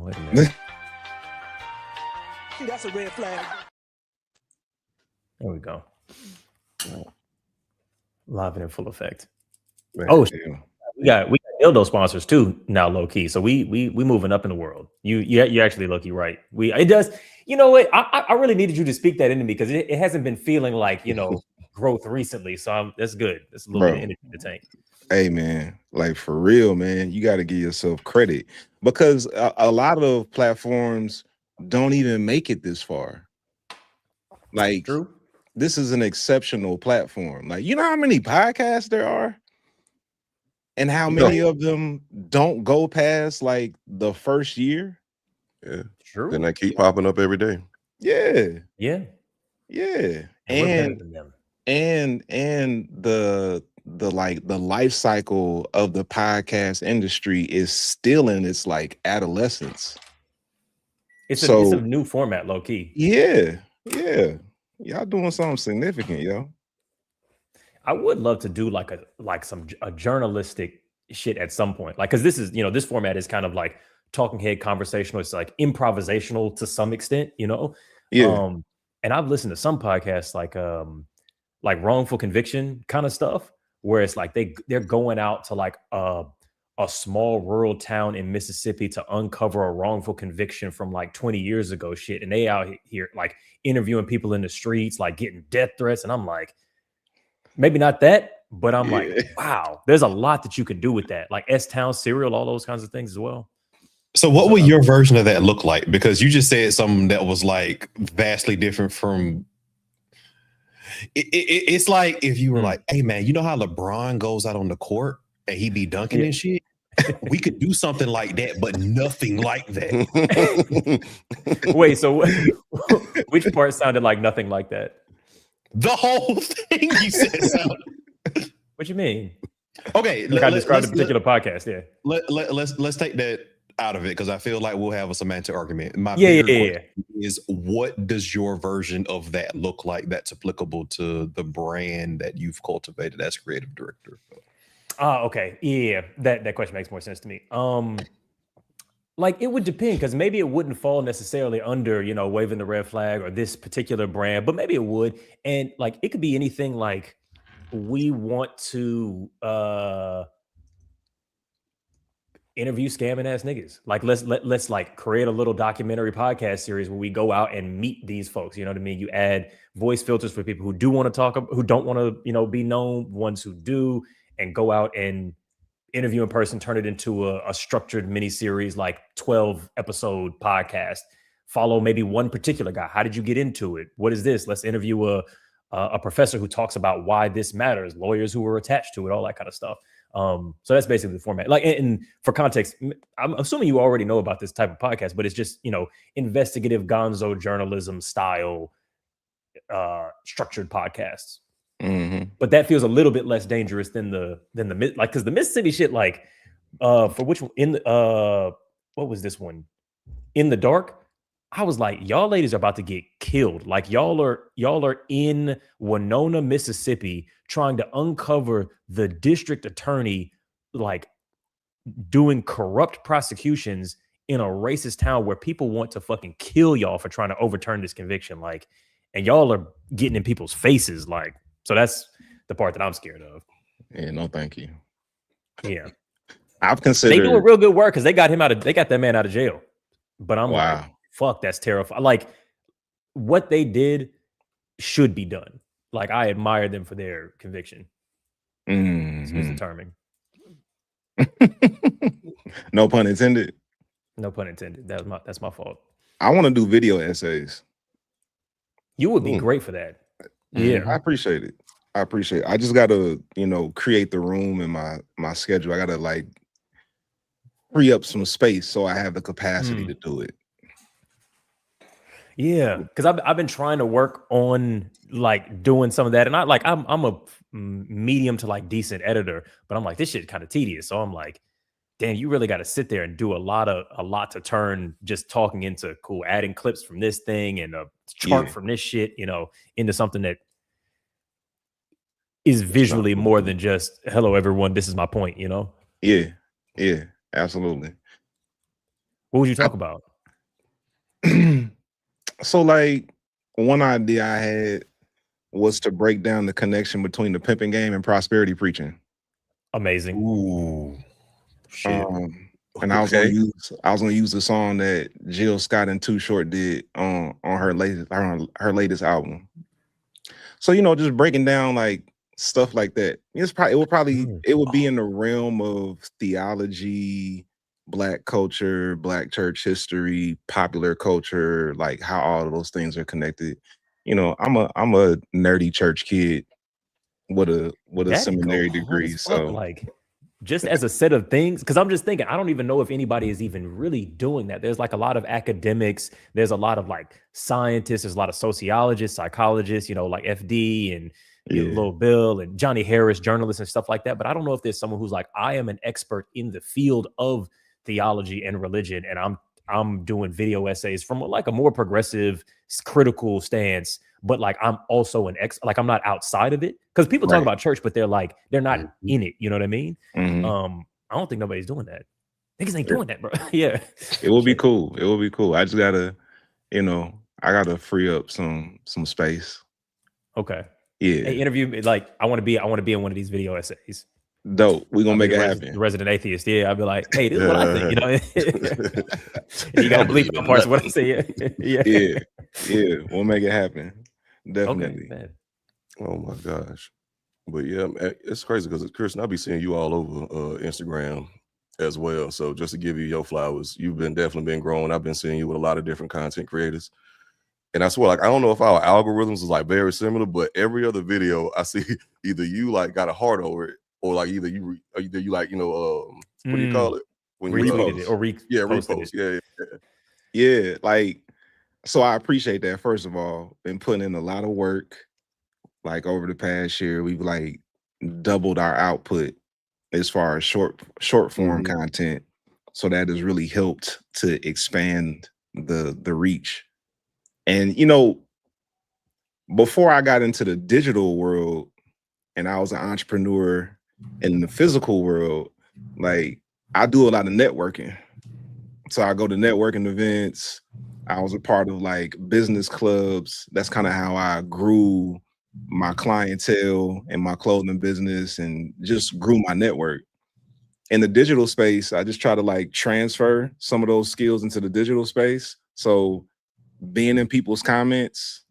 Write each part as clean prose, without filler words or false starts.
wait a minute. See, that's a red flag. There we go. Live and in full effect. Man, Oh, we got dildo sponsors too now, low key. So we moving up in the world. You actually low key right. It does. You know what? I really needed you to speak that into me because it hasn't been feeling like growth recently. So that's good. That's a little bit of energy in the tank. Hey man, like for real, man, you got to give yourself credit because a lot of platforms don't even make it this far. Like, true. This is an exceptional platform. Like, you know how many podcasts there are, and how many of them don't go past like the first year. Yeah, true. Then they keep popping up every day. Yeah, yeah. And the life cycle of the podcast industry is still in its like adolescence. It's a new format, low key. Yeah. Y'all doing something significant, yo. I would love to do like a journalistic shit at some point. Like, cause this is, this format is kind of like talking head conversational. It's like improvisational to some extent, Yeah. And I've listened to some podcasts like wrongful conviction kind of stuff, where it's like they're going out to like a small rural town in Mississippi to uncover a wrongful conviction from like 20 years ago shit. And they out here like interviewing people in the streets, like getting death threats. And I'm like, maybe not that, but I'm like, wow, there's a lot that you could do with that. Like S-Town Serial, all those kinds of things as well. So what would your version of that look like? Because you just said something that was like vastly different from it's like if you were like, hey man, you know how LeBron goes out on the court and he be dunking and shit? We could do something like that, but nothing like that. Wait, so which part sounded like nothing like that? The whole thing you said sounded. What you mean? Okay, like I described a particular podcast. Yeah, let's take that out of it because I feel like we'll have a semantic argument. My question is, what does your version of that look like that's applicable to the brand that you've cultivated as creative director? Okay. Yeah, that question makes more sense to me. Like it would depend because maybe it wouldn't fall necessarily under, waving the red flag or this particular brand, but maybe it would. And like it could be anything like we want to interview scamming ass niggas. Like let's like create a little documentary podcast series where we go out and meet these folks. You know what I mean? You add voice filters for people who do want to talk, who don't want to, be known, ones who do, and go out and interview in person, turn it into a structured mini series, like 12 episode podcast. Follow maybe one particular guy. How did you get into it? What is this? Let's interview a professor who talks about why this matters, lawyers who were attached to it, all that kind of stuff. So that's basically the format. Like, and for context, I'm assuming you already know about this type of podcast, but it's just, investigative gonzo journalism style, structured podcasts. Mm-hmm. But that feels a little bit less dangerous than the like, because the Mississippi shit, like, for which one what was this one? In the Dark. I was like, y'all ladies are about to get killed. Like y'all are in Winona, Mississippi, trying to uncover the district attorney, like doing corrupt prosecutions in a racist town where people want to fucking kill y'all for trying to overturn this conviction. Like, and y'all are getting in people's faces. Like, so that's the part that I'm scared of. Yeah, no, thank you. Yeah. I've considered they doing real good work because they got that man out of jail. But I'm like, fuck, that's terrifying. Like, what they did should be done. Like, I admire them for their conviction. Mm-hmm. It's determined. No pun intended. No pun intended. That's my fault. I want to do video essays. You would be great for that. Yeah, I appreciate it. I just gotta, create the room in my schedule. I gotta like free up some space so I have the capacity to do it. Yeah, because I've been trying to work on like doing some of that, and I'm a medium to like decent editor, but I'm like, this shit kind of tedious. So I'm like, damn, you really got to sit there and do a lot to turn just talking into cool, adding clips from this thing and a chart from this shit, into something that is visually more than just hello everyone, this is my point, Yeah, absolutely. What would you talk about? So like one idea I had was to break down the connection between the pimping game and prosperity preaching. Amazing. Ooh, shit. And I was gonna Okay. use the song that Jill Scott and Too Short did on her latest album. So just breaking down like stuff like that. It would be in the realm of theology, Black culture, Black church history, popular culture, like how all of those things are connected. I'm a nerdy church kid with a That'd go seminary hard degree. as fuck. So Like, just as a set of things, because I'm just thinking, I don't even know if anybody is even really doing that. There's like a lot of academics, there's a lot of like scientists, there's a lot of sociologists, psychologists, like FD and Lil Bill and Johnny Harris, journalists and stuff like that. But I don't know if there's someone who's like, I am an expert in the field of theology and religion, and I'm doing video essays from like a more progressive, critical stance. But like I'm also like I'm not outside of it, because people talk about church, but they're not in it. You know what I mean? Mhm. I don't think nobody's doing that. Niggas ain't doing that, bro. Yeah, It will be cool. It will be cool. I just gotta, I gotta free up some space. Okay. Yeah. Hey, interview me. Like I want to be in one of these video essays. Dope. We're gonna make it happen. The resident atheist. Yeah, I'll be like, hey, this is what I think. And you gotta bleep out parts of what I say. Yeah. We'll make it happen. Definitely. Okay, man. Oh my gosh. But yeah, man, it's crazy because Kristian, I'll be seeing you all over Instagram as well. So just to give you your flowers, you've definitely been growing. I've been seeing you with a lot of different content creators. And I swear, like, I don't know if our algorithms is like very similar, but every other video I see, either you like got a heart over it, or like either you like, what do you call it? When you retweeted it or repost. it. Yeah, like, so I appreciate that. First of all, been putting in a lot of work. Like over the past year, we've like doubled our output as far as short form content. So that has really helped to expand the reach. And before I got into the digital world and I was an entrepreneur in the physical world, like I do a lot of networking. So I go to networking events. I was a part of like business clubs. That's kind of how I grew my clientele and my clothing business and just grew my network. In the digital space, I just try to like transfer some of those skills into the digital space. So being in people's comments,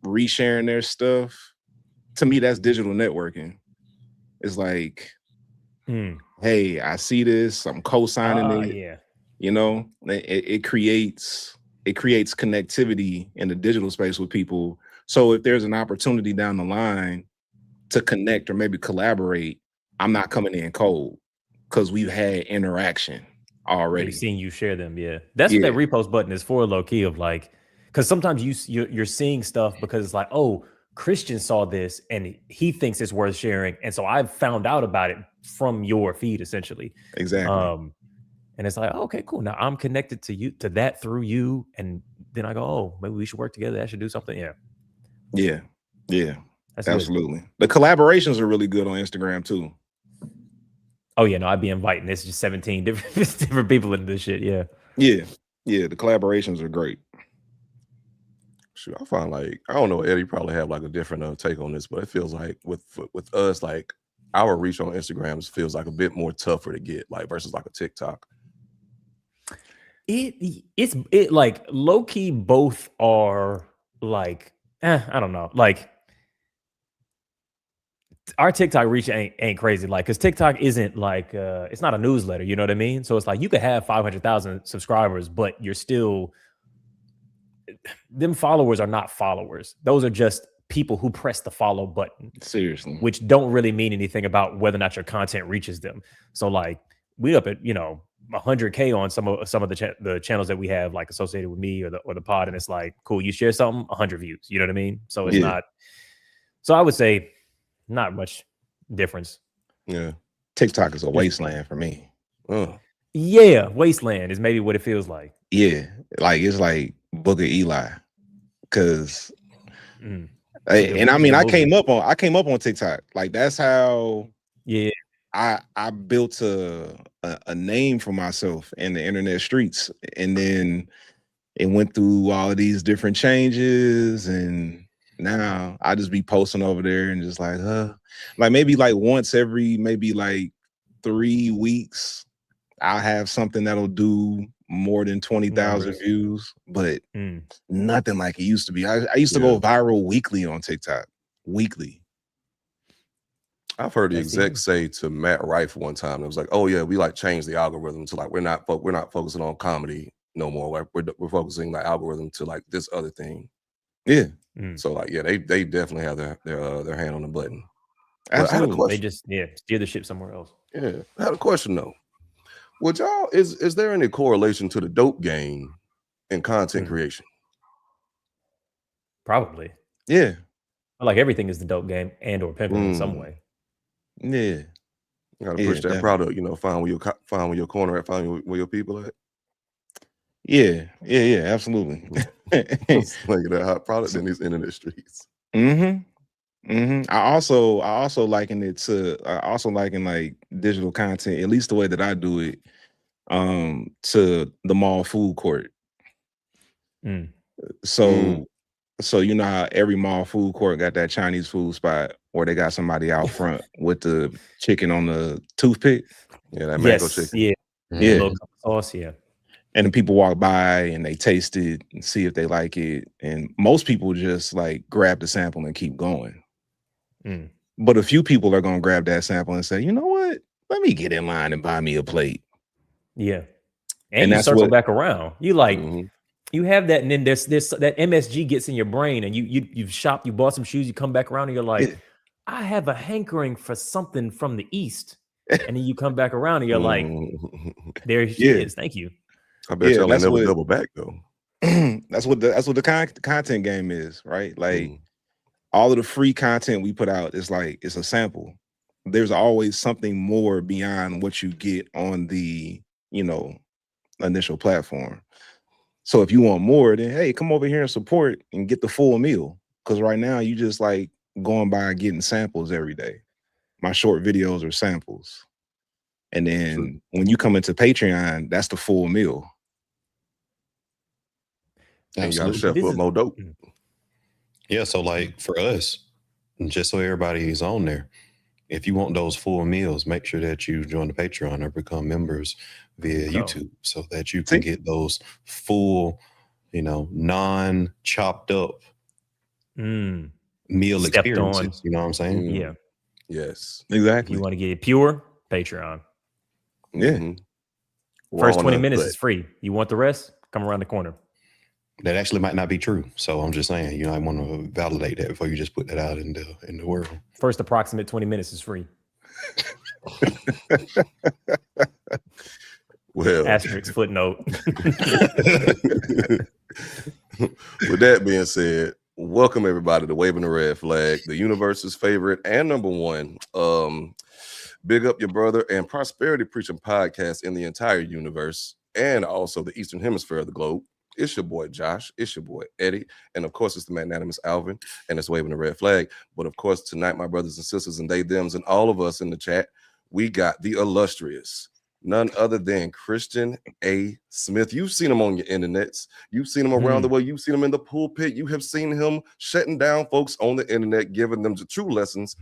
resharing their stuff, to me, that's digital networking. It's like, hey, I see this, I'm co-signing it. Yeah. It creates connectivity in the digital space with people. So if there's an opportunity down the line to connect or maybe collaborate, I'm not coming in cold because we've had interaction already. They've seen you share them. Yeah. That's what that repost button is for, low key, of like, because sometimes you're seeing stuff because it's like, oh, Kristian saw this and he thinks it's worth sharing. And so I've found out about it from your feed, essentially. Exactly. And it's like, oh, okay, cool. Now I'm connected to that through you. And then I go, oh, maybe we should work together. I should do something. Yeah. That's absolutely good. The collaborations are really good on Instagram too. Oh yeah, no, I'd be inviting. It's just 17 different people into this shit. Yeah. The collaborations are great. Shoot, I find like, I don't know, Eddie probably have like a different take on this, but it feels like with us, like our reach on Instagram feels like a bit more tougher to get, like versus like a TikTok. It's like low key both are like, I don't know, like our TikTok reach ain't crazy, like, because TikTok isn't like it's not a newsletter, you know what I mean? So it's like you could have 500,000 subscribers, but you're still, them followers are not followers. Those are just people who press the follow button. Seriously. Which don't really mean anything about whether or not your content reaches them. So like we up at 100K on some of the channels that we have like associated with me or the pod, and it's like, cool, you share something, 100 views. You know what I mean? So it's not. So I would say not much difference. Yeah, TikTok is a wasteland for me. Yeah, wasteland is maybe what it feels like. Yeah, like it's like Book of Eli, because. And I mean, I came up on TikTok. Like that's how I built a a name for myself in the internet streets, and then it went through all of these different changes, and now I just be posting over there and just like maybe like once every maybe like 3 weeks I'll have something that'll do more than 20,000 Numbers. views, but nothing like it used to be. I used to go viral weekly on TikTok. Weekly. I've heard the exec say to Matt Rife one time, it was like, "Oh yeah, we like changed the algorithm to like we're not focusing on comedy no more. Like we're focusing the algorithm to like this other thing." Yeah. So like they definitely have their hand on the button. Absolutely. They just steer the ship somewhere else. Yeah, I had a question though. Would y'all is there any correlation to the dope game in content creation? Probably. Yeah. Like everything is the dope game and or pimping in some way. Yeah. You gotta push that product, find where your corner at, find where your people at. Yeah, absolutely. Like that hot product in these internet streets. I also liken it to like digital content, at least the way that I do it, to the mall food court. So you know how every mall food court got that Chinese food spot where they got somebody out front with the chicken on the toothpick. Yeah, that mango chicken. Yeah. Little sauce, and then people walk by and they taste it and see if they like it. And most people just like grab the sample and keep going. But a few people are going to grab that sample and say, you know what? Let me get in line and buy me a plate. Yeah. And you circle back around. You like, you have that, and then there's that MSG gets in your brain, and you've shopped, you bought some shoes, you come back around and you're like, I have a hankering for something from the East. And then you come back around and you're like, there she is. Thank you. I bet y'all never double back though. That's what the content game is, right? Like all of the free content we put out is like it's a sample. There's always something more beyond what you get on the initial platform. So if you want more, then hey, come over here and support and get the full meal. Because right now you just like going by and getting samples every day. My short videos are samples. And then when you come into Patreon, that's the full meal. And you gotta chef up more dope. Yeah, so like for us, just so everybody is on there, if you want those full meals, make sure that you join the Patreon or become members via YouTube so that you can get those full, non-chopped up meal experiences. You know what I'm saying? Yeah. Yes. Exactly. You want to get it pure? Patreon. Yeah. First 20 minutes is free. You want the rest? Come around the corner. That actually might not be true. So I'm just saying, I want to validate that before you just put that out in the world. First approximate 20 minutes is free. Well, asterisk footnote. With that being said, welcome everybody to Waving the Red Flag, the universe's favorite and number one big up your brother and prosperity preaching podcast in the entire universe, and also the Eastern Hemisphere of the globe. It's your boy Josh, it's your boy Eddie, and of course it's the magnanimous Alvin, and it's Waving the Red Flag. But of course tonight, my brothers and sisters and they, thems, and all of us in the chat, we got the illustrious, none other than Kristian A. Smith. You've seen him on your internets. You've seen him around the way. You've seen him in the pulpit. You have seen him shutting down folks on the internet, giving them the true lessons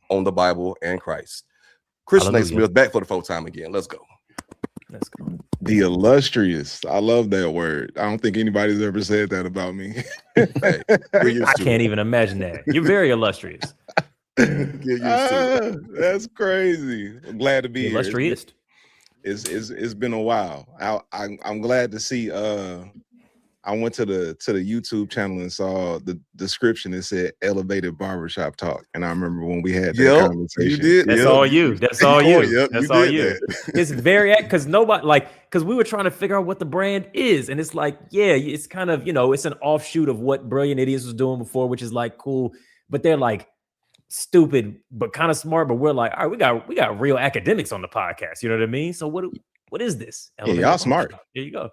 on the Bible and Christ. Kristian A. Smith, back for the fourth time again. Let's go. Let's go. The illustrious. I love that word. I don't think anybody's ever said that about me. Hey, I can't even imagine that. You're very illustrious. Get used to it. That's crazy. I'm glad to be here. Illustrious. It's been a while. I'm glad to see. I went to the YouTube channel and saw the description. It said elevated barbershop talk, and I remember when we had that conversation. You did. That's all you. That's all you. That's all you. That. It's very because nobody because we were trying to figure out what the brand is, and it's like it's kind of it's an offshoot of what Brilliant Idiots was doing before, which is like cool, but they're like stupid but kind of smart. But we're like, all right, we got real academics on the podcast. You know what I mean? So what is this? Yeah, y'all smart. There you go.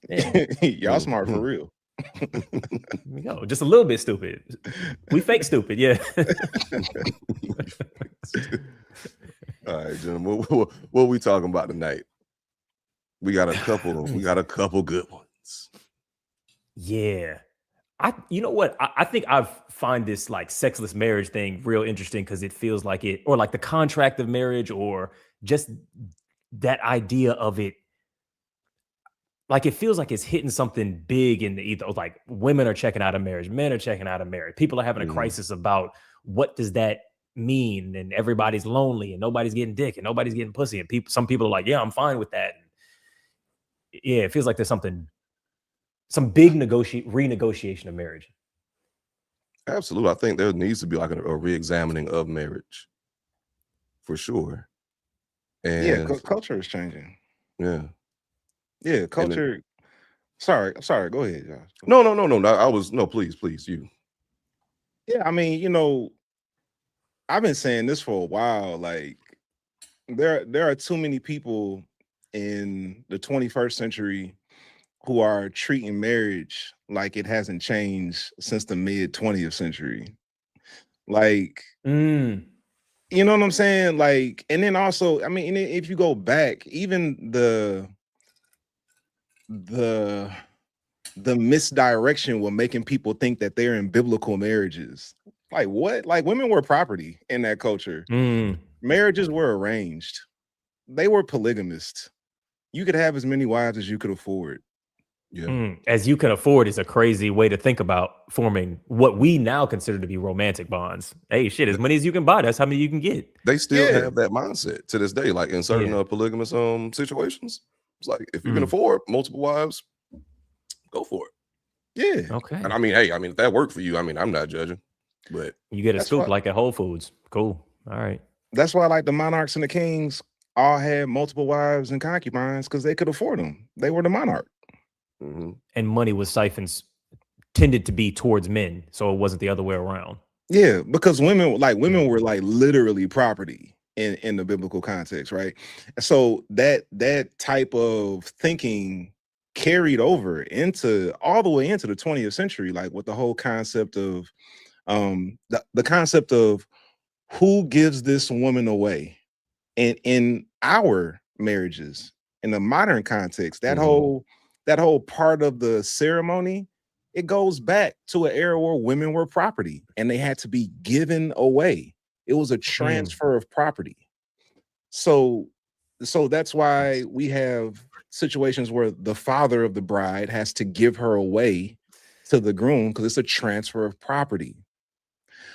Yeah. Y'all smart for real. We go. Just a little bit stupid. We fake stupid, yeah. All right, gentlemen. What are we talking about tonight? We got a couple. We got a couple good ones. Yeah. You know what? I think I find this like sexless marriage thing real interesting because it feels like it, or like the contract of marriage, or just that idea of it. Like it feels like it's hitting something big in the ether. Like women are checking out of marriage, men are checking out of marriage. People are having a crisis about what does that mean, and everybody's lonely, and nobody's getting dick, and nobody's getting pussy, and some people are like, yeah, I'm fine with that. Yeah, it feels like there's some big renegotiation of marriage. Absolutely. I think there needs to be like a re-examining of marriage for sure. And Yeah, culture is changing. Yeah. Yeah, culture. Sorry. Go ahead, Josh. No. Please, you. Yeah, I mean, I've been saying this for a while. Like, there are too many people in the 21st century who are treating marriage like it hasn't changed since the mid 20th century. Like, you know what I'm saying? Like, and then also, I mean, if you go back, even the misdirection with making people think that they're in biblical marriages. Like what? Like women were property in that culture. Marriages were arranged. They were polygamist. You could have as many wives as you could afford. Yeah. As you can afford is a crazy way to think about forming what we now consider to be romantic bonds. Hey, shit, as many as you can buy, that's how many you can get. They still have that mindset to this day. Like in certain polygamous situations, it's like if you can afford multiple wives, go for it. Yeah. Okay. And I mean, hey, if that worked for you, I mean, I'm not judging. But you get a scoop like at Whole Foods. Cool. All right. That's why like the monarchs and the kings all had multiple wives and concubines because they could afford them. They were the monarch. And money was tended to be towards men, so it wasn't the other way around. Yeah, because women were like literally property in the biblical context, right? So that type of thinking carried over into all the way into the 20th century, like with the whole concept of the concept of who gives this woman away. And in our marriages, in the modern context, that whole part of the ceremony, it goes back to an era where women were property and they had to be given away. It was a transfer of property. So that's why we have situations where the father of the bride has to give her away to the groom because it's a transfer of property.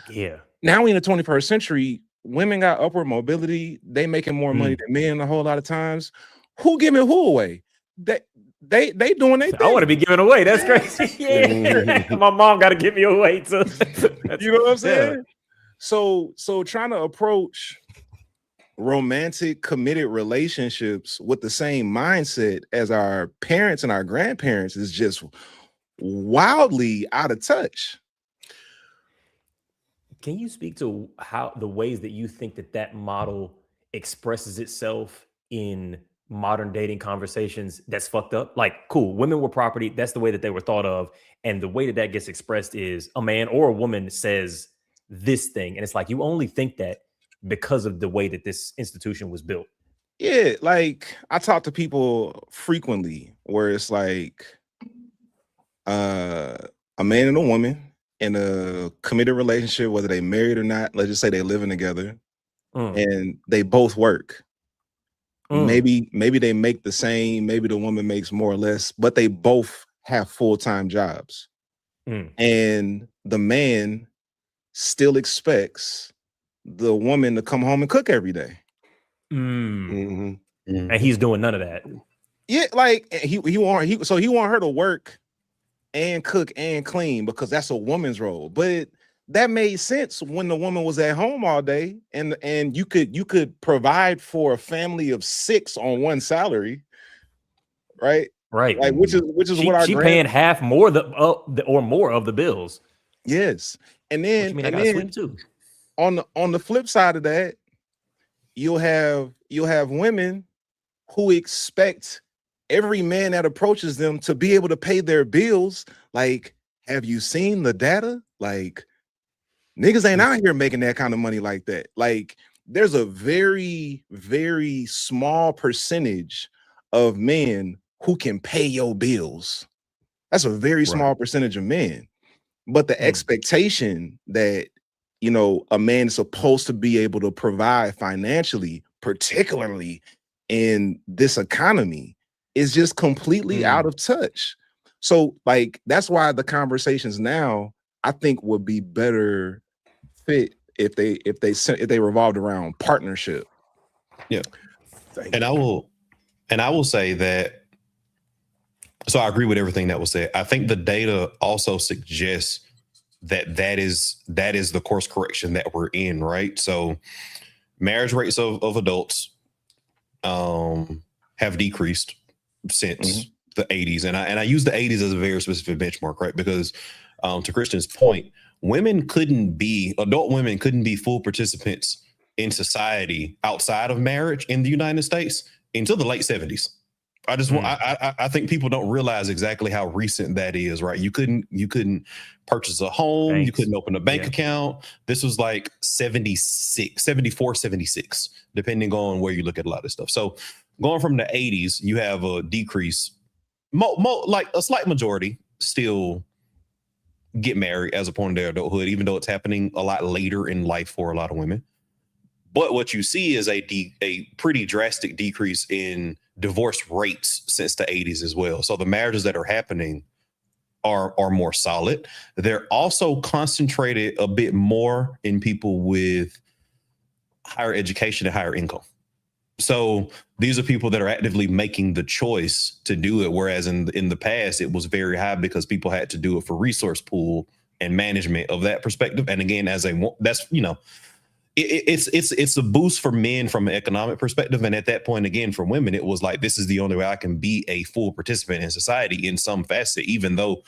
Yeah. Now in the 21st century, women got upward mobility. They making more money than men a whole lot of times. Who giving who away? They doing their thing. I want to be given away. That's crazy. Yeah. My mom got to give me away too. You know what I'm saying? So trying to approach romantic committed relationships with the same mindset as our parents and our grandparents is just wildly out of touch. Can you speak to how the ways that you think that model expresses itself in modern dating conversations that's fucked up? Like, cool, women were property. That's the way that they were thought of. And the way that gets expressed is a man or a woman says this thing. And it's like, you only think that because of the way that this institution was built. Yeah, like I talk to people frequently where it's like a man and a woman in a committed relationship, whether they married or not. Let's just say they're living together and they both work. Maybe they make the same, maybe the woman makes more or less, but they both have full-time jobs. And the man still expects the woman to come home and cook every day. And he's doing none of that. Yeah, like he want her to work and cook and clean because that's a woman's role. But that made sense when the woman was at home all day and you could provide for a family of 6 on one salary, right? Right. Like which is what she paying half more or more of the bills. Yes. And then, I gotta sweep too. On the flip side of that, you'll have women who expect every man that approaches them to be able to pay their bills. Like, have you seen the data? Like, niggas ain't out here making that kind of money like that. Like, there's a very, very small percentage of men who can pay your bills. That's a very small percentage of men. But the expectation that, you know, a man is supposed to be able to provide financially, particularly in this economy, is just completely out of touch. So like, that's why the conversations now, I think, would be better fit if they revolved around partnership. Yeah. And I will say that, so I agree with everything that was said. I think the data also suggests that is the course correction that we're in, right? So marriage rates of adults have decreased since the 80s. And I use the 80s as a very specific benchmark, right? Because to Kristian's point, adult women couldn't be full participants in society outside of marriage in the United States until the late 70s. I think people don't realize exactly how recent that is, right? You couldn't purchase a home. You couldn't open a bank account. This was like 74, 76, depending on where you look at a lot of stuff. So going from the 80s, you have a decrease. Like a slight majority still get married as a point of their adulthood, even though it's happening a lot later in life for a lot of women. But what you see is a pretty drastic decrease in divorce rates since the 80s as well. So the marriages that are happening are more solid. They're also concentrated a bit more in people with higher education and higher income. So these are people that are actively making the choice to do it. Whereas in the past, it was very high because people had to do it for resource pool and management of that perspective. And again, it's a boost for men from an economic perspective. And at that point, again, for women, it was like, this is the only way I can be a full participant in society in some facet, even though,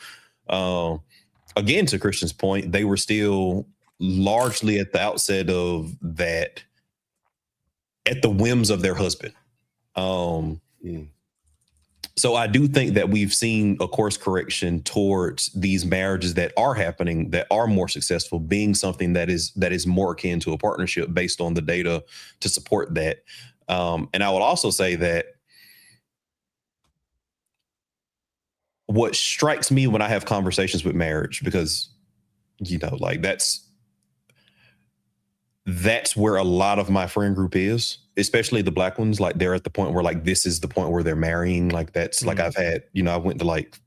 again, to Kristian's point, they were still largely at the outset of that at the whims of their husband. So I do think that we've seen a course correction towards these marriages that are happening, that are more successful, being something that is more akin to a partnership based on the data to support that. And I would also say that what strikes me when I have conversations with marriage, because, you know, like that's where a lot of my friend group is, especially the Black ones. Like they're at the point where like, this is the point where they're marrying. Like that's like, I've had, you know, I went to like,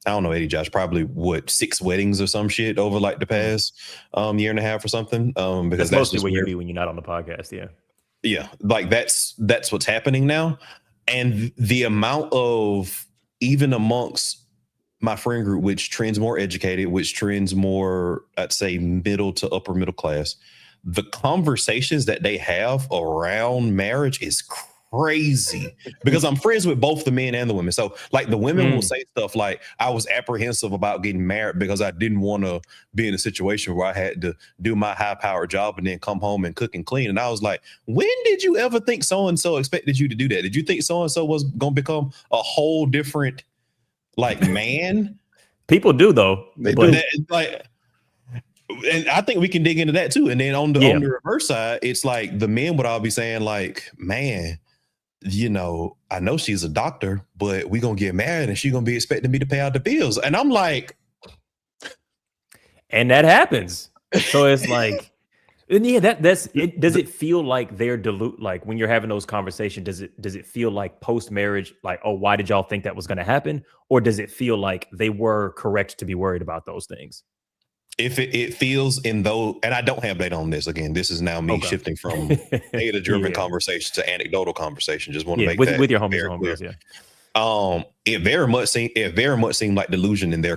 I don't know, Eddie Josh, probably 6 weddings or some shit over like the past year and a half or something. Because that's mostly what you do when you're not on the podcast. Yeah. Yeah. Like that's what's happening now. And the amount of, even amongst my friend group, which trends more educated, which trends more, I'd say middle to upper middle class, the conversations that they have around marriage is crazy because I'm friends with both the men and the women. So like the women will say stuff like, I was apprehensive about getting married because I didn't want to be in a situation where I had to do my high powered job and then come home and cook and clean. And I was like, when did you ever think so-and-so expected you to do that? Did you think so-and-so was going to become a whole different like man? People do though. They do. And I think we can dig into that too. And then on the reverse side, it's like the men would all be saying like, man, you know, I know she's a doctor, but we gonna get married and she's gonna be expecting me to pay out the bills. And I'm like, and that happens. So it's like, and yeah, that's it. Does it feel like they're like when you're having those conversations, does it feel like post-marriage, like, oh, why did y'all think that was gonna happen? Or does it feel like they were correct to be worried about those things? If it feels in those, and I don't have data on this. Again, this is now me shifting from data-driven conversation to anecdotal conversation. Just want to make that with your homies and homegirls, it very much seemed like delusion in their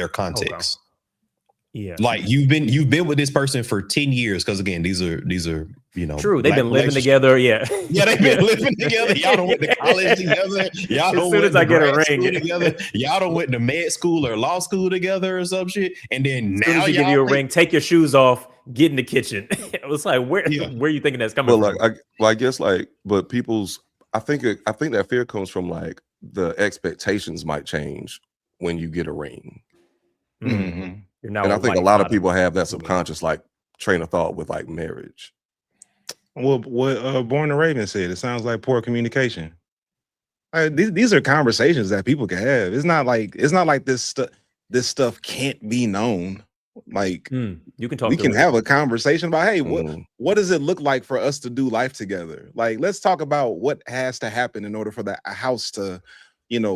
context. Okay. Yeah, like you've been with this person for 10 years because again, these are you know, true. They've been living together. Yeah, they've been living together. Y'all don't went to college together. Y'all don't went to grad school together. Y'all don't went to med school or law school together or some shit. And then now you give you a ring, take your shoes off, get in the kitchen. It was like where are you thinking that's coming from? I guess like, but I think that fear comes from like the expectations might change when you get a ring. Mm-hmm. And I think a lot of people have that subconscious like train of thought with like marriage. Well, what Born the Raven said, it sounds like poor communication. These are conversations that people can have. It's not like this stuff can't be known. Like you can talk. We can have a conversation about, hey, Mhm. what does it look like for us to do life together? Like, let's talk about what has to happen in order for the house to,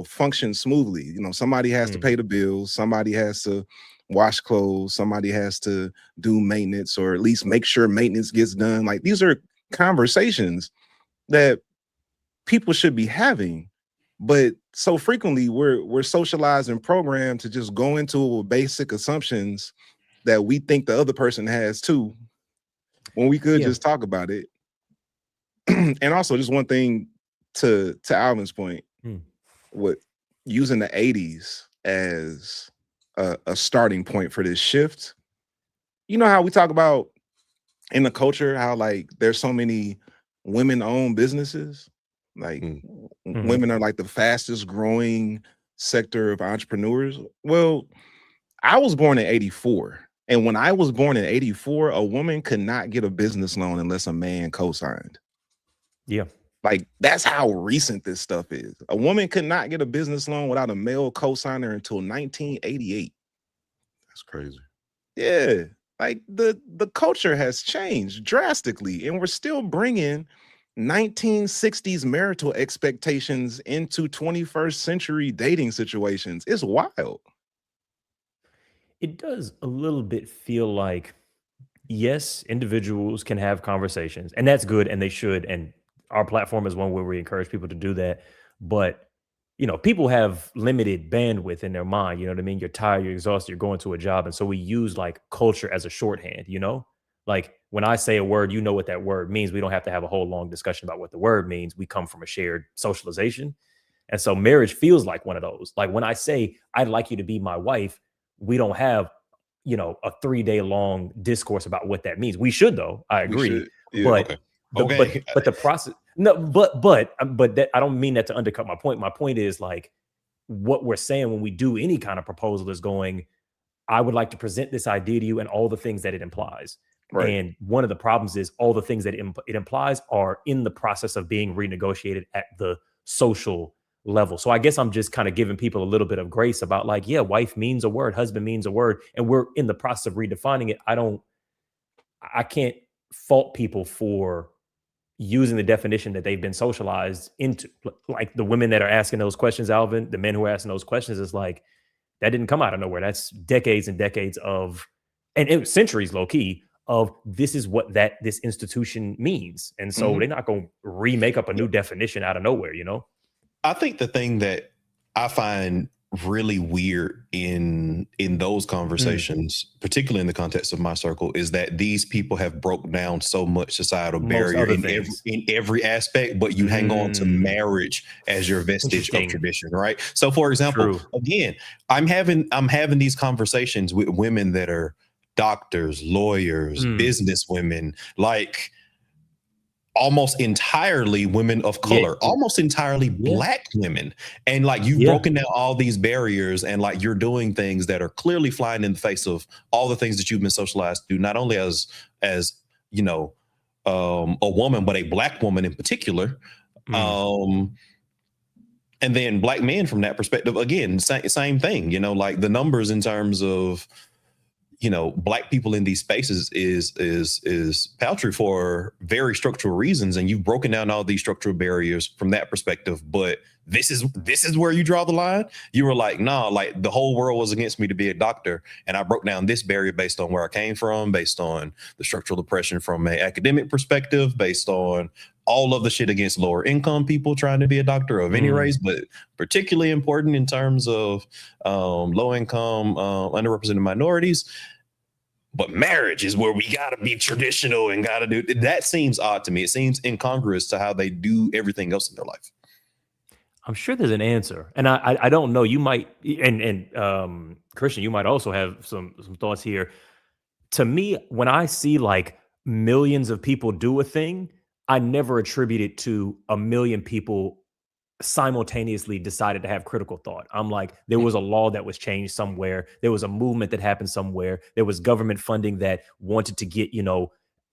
function smoothly. Somebody has to pay the bills, somebody has to wash clothes, somebody has to do maintenance, or at least make sure maintenance gets done. Like, these are conversations that people should be having. But so frequently we're socialized and programmed to just go into basic assumptions that we think the other person has too, when we could just talk about it. And also, just one thing to Alvin's point, what using the 80s as a starting point for this shift. You know how we talk about in the culture how like there's so many women-owned businesses, like women are like the fastest growing sector of entrepreneurs. Well, I was born in 84. And when I was born in 84, a woman could not get a business loan unless a man co-signed. Yeah. Like, that's how recent this stuff is. A woman could not get a business loan without a male co-signer until 1988. That's crazy. Yeah. Like, the culture has changed drastically, and we're still bringing 1960s marital expectations into 21st century dating situations. It's wild. It does a little bit feel like, yes, individuals can have conversations, and that's good, and they should. And our platform is one where we encourage people to do that. But, people have limited bandwidth in their mind. You know what I mean? You're tired, you're exhausted, you're going to a job. And so we use like culture as a shorthand, Like when I say a word, you know what that word means. We don't have to have a whole long discussion about what the word means. We come from a shared socialization. And so marriage feels like one of those. Like when I say, I'd like you to be my wife, we don't have, a 3-day long discourse about what that means. We should, though. I agree. Yeah, but the process, no, but that, I don't mean that to undercut my point. My point is like what we're saying when we do any kind of proposal is going, I would like to present this idea to you and all the things that it implies. Right. And one of the problems is all the things that it implies are in the process of being renegotiated at the social level. So I guess I'm just kind of giving people a little bit of grace about like, yeah, wife means a word, husband means a word, and we're in the process of redefining it. I can't fault people for using the definition that they've been socialized into. Like the women that are asking those questions, Alvin, the men who are asking those questions, is like, that didn't come out of nowhere. That's decades and decades of, and it was centuries low key of, this is what this institution means. And so they're not going to remake up a new definition out of nowhere, I think the thing that I find really weird in those conversations, particularly in the context of my circle, is that these people have broke down so much societal barrier in every aspect, but you hang on to marriage as your vestige of tradition, right? So for example, again, I'm having these conversations with women that are doctors, lawyers, business women, like almost entirely women of color, almost entirely Black women. And like you've broken down all these barriers, and like you're doing things that are clearly flying in the face of all the things that you've been socialized to do, not only as a woman, but a Black woman in particular. And then Black men from that perspective, again, same thing, like the numbers in terms of, Black people in these spaces is paltry for very structural reasons. And you've broken down all these structural barriers from that perspective. But this is where you draw the line. You were like, nah, like the whole world was against me to be a doctor. And I broke down this barrier based on where I came from, based on the structural oppression from an academic perspective, based on all of the shit against lower income people trying to be a doctor of any race, but particularly important in terms of low income, underrepresented minorities. But marriage is where we got to be traditional and got to do that. Seems odd to me. It seems incongruous to how they do everything else in their life. I'm sure there's an answer, and I don't know. You might, and Kristian, you might also have some thoughts here. To me, when I see like millions of people do a thing, I never attribute it to a million people simultaneously decided to have critical thought. I'm like, there was a law that was changed somewhere. There was a movement that happened somewhere. There was government funding that wanted to get,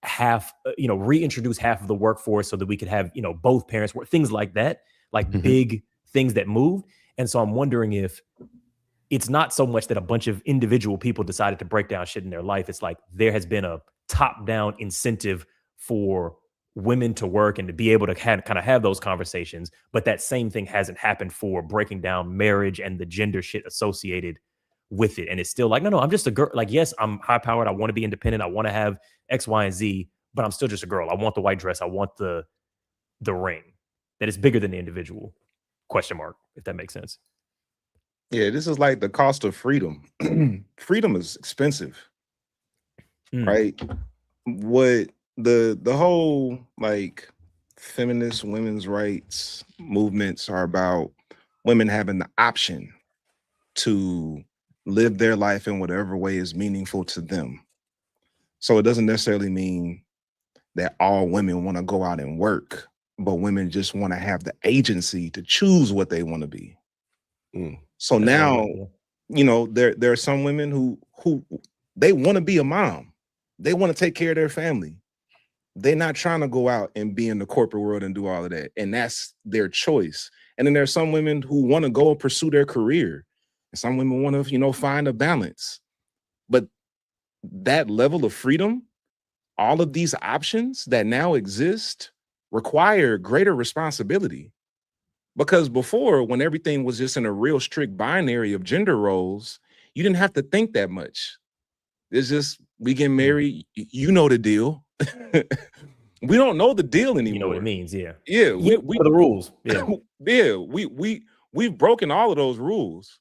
half, reintroduce half of the workforce so that we could have, both parents work, things like that, like big things that moved. And so I'm wondering if it's not so much that a bunch of individual people decided to break down shit in their life. It's like there has been a top-down incentive for women to work and to be able to kind of have those conversations, but that same thing hasn't happened for breaking down marriage and the gender shit associated with it. And it's still like, no, I'm just a girl. Like, yes, I'm high-powered. I want to be independent. I want to have X, Y, and Z, but I'm still just a girl. I want the white dress. I want the ring. That is bigger than the individual. Question mark, if that makes sense. Yeah, this is like the cost of freedom. Freedom is expensive, right? What the whole like feminist women's rights movements are about women having the option to live their life in whatever way is meaningful to them. So it doesn't necessarily mean that all women want to go out and work, but women just want to have the agency to choose what they want to be. So That's now, right. you know, there are some women who they want to be a mom. They want to take care of their family. They're not trying to go out and be in the corporate world and do all of that. And that's their choice. And then there's some women who want to go and pursue their career. And some women want to, you know, find a balance. But that level of freedom, all of these options that now exist require greater responsibility. Because before, when everything was just in a real strict binary of gender roles, you didn't have to think that much. It's just, we get married, you know the deal. We don't know the deal anymore. You know what it means, yeah. Yeah, we the rules. Yeah. yeah, we've broken all of those rules.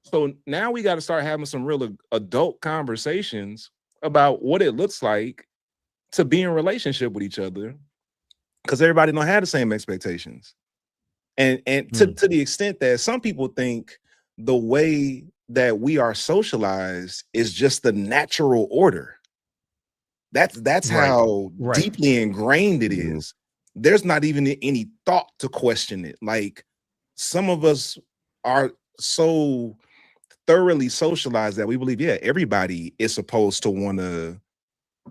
So now we got to start having some real adult conversations about what it looks like to be in relationship with each other, because everybody don't have the same expectations. And to the extent that some people think the way that we are socialized is just the natural order. That's how deeply ingrained it is. There's not even any thought to question it. Like, some of us are so thoroughly socialized that we believe, yeah, everybody is supposed to want to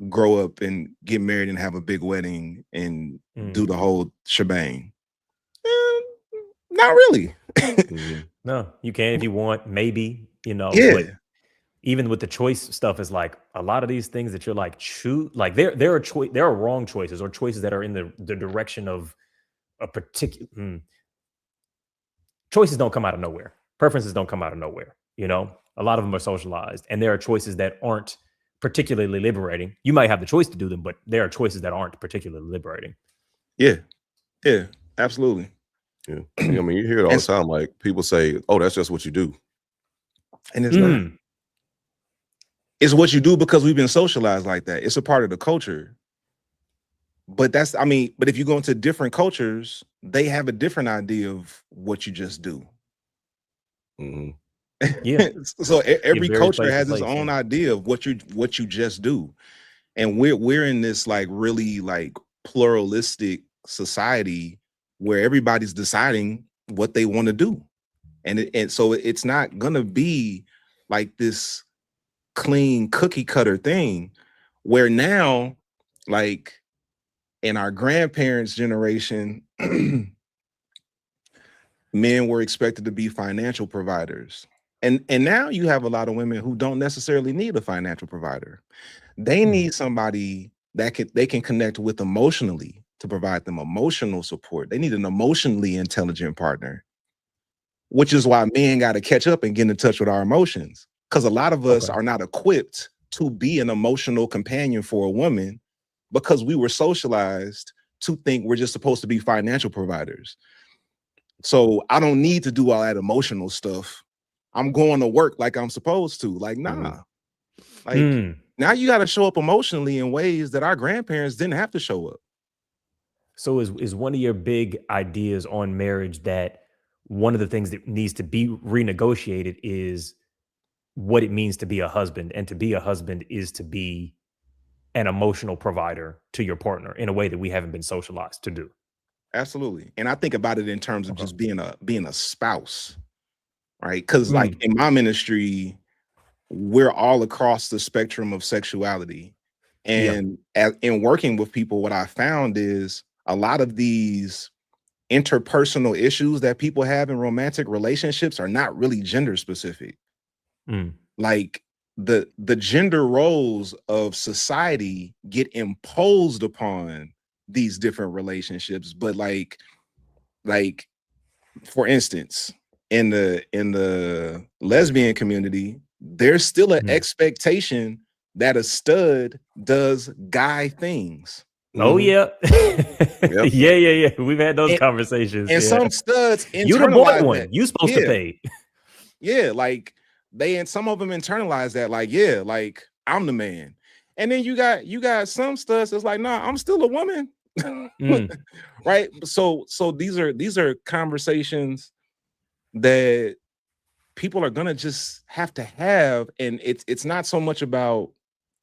grow up and get married and have a big wedding and do the whole shebang. Not really. No, you can if you want, maybe, you know. Yeah. But even with the choice stuff, is like a lot of these things that you're like, choose, like there are wrong choices or choices that are in the direction of a particular choices don't come out of nowhere. Preferences don't come out of nowhere. You know, a lot of them are socialized, and there are choices that aren't particularly liberating. You might have the choice to do them, but there are choices that aren't particularly liberating. Yeah, absolutely. Yeah, I mean, you hear it all the time. Like, people say, "Oh, that's just what you do," and it's not. It's what you do because we've been socialized like that. It's a part of the culture. But but if you go into different cultures, they have a different idea of what you just do. Yeah. So every culture has its own idea of what you just do. And we're in this like really like pluralistic society where everybody's deciding what they want to do. And so it's not gonna be like this clean cookie cutter thing where now, like in our grandparents' generation, men were expected to be financial providers. And now you have a lot of women who don't necessarily need a financial provider. They need somebody that they can connect with emotionally to provide them emotional support. They need an emotionally intelligent partner, which is why men got to catch up and get in touch with our emotions. Because a lot of us are not equipped to be an emotional companion for a woman because we were socialized to think we're just supposed to be financial providers. So I don't need to do all that emotional stuff. I'm going to work like I'm supposed to. Like, nah. Like, now you got to show up emotionally in ways that our grandparents didn't have to show up. So is one of your big ideas on marriage that one of the things that needs to be renegotiated is what it means to be a husband, and to be a husband is to be an emotional provider to your partner in a way that we haven't been socialized to do. Absolutely. And I think about it in terms of just being a spouse, right? Because like in my ministry, we're all across the spectrum of sexuality. And in working with people, what I found is a lot of these interpersonal issues that people have in romantic relationships are not really gender specific. Like the gender roles of society get imposed upon these different relationships, but like for instance, in the lesbian community, there's still an expectation that a stud does guy things. Oh yeah. yeah. We've had those conversations. And some studs internalize you the boy one. that. You supposed to pay. Yeah, like and some of them internalize that, like, yeah, like I'm the man. And then you got some studs that's like, nah, I'm still a woman. Right. So these are conversations that people are gonna just have to have. And it's not so much about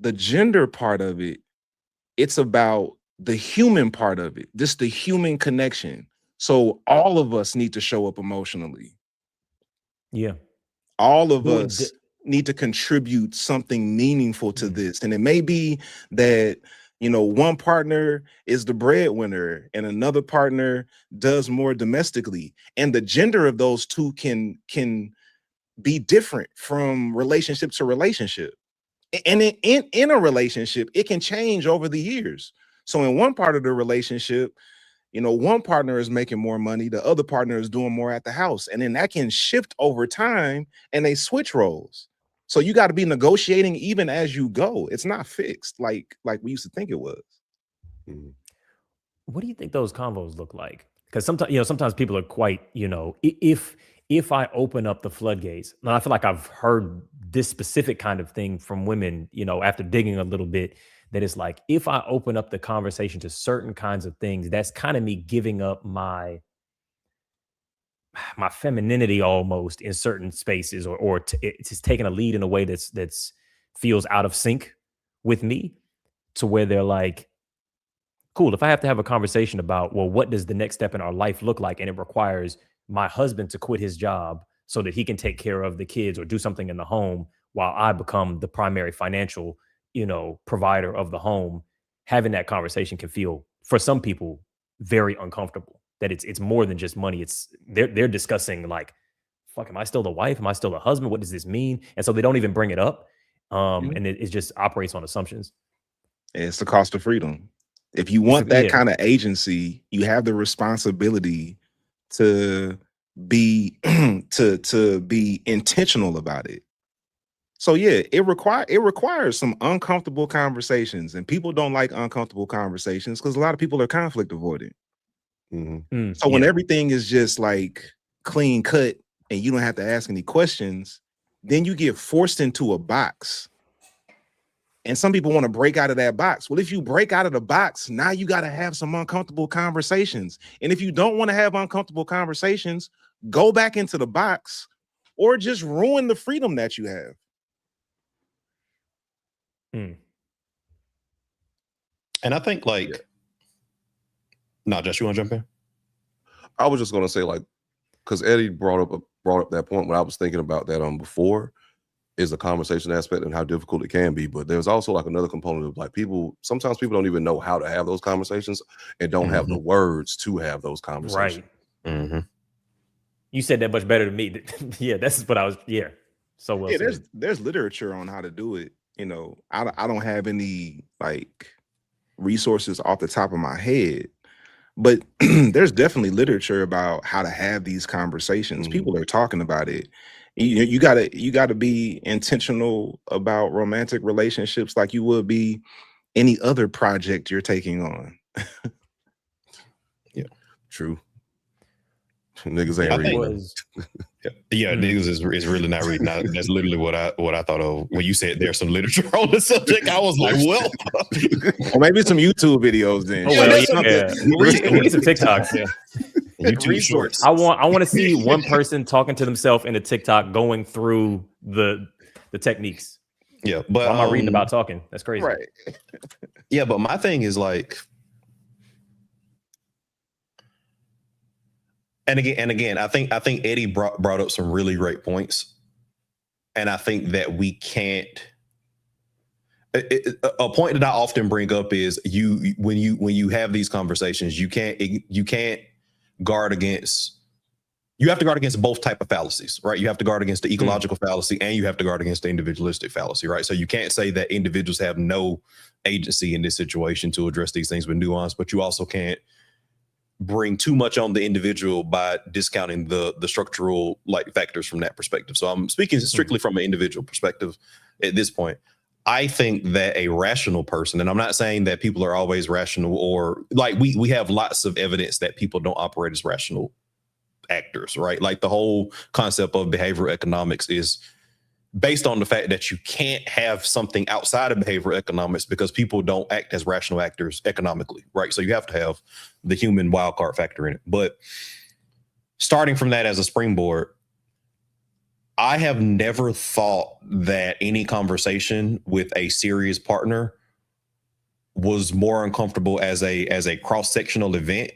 the gender part of it, it's about the human part of it, just the human connection. So all of us need to show up emotionally. Yeah. All of us need to contribute something meaningful to this. And it may be that, you know, one partner is the breadwinner and another partner does more domestically. And the gender of those two can be different from relationship to relationship. And in a relationship, it can change over the years. So in one part of the relationship, you know, one partner is making more money, the other partner is doing more at the house. And then that can shift over time and they switch roles. So you got to be negotiating even as you go. It's not fixed like we used to think it was. What do you think those convos look like? Because sometimes people are quite, if I open up the floodgates, and I feel like I've heard this specific kind of thing from women, after digging a little bit, that it's like, if I open up the conversation to certain kinds of things, that's kind of me giving up my femininity almost in certain spaces, or it's just taking a lead in a way that's feels out of sync with me, to where they're like, cool, if I have to have a conversation about, well, what does the next step in our life look like? And it requires my husband to quit his job so that he can take care of the kids or do something in the home while I become the primary financial, provider of the home. Having that conversation can feel, for some people, very uncomfortable. That it's more than just money. It's they're discussing like, fuck, am I still the wife? Am I still the husband? What does this mean? And so they don't even bring it up. And it just operates on assumptions. It's the cost of freedom. If you want that kind of agency, you have the responsibility to be to be intentional about it. So yeah, it requires some uncomfortable conversations, and people don't like uncomfortable conversations because a lot of people are conflict avoidant. So when everything is just like clean cut and you don't have to ask any questions, then you get forced into a box. And some people want to break out of that box. Well, if you break out of the box, now you got to have some uncomfortable conversations. And if you don't want to have uncomfortable conversations, go back into the box or just ruin the freedom that you have. And I think Josh, you want to jump in? I was just going to say, because Eddie brought up that point when I was thinking about that before, is the conversation aspect and how difficult it can be. But there's also another component of sometimes people don't even know how to have those conversations and don't have the words to have those conversations. Right. You said that much better than me. Yeah, that's what I was. Yeah. So well. Yeah, there's literature on how to do it. I don't have any resources off the top of my head, but there's definitely literature about how to have these conversations. People are talking about it. You gotta be intentional about romantic relationships like you would be any other project you're taking on. Yeah, true. Niggas ain't reading. Niggas is really not reading. That's literally what I thought of when you said there's some literature on the subject. I was like, well, or maybe some YouTube videos then. Read some TikToks. Yeah. YouTube shorts. I want to see one person talking to themselves in a TikTok going through the techniques. Yeah, but why am I reading about talking? That's crazy. Right. Yeah, but my thing is and again, I think Eddie brought up some really great points, and I think that we can't. A point that I often bring up is when you have these conversations, you can't guard against. You have to guard against both type of fallacies, right? You have to guard against the ecological fallacy, and you have to guard against the individualistic fallacy, right? So you can't say that individuals have no agency in this situation to address these things with nuance, but you also can't bring too much on the individual by discounting the structural like factors from that perspective. So I'm speaking strictly from an individual perspective at this point. I think that a rational person, and I'm not saying that people are always rational, or like we have lots of evidence that people don't operate as rational actors, right? Like the whole concept of behavioral economics is based on the fact that you can't have something outside of behavioral economics because people don't act as rational actors economically, right? So you have to have the human wild card factor in it. But starting from that as a springboard, I have never thought that any conversation with a serious partner was more uncomfortable as a cross-sectional event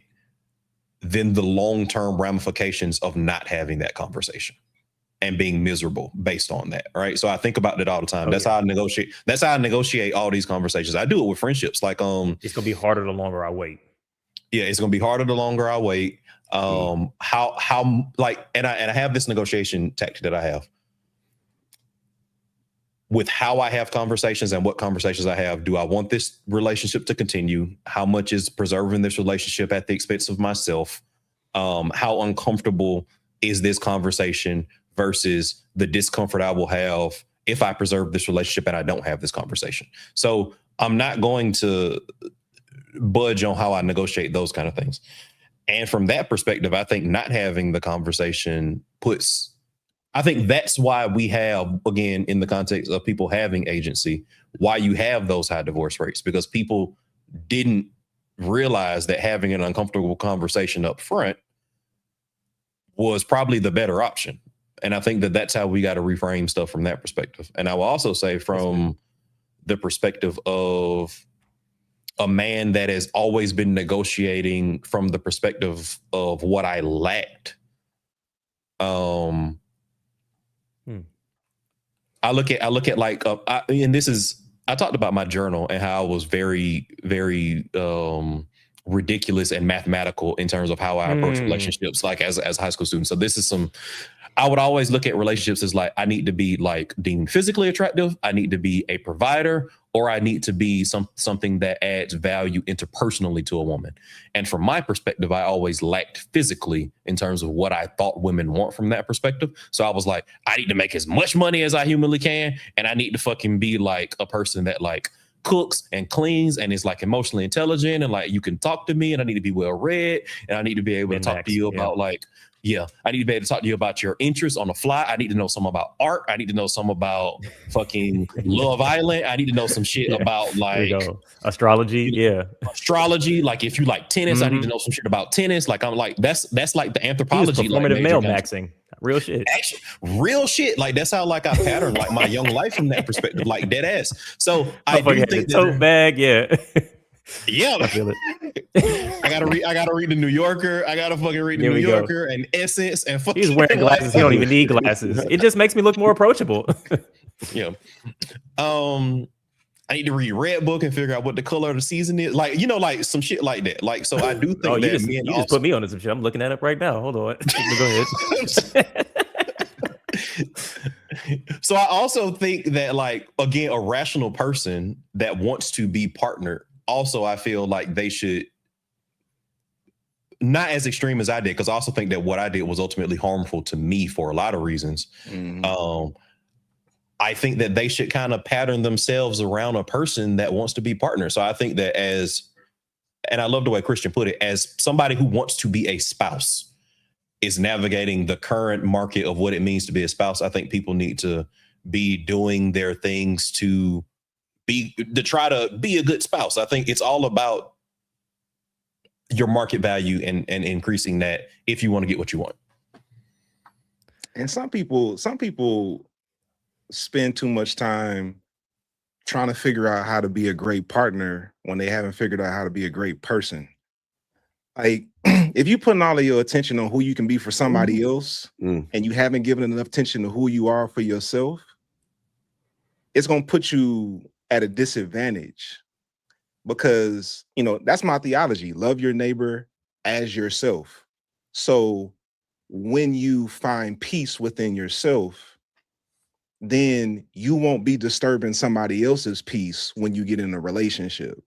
than the long-term ramifications of not having that conversation and being miserable based on that. Right. So I think about it all the time. That's how I negotiate. That's how I negotiate all these conversations. I do it with friendships. Like, it's gonna be harder the longer I wait. Yeah, it's gonna be harder the longer I wait. How like, and I have this negotiation tactic that I have with how I have conversations and what conversations I have. Do I want this relationship to continue? How much is preserving this relationship at the expense of myself? How uncomfortable is this conversation versus the discomfort I will have if I preserve this relationship and I don't have this conversation? So I'm not going to budge on how I negotiate those kind of things. And from that perspective, I think not having the conversation I think that's why we have, again, in the context of people having agency, why you have those high divorce rates, because people didn't realize that having an uncomfortable conversation up front was probably the better option. And I think that that's how we got to reframe stuff from that perspective. And I will also say from the perspective of a man that has always been negotiating from the perspective of what I lacked. I look at like, and this is, I talked about my journal and how I was very, very ridiculous and mathematical in terms of how I approach relationships, like as a high school student. So this is I would always look at relationships as like, I need to be like deemed physically attractive. I need to be a provider, or I need to be something that adds value interpersonally to a woman. And from my perspective, I always lacked physically in terms of what I thought women want from that perspective. So I was like, I need to make as much money as I humanly can. And I need to fucking be like a person that like cooks and cleans and is like emotionally intelligent, and like you can talk to me, and I need to be well read, and I need to be able to talk to you about like, I need to be able to talk to you about your interests on the fly. I need to know some about art. I need to know some about fucking Love Island. I need to know some shit about like astrology. Astrology. Like if you like tennis, I need to know some shit about tennis. Like I'm like, that's like the anthropology. Performative male maxing. Real shit. Actually, real shit. Like that's how like I pattern like my young life from that perspective, like dead ass. So I do think that tote bag, yeah, I feel it. I gotta read the New Yorker. I gotta fucking read the New Yorker and Essence and fucking. He's wearing glasses. He don't even need glasses. It just makes me look more approachable. Yeah. I need to read Red Book and figure out what the color of the season is. Like, you know, like some shit like that. Like, so I do think you just put me on some shit. I'm looking at it right now. Hold on. Go ahead. So I also think that, like, again, a rational person that wants to be partnered, also I feel like they should, not as extreme as I did, because I also think that what I did was ultimately harmful to me for a lot of reasons. I think that they should kind of pattern themselves around a person that wants to be partnered. So I think that and I love the way Kristian put it, as somebody who wants to be a spouse is navigating the current market of what it means to be a spouse, I think people need to be doing their things to try to be a good spouse. I think it's all about your market value and increasing that if you want to get what you want. And some people spend too much time trying to figure out how to be a great partner when they haven't figured out how to be a great person. Like, if you're putting all of your attention on who you can be for somebody else, and you haven't given enough attention to who you are for yourself, it's going to put you at a disadvantage, because, you know, that's my theology. Love your neighbor as yourself. So when you find peace within yourself, then you won't be disturbing somebody else's peace when you get in a relationship.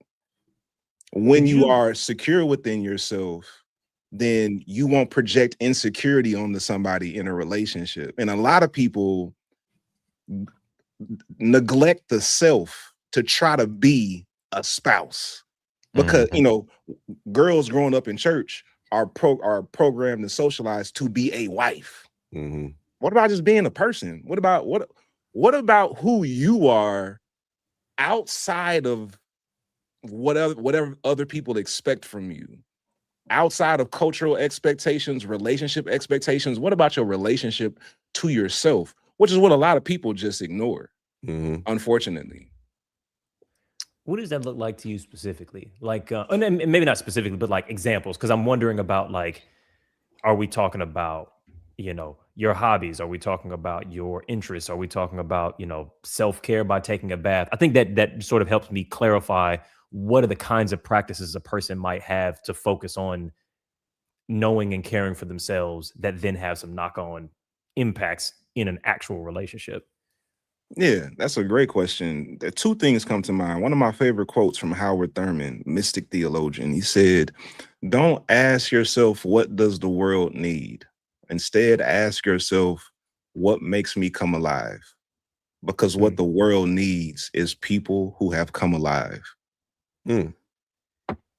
When you are secure within yourself, then you won't project insecurity onto somebody in a relationship. And a lot of people neglect the self to try to be a spouse, because you know, girls growing up in church are programmed and socialized to be a wife. What about just being a person? What about who you are outside of whatever other people expect from you? Outside of cultural expectations, relationship expectations, what about your relationship to yourself? Which is what a lot of people just ignore, unfortunately. What does that look like to you specifically? Like, and maybe not specifically, but like examples, because I'm wondering about, like, are we talking about, you know, your hobbies? Are we talking about your interests? Are we talking about, you know, self-care by taking a bath? I think that sort of helps me clarify what are the kinds of practices a person might have to focus on knowing and caring for themselves that then have some knock-on impacts in an actual relationship. Yeah, that's a great question. The two things come to mind. One of my favorite quotes from Howard Thurman, mystic theologian. He said, "Don't ask yourself, what does the world need? Instead, ask yourself, what makes me come alive? Because what the world needs is people who have come alive."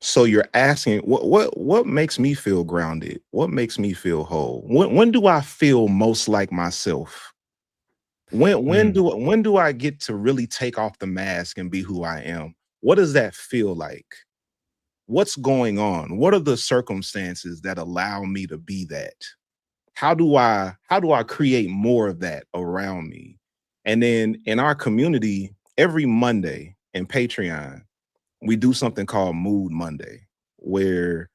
So you're asking, what makes me feel grounded? What makes me feel whole? When do I feel most like myself? When do I get to really take off the mask and be who I am? What does that feel like? What's going on? What are the circumstances that allow me to be that? How do I create more of that around me? And then in our community, every Monday in Patreon, we do something called Mood Monday, where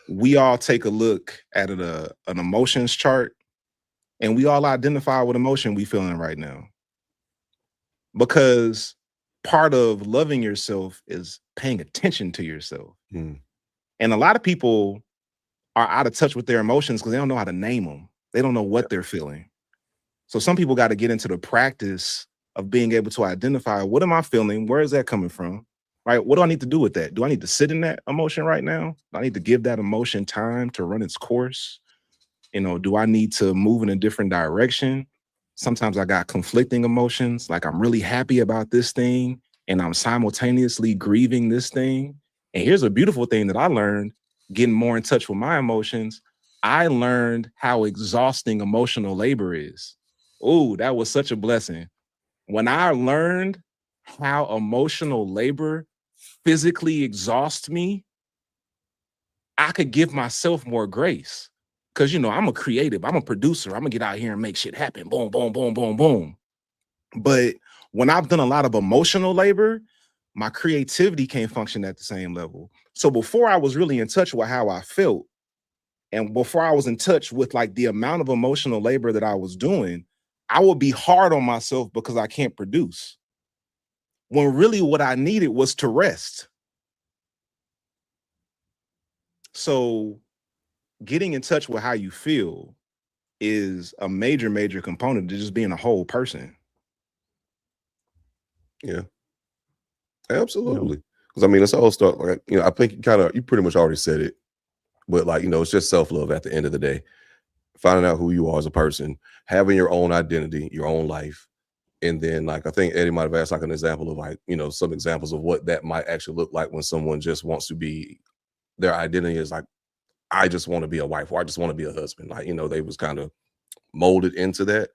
we all take a look at an emotions chart and we all identify what emotion we feeling right now. Because part of loving yourself is paying attention to yourself. And a lot of people are out of touch with their emotions because they don't know how to name them. They don't know what they're feeling. So some people got to get into the practice of being able to identify, what am I feeling? Where is that coming from? Right? What do I need to do with that? Do I need to sit in that emotion right now? Do I need to give that emotion time to run its course? You know, do I need to move in a different direction? Sometimes I got conflicting emotions, like I'm really happy about this thing and I'm simultaneously grieving this thing. And here's a beautiful thing that I learned getting more in touch with my emotions. I learned how exhausting emotional labor is. Oh, that was such a blessing. When I learned how emotional labor physically exhausts me, I could give myself more grace. Because, you know, I'm a creative, I'm a producer, I'm gonna get out here and make shit happen. Boom, boom, boom, boom, boom. But when I've done a lot of emotional labor, my creativity can't function at the same level. So before I was really in touch with how I felt, and before I was in touch with like the amount of emotional labor that I was doing, I would be hard on myself because I can't produce. When really what I needed was to rest. So getting in touch with how you feel is a major, major component to just being a whole person. Yeah, absolutely. Because I mean, it's all start like, you know, I think you pretty much already said it, but like, you know, it's just self-love at the end of the day. Finding out who you are as a person, having your own identity, your own life. And then, like, I think Eddie might have asked like an example of, like, you know, some examples of what that might actually look like when someone just wants to be, their identity is like, I just want to be a wife, or I just want to be a husband. Like, you know, they was kind of molded into that.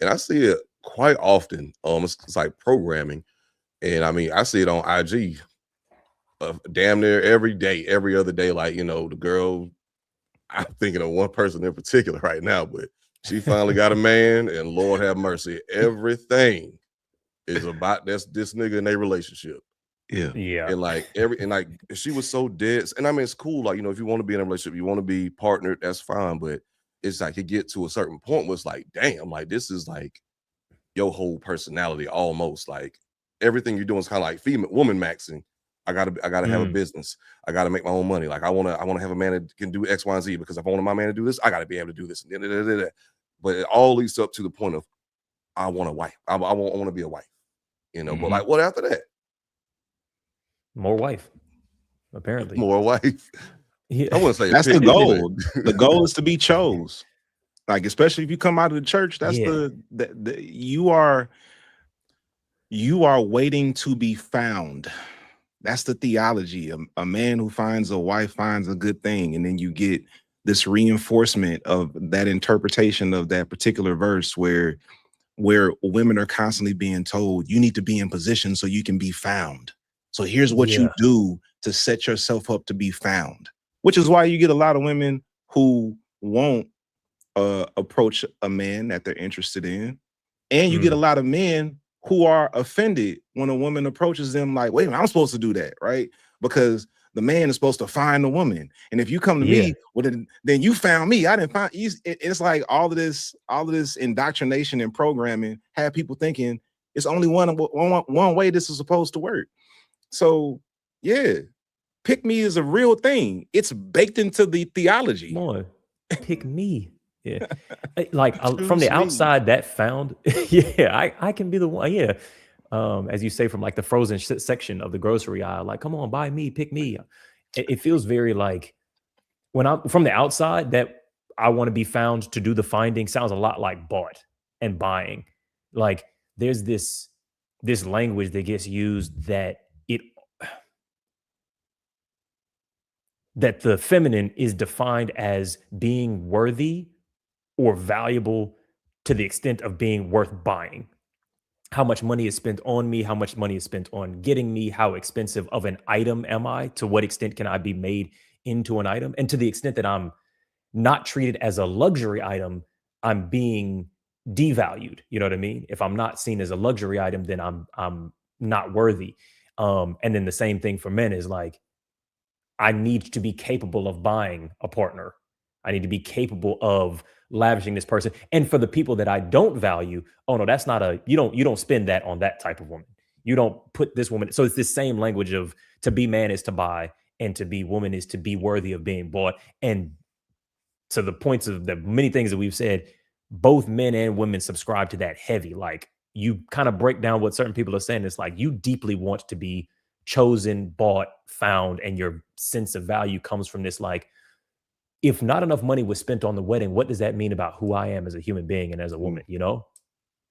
And I see it quite often. It's like programming. And I mean, I see it on IG damn near every day, every other day. Like, you know, the girl, I'm thinking of one person in particular right now, but she finally got a man, and Lord have mercy, everything is about this nigga in their relationship. Yeah. And like she was so dead. And I mean, it's cool. Like, you know, if you want to be in a relationship, you want to be partnered, that's fine. But it's like you get to a certain point where it's like, damn, like this is like your whole personality almost. Like everything you're doing is kind of like woman maxing. I gotta have a business. I gotta make my own money. Like I wanna have a man that can do X, Y, and Z, because if I want my man to do this, I gotta be able to do this. But it all leads up to the point of I want a wife. I want to be a wife. You know, but like what after that? More wife, apparently. More wife. Yeah. I wouldn't say That's the anyway. goal. The goal is to be chose. Like, especially if you come out of the church, that's Yeah. you are waiting to be found. That's the theology. A man who finds a wife finds a good thing, and then you get this reinforcement of that interpretation of that particular verse where women are constantly being told you need to be in position so you can be found. So here's what you do to set yourself up to be found, which is why you get a lot of women who won't approach a man that they're interested in. And you get a lot of men who are offended when a woman approaches them like, wait a minute, I'm supposed to do that, right? Because the man is supposed to find the woman. And if you come to me, well, then you found me. I didn't find you. It's like all of this indoctrination and programming have people thinking it's only one way this is supposed to work. So yeah, pick me is a real thing. It's baked into the theology. Come on, pick me. Yeah, like from the outside, that found. Yeah, I can be the one. Yeah, as you say, from like the frozen section of the grocery aisle, like, come on, buy me, pick me. It feels very like when I'm from the outside that I want to be found to do the finding sounds a lot like bought and buying. Like there's this language that gets used that the feminine is defined as being worthy or valuable to the extent of being worth buying. How much money is spent on me? How much money is spent on getting me? How expensive of an item am I? To what extent can I be made into an item? And to the extent that I'm not treated as a luxury item, I'm being devalued. You know what I mean? If I'm not seen as a luxury item, then I'm not worthy. And then the same thing for men is like, I need to be capable of buying a partner. I need to be capable of lavishing this person. And for the people that I don't value, oh no, that's not you don't spend that on that type of woman. You don't put this woman. So it's this same language of to be man is to buy, and to be woman is to be worthy of being bought. And to the points of the many things that we've said, both men and women subscribe to that heavy. Like you kind of break down what certain people are saying. It's like you deeply want to be chosen, bought, found, and your sense of value comes from this like, if not enough money was spent on the wedding, what does that mean about who I am as a human being and as a woman, you know?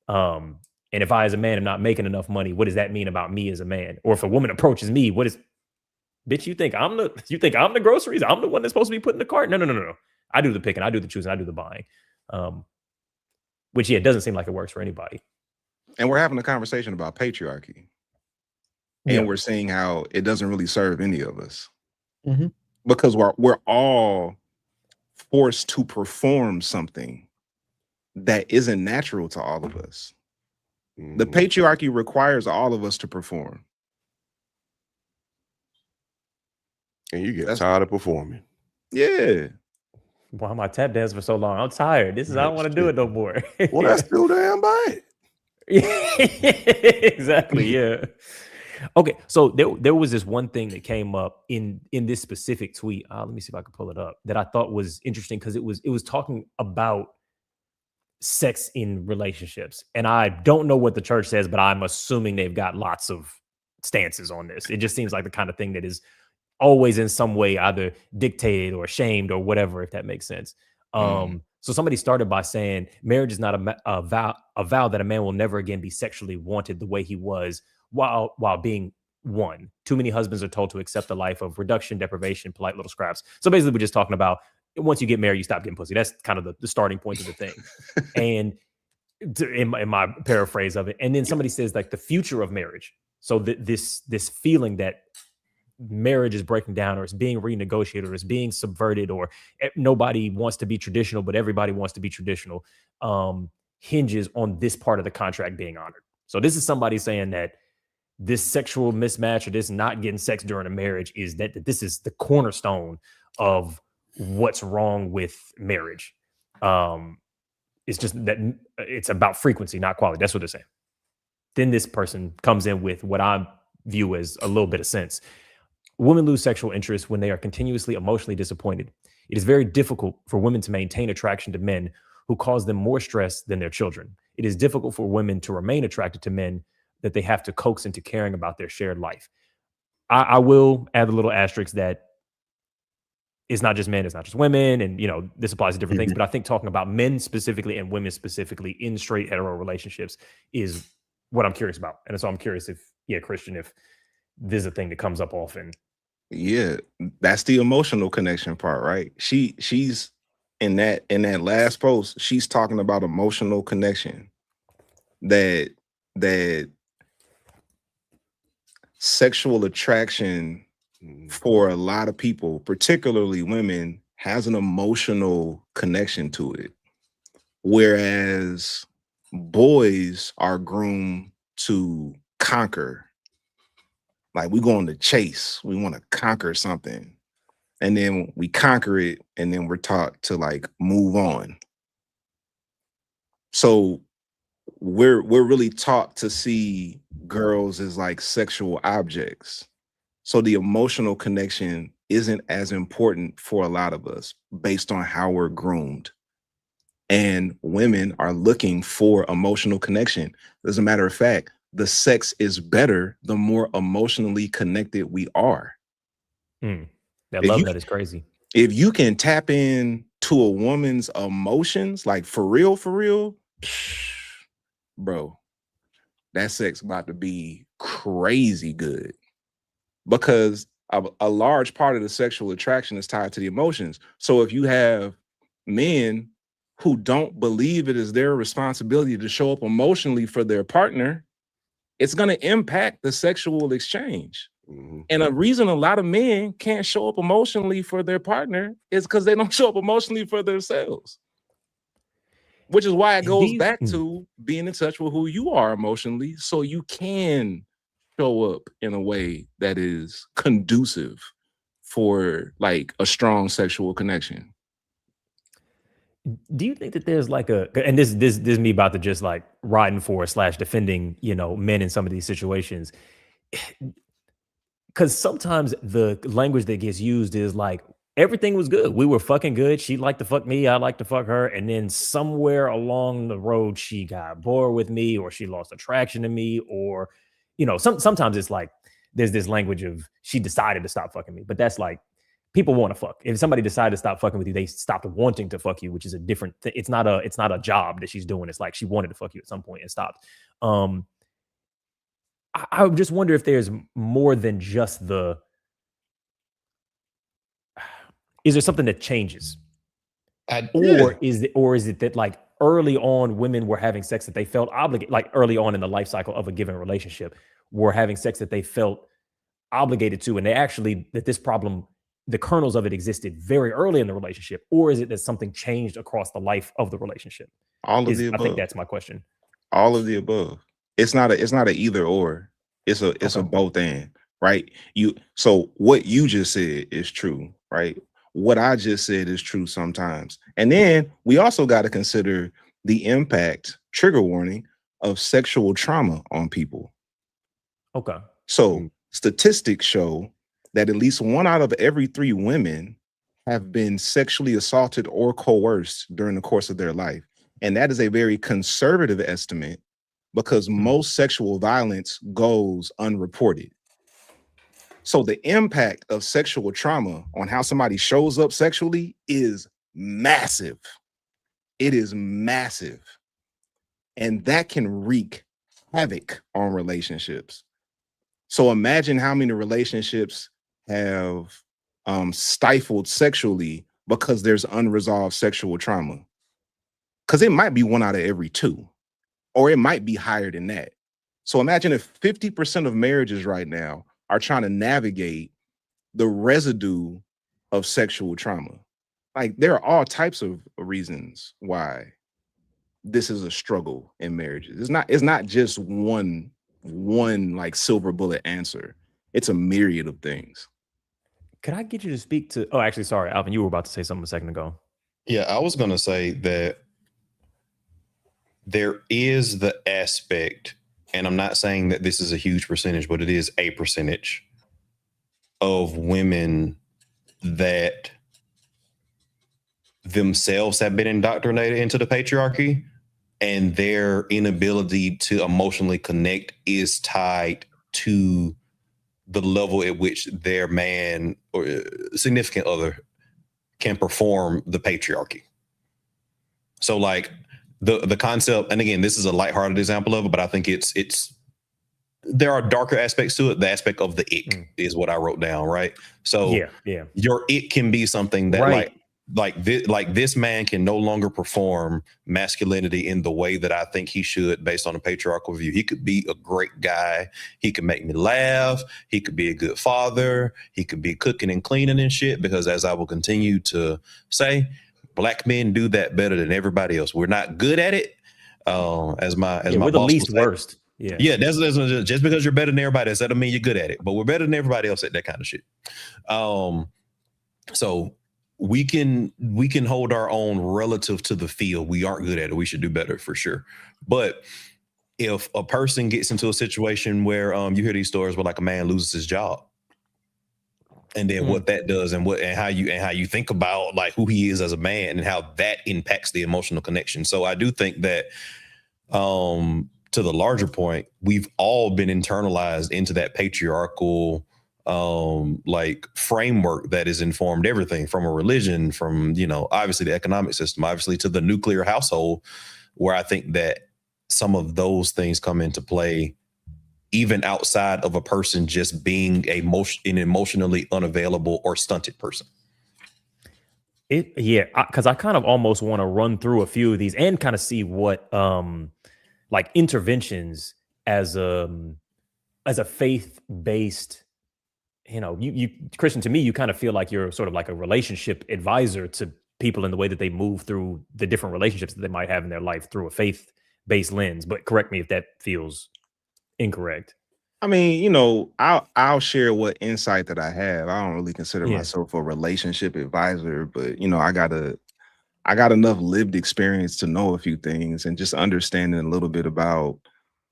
And if I as a man am not making enough money, what does that mean about me as a man? Or if a woman approaches me, bitch, you think I'm the groceries? I'm the one that's supposed to be put in the cart? No. I do the picking, I do the choosing, I do the buying. Which, it doesn't seem like it works for anybody. And we're having a conversation about patriarchy. And we're seeing how it doesn't really serve any of us. Because we're all forced to perform something that isn't natural to all of us. The patriarchy requires all of us to perform. And you get tired of performing. Yeah. Why am I tap dancing for so long? I'm tired. I don't want to do it no more. Well, that's still damn bad. Exactly. Yeah. Okay. So there was this one thing that came up in this specific tweet. Let me see if I can pull it up, that I thought was interesting because it was talking about sex in relationships. And I don't know what the church says, but I'm assuming they've got lots of stances on this. It just seems like the kind of thing that is always in some way either dictated or shamed or whatever, if that makes sense. So somebody started by saying marriage is not a vow that a man will never again be sexually wanted the way he was while being one. Too many husbands are told to accept a life of reduction, deprivation, polite little scraps. So basically we're just talking about once you get married, you stop getting pussy. That's kind of the starting point of the thing. And in my paraphrase of it. And then somebody says like the future of marriage. So this feeling that marriage is breaking down, or it's being renegotiated, or it's being subverted, or nobody wants to be traditional, but everybody wants to be traditional, hinges on this part of the contract being honored. So this is somebody saying that this sexual mismatch or this not getting sex during a marriage is that this is the cornerstone of what's wrong with marriage. It's just that it's about frequency, not quality. That's what they're saying. Then this person comes in with what I view as a little bit of sense. Women lose sexual interest when they are continuously emotionally disappointed. It is very difficult for women to maintain attraction to men who cause them more stress than their children. It is difficult for women to remain attracted to men that they have to coax into caring about their shared life. I will add a little asterisk that it's not just men, it's not just women, and this applies to different things. But I think talking about men specifically and women specifically in straight hetero relationships is what I'm curious about. And so I'm curious if, Kristian, if this is a thing that comes up often. Yeah, that's the emotional connection part, right? She's in that last post, she's talking about emotional connection. That sexual attraction for a lot of people, particularly women, has an emotional connection to it. Whereas boys are groomed to conquer. Like, we go on the chase, we want to conquer something. And then we conquer it, and then we're taught to like move on. So we're really taught to see girls as like sexual objects. So the emotional connection isn't as important for a lot of us based on how we're groomed. And women are looking for emotional connection. As a matter of fact, the sex is better the more emotionally connected we are. That love nut is crazy. If you can tap in to a woman's emotions, like for real, bro, that sex about to be crazy good. Because a large part of the sexual attraction is tied to the emotions. So if you have men who don't believe it is their responsibility to show up emotionally for their partner, it's going to impact the sexual exchange. And a reason a lot of men can't show up emotionally for their partner is because they don't show up emotionally for themselves. Which is why it goes back to being in touch with who you are emotionally, so you can show up in a way that is conducive for like a strong sexual connection. Do you think that there's like and this is me about to just like riding for / defending, men in some of these situations. Because sometimes the language that gets used is like, everything was good. We were fucking good. She liked to fuck me. I liked to fuck her. And then somewhere along the road, she got bored with me, or she lost attraction to me, or, sometimes it's like, there's this language of she decided to stop fucking me. But that's like, people want to fuck. If somebody decided to stop fucking with you, they stopped wanting to fuck you, which is a different thing. It's not a job that she's doing. It's like she wanted to fuck you at some point and stopped. I just wonder if there's more than just is there something that changes? Is it that like early on women were having sex that they felt obligated, like early on in the life cycle of a given relationship, were having sex that they felt obligated to, and they actually, that this problem, the kernels of it existed very early in the relationship? Or is it that something changed across the life of the relationship? All of the above. I think that's my question. All of the above. It's not a either or. It's a both and, right? So what you just said is true, right? What I just said is true sometimes. And then we also got to consider the impact, trigger warning, of sexual trauma on people. Okay. So statistics show that at least 1 out of every 3 women have been sexually assaulted or coerced during the course of their life. And that is a very conservative estimate, because most sexual violence goes unreported. So the impact of sexual trauma on how somebody shows up sexually is massive. It is massive. And that can wreak havoc on relationships. So imagine how many relationships have stifled sexually because there's unresolved sexual trauma. Because it might be 1 out of every 2. Or it might be higher than that. So imagine if 50% of marriages right now are trying to navigate the residue of sexual trauma. Like, there are all types of reasons why this is a struggle in marriages. It's not just one like silver bullet answer. It's a myriad of things. Could I get you to speak to, oh, actually, sorry, Alvin, you were about to say something a second ago. Yeah, I was going to say that there is the aspect, and I'm not saying that this is a huge percentage, but it is a percentage of women that themselves have been indoctrinated into the patriarchy, and their inability to emotionally connect is tied to the level at which their man or significant other can perform the patriarchy. So like the concept, and again, this is a lighthearted example of it, but I think it's there are darker aspects to it. The aspect of the ick is what I wrote down, right? So yeah. your ick can be something that Right. like this man can no longer perform masculinity in the way that I think he should based on a patriarchal view. He could be a great guy. He could make me laugh. He could be a good father. He could be cooking and cleaning and shit, because as I will continue to say, Black men do that better than everybody else. We're not good at it. As my we're the boss least would say. worst. Yeah, that's just because you're better than everybody else, that doesn't mean you're good at it. But we're better than everybody else at that kind of shit. So we can hold our own relative to the field. We aren't good at it. We should do better for sure. But if a person gets into a situation where you hear these stories where like a man loses his job, and then what that does, and how you think about like who he is as a man and how that impacts the emotional connection. So I do think that to the larger point, we've all been internalized into that patriarchal like framework that has informed everything from a religion, from, you know, obviously the economic system, obviously to the nuclear household, where I think that some of those things come into play even outside of a person just being an emotionally unavailable or stunted person. Because I kind of almost want to run through a few of these and kind of see what like interventions as a faith-based, you know, you Kristian, to me, you kind of feel like you're sort of like a relationship advisor to people in the way that they move through the different relationships that they might have in their life through a faith-based lens. But correct me if that feels incorrect. I mean, you know, I'll share what insight that I have. I don't really consider myself a relationship advisor, but you know, I got enough lived experience to know a few things, and just understanding a little bit about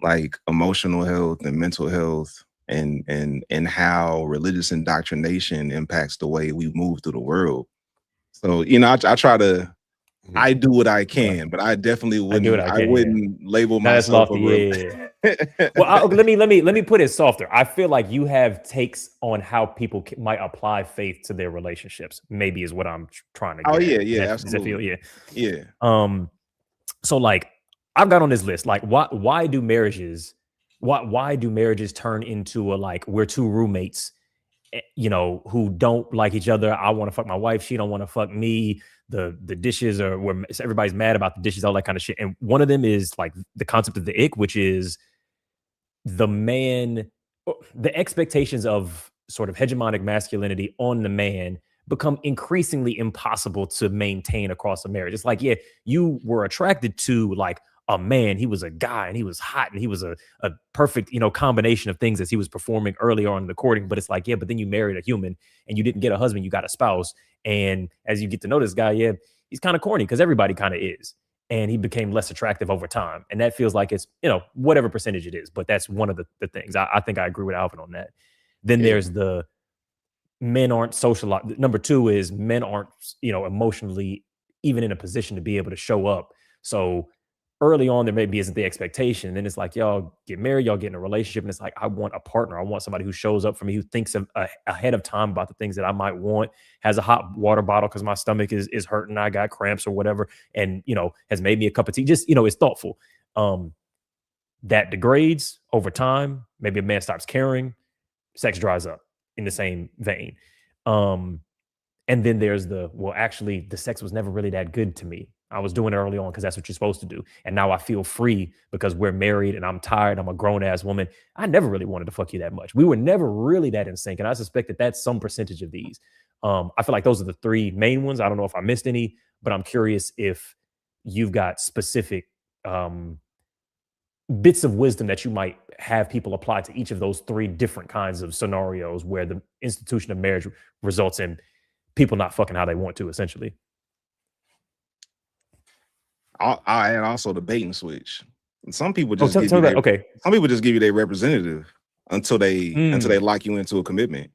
like emotional health and mental health, and how religious indoctrination impacts the way we move through the world. So, you know, I try to, I do what I can, but I definitely wouldn't. I wouldn't label myself a real. Well, let me put it softer. I feel like you have takes on how people might apply faith to their relationships. Maybe is what I'm trying to get. Oh yeah, at. absolutely. Yeah. So like I've got on this list, like why do marriages turn into a like we're two roommates, you know, who don't like each other. I want to fuck my wife, she don't want to fuck me. The dishes are where everybody's mad about the dishes, all that kind of shit. And one of them is like the concept of the ick, which is the man, the expectations of sort of hegemonic masculinity on the man become increasingly impossible to maintain across a marriage. It's like, yeah, you were attracted to like a man, he was a guy and he was hot and he was a perfect, you know, combination of things as he was performing early on in the courting. But it's like, yeah, but then you married a human and you didn't get a husband, you got a spouse. And as you get to know this guy, yeah, he's kind of corny, because everybody kind of is. And he became less attractive over time. And that feels like it's, you know, whatever percentage it is. But that's one of the things. I think I agree with Alvin on that. Then there's the men aren't socialized. Number two is men aren't, you know, emotionally even in a position to be able to show up. So early on, there maybe isn't the expectation. Then it's like, y'all get married, y'all get in a relationship, and it's like, I want a partner. I want somebody who shows up for me, who thinks ahead of time about the things that I might want, has a hot water bottle because my stomach is hurting, I got cramps or whatever, and, you know, has made me a cup of tea. Just, you know, is thoughtful. That degrades over time. Maybe a man stops caring, sex dries up in the same vein. And then there's actually, the sex was never really that good to me. I was doing it early on because that's what you're supposed to do. And now I feel free because we're married and I'm tired. I'm a grown ass woman. I never really wanted to fuck you that much. We were never really that in sync. And I suspect that that's some percentage of these. I feel like those are the three main ones. I don't know if I missed any, but I'm curious if you've got specific bits of wisdom that you might have people apply to each of those three different kinds of scenarios where the institution of marriage results in people not fucking how they want to, essentially. I add also the bait and switch. Some people just some people just give you their representative until they lock you into a commitment.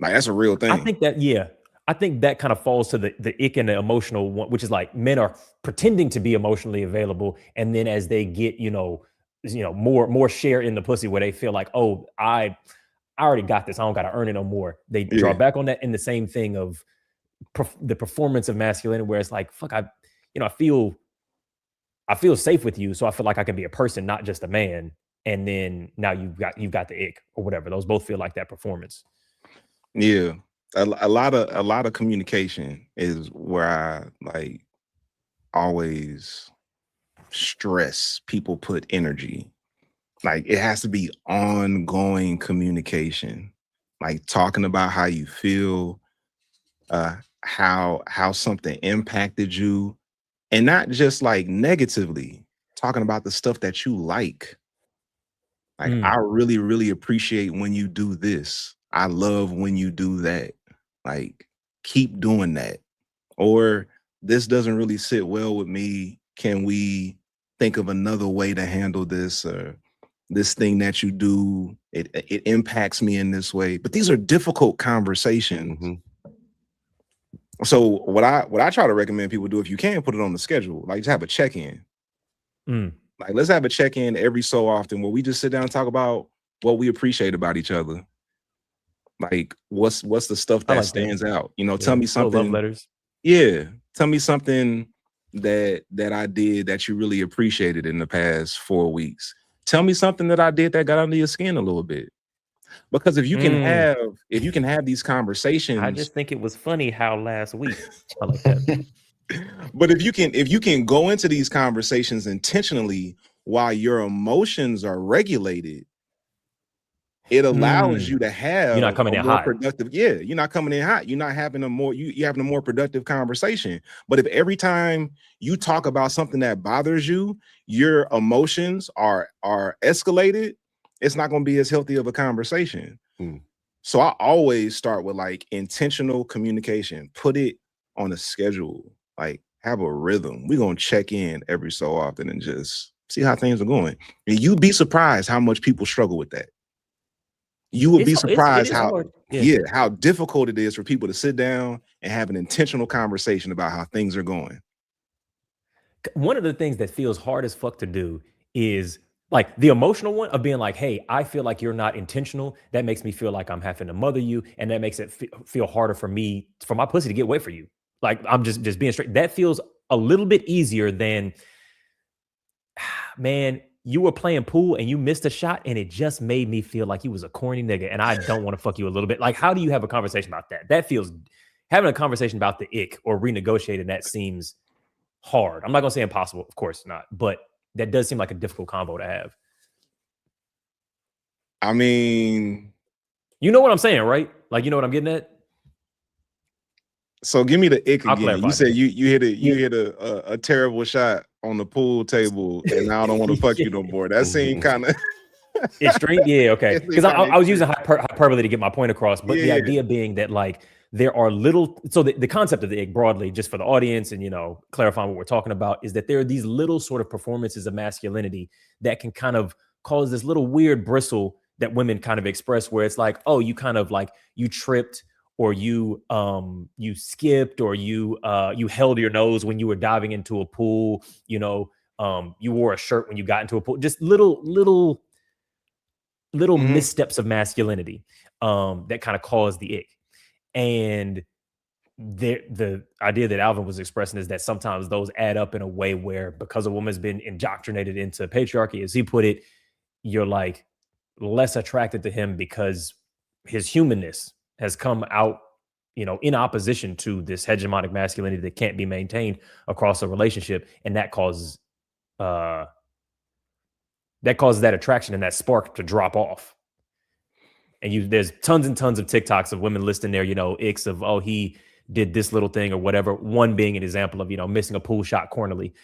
Like that's a real thing. I think that kind of falls to the ick and the emotional one, which is like men are pretending to be emotionally available, and then as they get more share in the pussy, where they feel like, oh, I already got this, I don't got to earn it no more. They draw back on that, in the same thing of the performance of masculinity, where it's like, fuck, I feel safe with you, so I feel like I can be a person, not just a man. And then now you've got the ick or whatever. Those both feel like that performance. Yeah. A lot of communication is where I like always stress people put energy. Like it has to be ongoing communication, like talking about how you feel, how something impacted you, and not just like negatively, talking about the stuff that you like. Like I really, really appreciate when you do this. I love when you do that. Like keep doing that. Or this doesn't really sit well with me. Can we think of another way to handle this? Or this thing that you do, it impacts me in this way. But these are difficult conversations. Mm-hmm. So what I try to recommend people do, if you can, put it on the schedule. Like just have a check-in. Like let's have a check-in every so often where we just sit down and talk about what we appreciate about each other. Like what's the stuff that stands out? Tell me something. Love letters. Yeah, tell me something that I did that you really appreciated in the past 4 weeks. Tell me something that I did that got under your skin a little bit. Because if you can have these conversations, I just think it was funny how last week. I like that. But if you can go into these conversations intentionally while your emotions are regulated, it allows you to have you're not coming in more hot. productive. Yeah, you're not coming in hot. You're not having you're having a more productive conversation. But if every time you talk about something that bothers you, your emotions are escalated, it's not going to be as healthy of a conversation. So I always start with like intentional communication. Put it on a schedule. Like have a rhythm. We're going to check in every so often and just see how things are going. And you'd be surprised how much people struggle with that. You would be surprised how difficult it is for people to sit down and have an intentional conversation about how things are going. One of the things that feels hard as fuck to do is like the emotional one of being like, hey, I feel like you're not intentional. That makes me feel like I'm having to mother you. And that makes it feel harder for me, for my pussy to get away from you. Like I'm just being straight. That feels a little bit easier than, man, you were playing pool and you missed a shot and it just made me feel like you was a corny nigga and I don't want to fuck you a little bit. Like, how do you have a conversation about that? That feels, having a conversation about the ick or renegotiating that seems hard. I'm not going to say impossible, of course not, but that does seem like a difficult combo to have. I mean, you know what I'm saying, right? Like, you know what I'm getting at? So give me the ick again. Clarify. You said you hit a terrible shot on the pool table, and now I don't want to fuck you no more. That seemed kind of extreme. Yeah, okay. Because I was using hyperbole to get my point across, but the idea being that like there are little. So the concept of the ick broadly, just for the audience, and clarifying what we're talking about, is that there are these little sort of performances of masculinity that can kind of cause this little weird bristle that women kind of express, where it's like, oh, you kind of like you tripped, or you skipped, or you held your nose when you were diving into a pool, you wore a shirt when you got into a pool, just little missteps of masculinity that kind of cause the ick. And the idea that Alvin was expressing is that sometimes those add up in a way where, because a woman's been indoctrinated into patriarchy, as he put it, you're like less attracted to him because his humanness has come out, in opposition to this hegemonic masculinity that can't be maintained across a relationship. And that causes that attraction and that spark to drop off. And there's tons and tons of TikToks of women listing their, icks of, oh, he did this little thing or whatever. One being an example of, missing a pool shot cornerly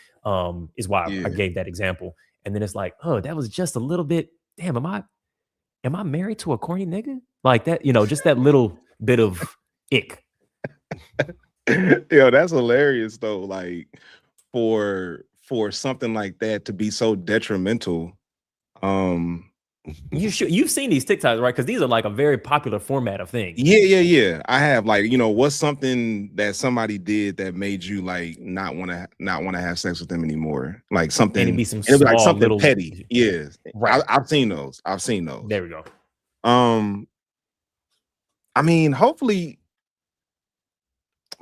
is why I gave that example. And then it's like, oh, that was just a little bit, damn, am I married to a corny nigga? Like that, just that little bit of ick. Yo, that's hilarious though. Like for something like that to be so detrimental, You've seen these TikToks, right? Because these are like a very popular format of things. Yeah. I have, like, what's something that somebody did that made you like not want to have sex with them anymore? Like something, And it'd be some it'd be like small something little petty. Yeah, right. I've seen those. There we go. I mean, hopefully,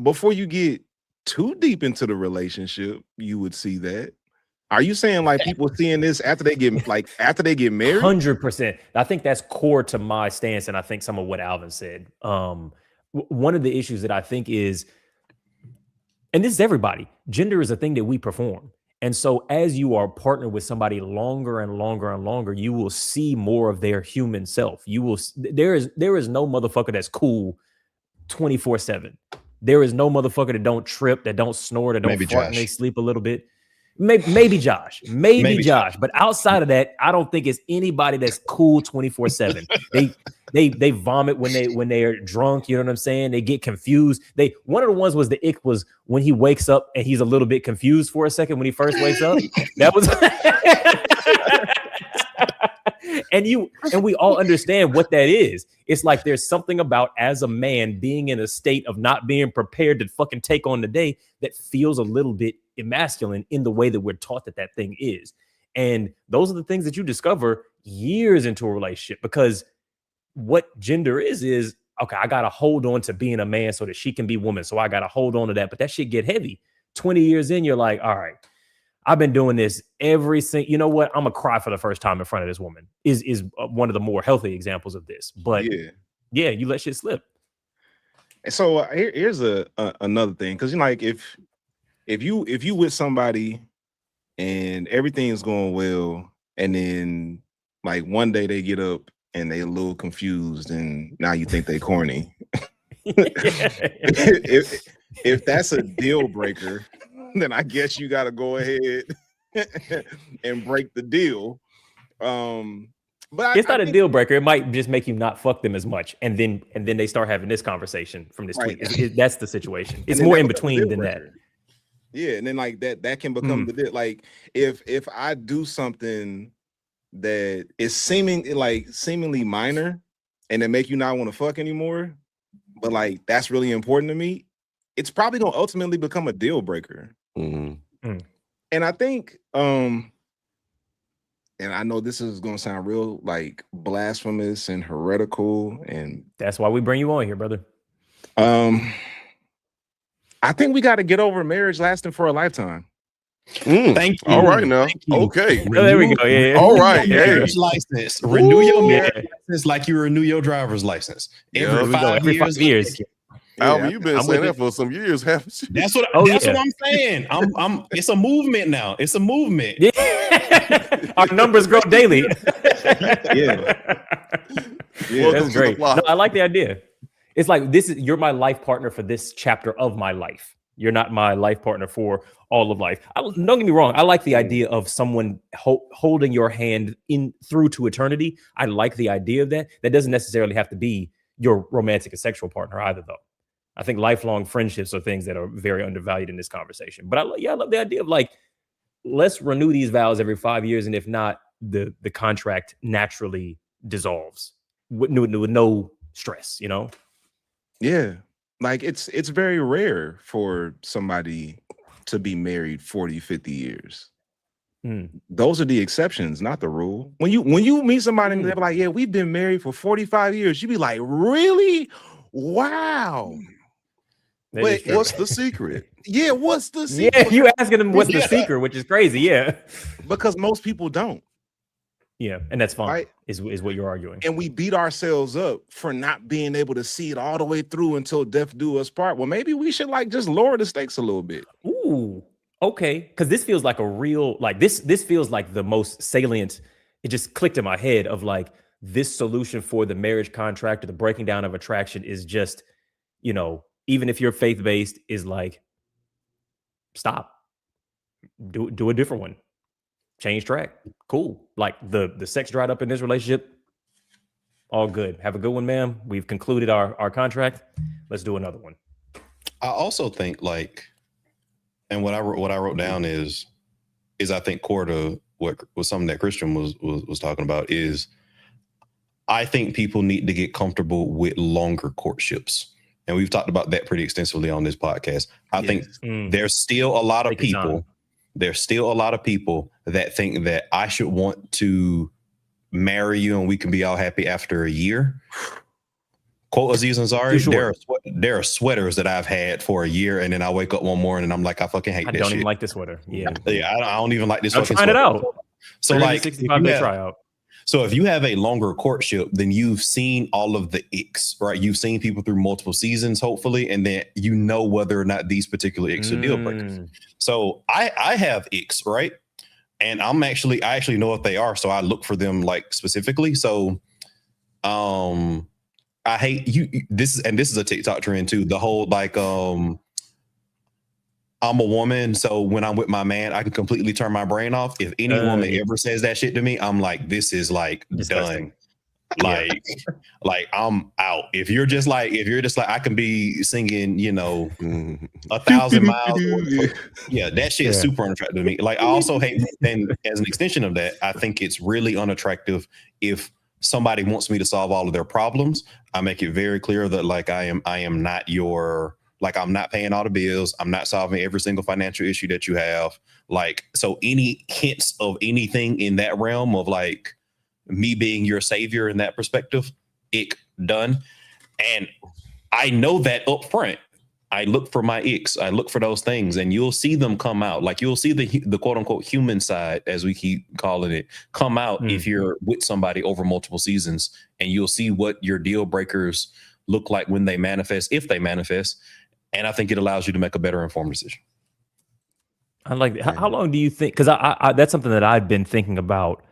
before you get too deep into the relationship, you would see that. Are you saying like people seeing this after they get married? 100%. I think that's core to my stance, and I think some of what Alvin said. One of the issues that I think is, and this is everybody, gender is a thing that we perform. And so as you are partnered with somebody longer and longer and longer, you will see more of their human self. There is no motherfucker that's cool 24/7. There is no motherfucker that don't trip, that don't snore, that don't Maybe fart, and they Josh. sleep a little bit. Maybe Josh, maybe Josh, but outside of that, I don't think it's anybody that's cool 24/7. They vomit when they are drunk. You know what I'm saying? They get confused. One of the ones was the ick was when he wakes up and he's a little bit confused for a second when he first wakes up. That was. And we all understand what that is. It's like there's something about, as a man, being in a state of not being prepared to fucking take on the day that feels a little bit emasculine in the way that we're taught that thing is. And those are the things that you discover years into a relationship, because what gender is okay, I got to hold on to being a man so that she can be woman. So I got to hold on to that. But that shit get heavy. 20 years in, you're like, all right, I've been doing this every single, you know what? I'm gonna cry for the first time in front of this woman is one of the more healthy examples of this. But yeah, you let shit slip. And so here's another thing, because like if you with somebody and everything's going well, and then like one day they get up and they a little confused, and now you think they corny. if that's a deal breaker, then I guess you got to go ahead and break the deal. But it's not a deal breaker. It might just make you not fuck them as much, and then they start having this conversation from this tweet. That's the situation. It's more in between than that. Yeah, and then like that can become the deal. Like if I do something that is seemingly minor, and it make you not want to fuck anymore, but like that's really important to me, it's probably gonna ultimately become a deal breaker. Mm-hmm. And I think, and I know this is gonna sound real like blasphemous and heretical, and that's why we bring you on here, brother. I think we got to get over marriage lasting for a lifetime. Thank you. All right now. Okay. There we go. Yeah. All right. Marriage license. Renew your marriage license like you renew your driver's license. Every 5 years. Yeah, Alvin, you've been saying that for some years, haven't you? That's what I'm saying. It's a movement now. It's a movement. Yeah. Our numbers grow daily. Yeah, that's great. No, I like the idea. It's like you're my life partner for this chapter of my life. You're not my life partner for all of life. Don't get me wrong. I like the idea of someone holding your hand through to eternity. I like the idea of that. That doesn't necessarily have to be your romantic and sexual partner either, though. I think lifelong friendships are things that are very undervalued in this conversation. But I love the idea of like, let's renew these vows every 5 years, and if not, the contract naturally dissolves with no stress, you know? Yeah. Like it's very rare for somebody to be married 40, 50 years. Those are the exceptions, not the rule. When you meet somebody and they're like, yeah, we've been married for 45 years, you be like, really? Wow. But what's the secret? Yeah, what's the secret? Yeah, you asking them what's the secret, which is crazy. Yeah. Because most people don't. Yeah, and that's fine, right? Is what you're arguing. And we beat ourselves up for not being able to see it all the way through until death do us part. Well, maybe we should like just lower the stakes a little bit. Ooh, okay. Because this feels like a real, like this feels like the most salient. It just clicked in my head of like this solution for the marriage contract or the breaking down of attraction is just, you know, even if you're faith-based, is like, stop. Do a different one. Change track. Cool. Like the sex dried up in this relationship. All good. Have a good one, ma'am. We've concluded our contract. Let's do another one. I also think like, and what I wrote down is I think core to what was something that Kristian was talking about is I think people need to get comfortable with longer courtships. And we've talked about that pretty extensively on this podcast. I think there's still a lot of people. There's still a lot of people that think that I should want to marry you and we can be all happy after a year. Quote Aziz Ansari, sure. There are sweaters that I've had for a year, and then I wake up one morning and I'm like, I fucking hate that shit. I don't even like this sweater. Yeah, I don't even like this. I'm trying it out. So like, 65-day tryout. So if you have a longer courtship, then you've seen all of the icks, right? You've seen people through multiple seasons, hopefully, and then you know whether or not these particular icks are deal breakers. So I have icks, right? And I actually know what they are, so I look for them like specifically. So I hate you. This is a TikTok trend too. The whole like I'm a woman, so when I'm with my man, I can completely turn my brain off. If any woman ever says that shit to me, I'm like, this is like disgusting. Done. Like I'm out. If you're just like I can be singing, 1,000 miles. Yeah, that shit is super unattractive to me. Like I also hate, and as an extension of that, I think it's really unattractive if somebody wants me to solve all of their problems. I make it very clear that like I am not your. Like I'm not paying all the bills. I'm not solving every single financial issue that you have. Like, so any hints of anything in that realm of like me being your savior in that perspective, ick, done. And I know that up front. I look for my icks. I look for those things, and you'll see them come out. Like you'll see the quote unquote human side, as we keep calling it, come out if you're with somebody over multiple seasons, and you'll see what your deal breakers look like when they manifest, if they manifest. And I think it allows you to make a better informed decision. I like that. How long do you think? Because I that's something that I've been thinking about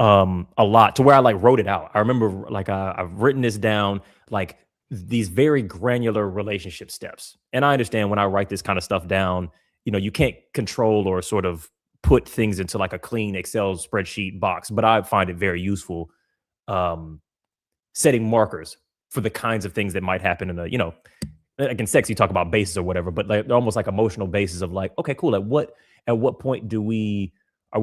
a lot, to where I like wrote it out. I remember like I've written this down, like these very granular relationship steps. And I understand when I write this kind of stuff down, you can't control or sort of put things into like a clean Excel spreadsheet box, but I find it very useful setting markers for the kinds of things that might happen in a, like in sex, you talk about bases or whatever, but like they're almost like emotional bases of like, okay, cool. At what point are we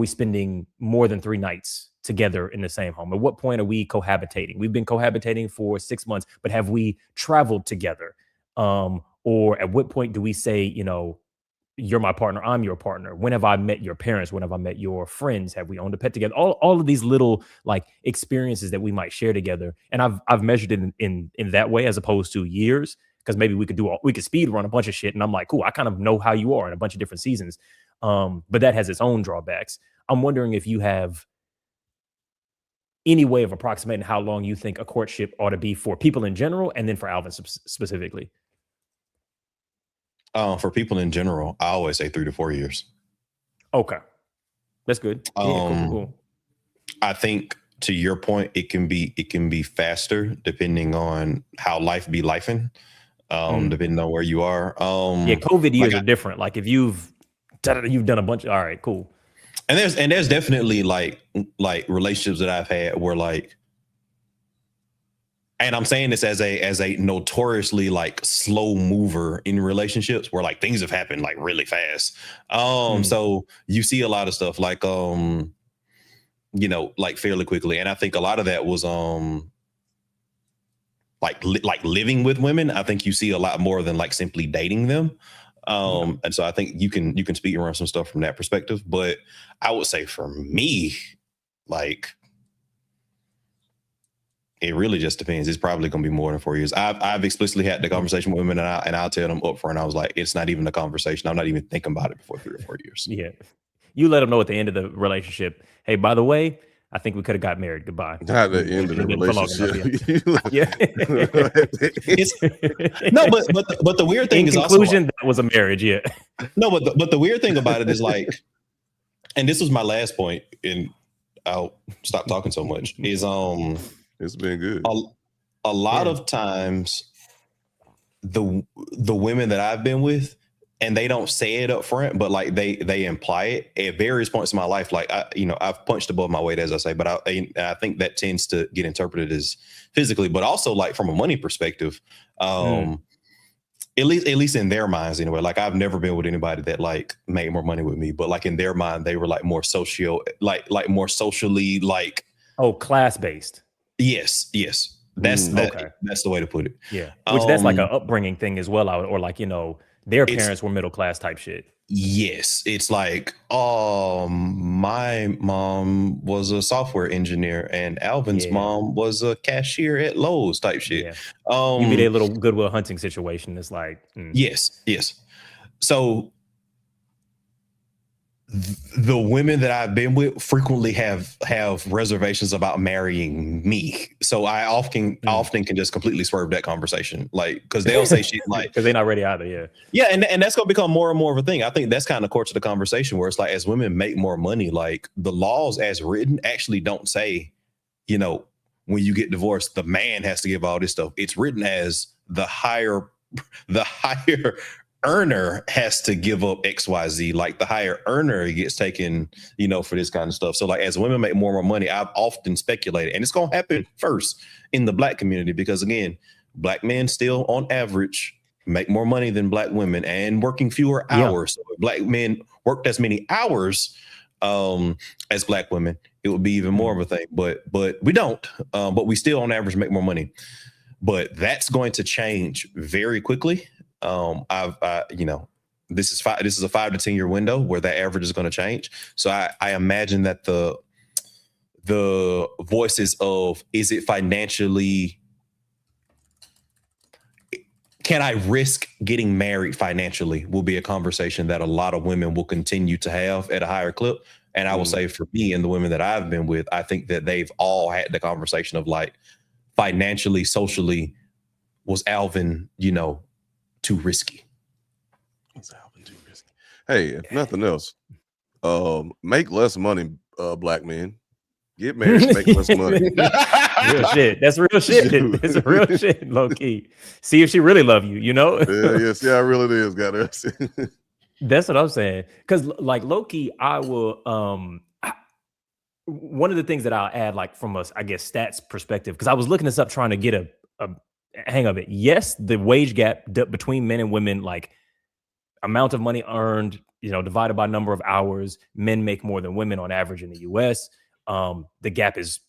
spending more than 3 nights together in the same home? At what point are we cohabitating? We've been cohabitating for 6 months, but have we traveled together? Or at what point do we say, you're my partner, I'm your partner? When have I met your parents? When have I met your friends? Have we owned a pet together? All of these little like experiences that we might share together. And I've measured it in that way, as opposed to years. Because maybe we could speed run a bunch of shit, and I'm like, cool, I kind of know how you are in a bunch of different seasons, but that has its own drawbacks. I'm wondering if you have any way of approximating how long you think a courtship ought to be for people in general, and then for Alvin specifically. For people in general, I always say 3 to 4 years. Okay, that's good. Cool. I think to your point, it can be faster depending on how life be lifing. Depending on where you are. COVID years are different. Like if you've done a bunch. All right, cool. And there's definitely like relationships that I've had where like, and I'm saying this as a notoriously like slow mover in relationships where like things have happened like really fast. So you see a lot of stuff like like fairly quickly, and I think a lot of that was like living with women. I think you see a lot more than like simply dating them. And so I think you can speak around some stuff from that perspective. But I would say for me, like it really just depends. It's probably going to be more than 4 years. I've explicitly had the conversation with women, and I'll tell them up front. I was like, it's not even a conversation. I'm not even thinking about it before 3 or 4 years. Yeah. You let them know at the end of the relationship, hey, by the way, I think we could have got married. Goodbye. Not the end of the relationship. No, but the weird thing is conclusion, that was a marriage. Yeah. No, but the weird thing about it is like, and this was my last point, and I'll stop talking so much. Is it's been good. A lot of times, the women that I've been with, and they don't say it up front, but like they imply it at various points in my life. Like I've punched above my weight, as I say, but I think that tends to get interpreted as physically, but also like from a money perspective. At least in their minds anyway. Like I've never been with anybody that like made more money with me, but like in their mind, they were like more more socially like. Oh, class based. Yes. That's Okay. that's the way to put it. Yeah, which that's like Um, a upbringing thing as well, or like their it's parents were middle class type shit. Yes, it's like, my mom was a software engineer and Alvin's Yeah, mom was a cashier at Lowe's type shit. yeah. You be Um, their little Goodwill Hunting situation. It's like, yes. So the women that I've been with frequently have reservations about marrying me. So I often can just completely swerve that conversation, like, because they'll say shit like, because they're not ready either. yeah, and that's gonna become more and more of a thing. I think that's kind of core to the conversation where it's like, as women make more money, like the laws as written actually don't say, when you get divorced, the man has to give all this stuff. It's written as the higher earner has to give up XYZ. Like the higher earner gets taken, for this kind of stuff. So like, as women make more and more money, I've often speculated, and it's gonna happen first in the Black community, because again, Black men still on average make more money than Black women and working fewer hours. So if Black men worked as many hours as Black women, it would be even more of a thing. But we don't. But we still on average make more money. But that's going to change very quickly. This is a 5 to 10 year window where that average is going to change. So I imagine that the voices of, is it financially, can I risk getting married financially, will be a conversation that a lot of women will continue to have at a higher clip. And I will say, for me and the women that I've been with, I think that they've all had the conversation of like, financially, socially, was Alvin, too risky? Was Alvin too risky? Hey, if nothing else, make less money, Black men. Get married, make less money. Real shit. That's real shit. It's real shit, low key. See if she really love you, Yeah, see how real it is, got us. That's what I'm saying. Because like low key, I will one of the things that I'll add, like from a, I guess, stats perspective, because I was looking this up trying to get a hang of it. Yes, the wage gap between men and women, like amount of money earned, divided by number of hours, men make more than women on average in the US. The gap is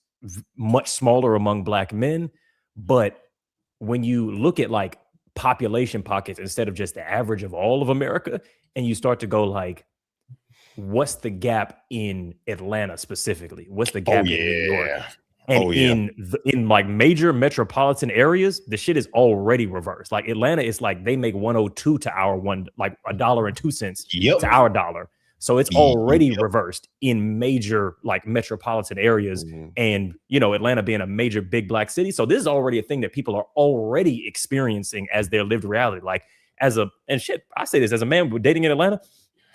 much smaller among Black men. But when you look at like population pockets instead of just the average of all of America, and you start to go like, what's the gap in Atlanta specifically? What's the gap in New York? And in like major metropolitan areas, the shit is already reversed. Like Atlanta is like they make 102 to our like $1.02 to our dollar. So it's already reversed in major like metropolitan areas. And Atlanta being a major big Black city. So this is already a thing that people are already experiencing as their lived reality. Like I say this as a man dating in Atlanta,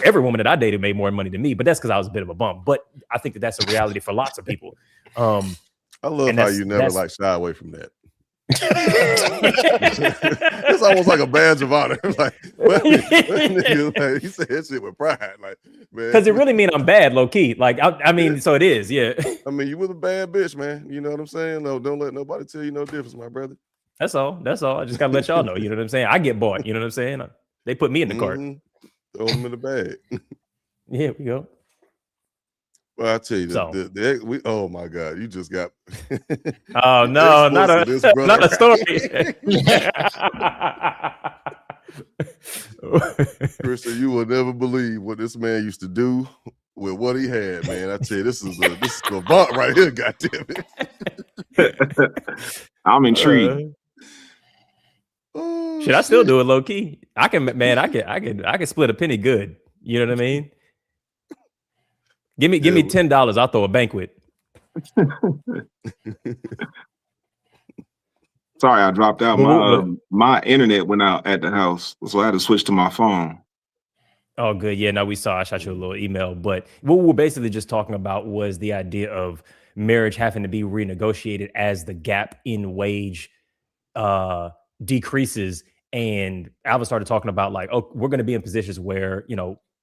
every woman that I dated made more money than me, but that's because I was a bit of a bum. But I think that that's a reality for lots of people. I love how you never like shy away from that. It's almost like a badge of honor. Like, he said that shit with pride, like, man, because it really mean I'm bad, low key. Like, I mean, so it is, yeah. I mean, you was a bad bitch, man. You know what I'm saying? No, don't let nobody tell you no difference, my brother. That's all. I just gotta let y'all know. You know what I'm saying? I get bought. You know what I'm saying? They put me in the cart. Throw them in the bag. Yeah, we go. Well, I tell you, oh my God, you just got. Oh no, not a story. Kristian, you will never believe what this man used to do with what he had, man. I tell you, this is a vault right here. Goddamn it! I'm intrigued. Should I still do it low key? I can split a penny good. You know what I mean? Give me $10. I'll throw a banquet. Sorry, I dropped out. My internet went out at the house, so I had to switch to my phone. Oh, good. Yeah, no, we saw. I shot you a little email, but what we were basically just talking about was the idea of marriage having to be renegotiated as the gap in wage decreases. And Alva started talking about like, oh, we're going to be in positions where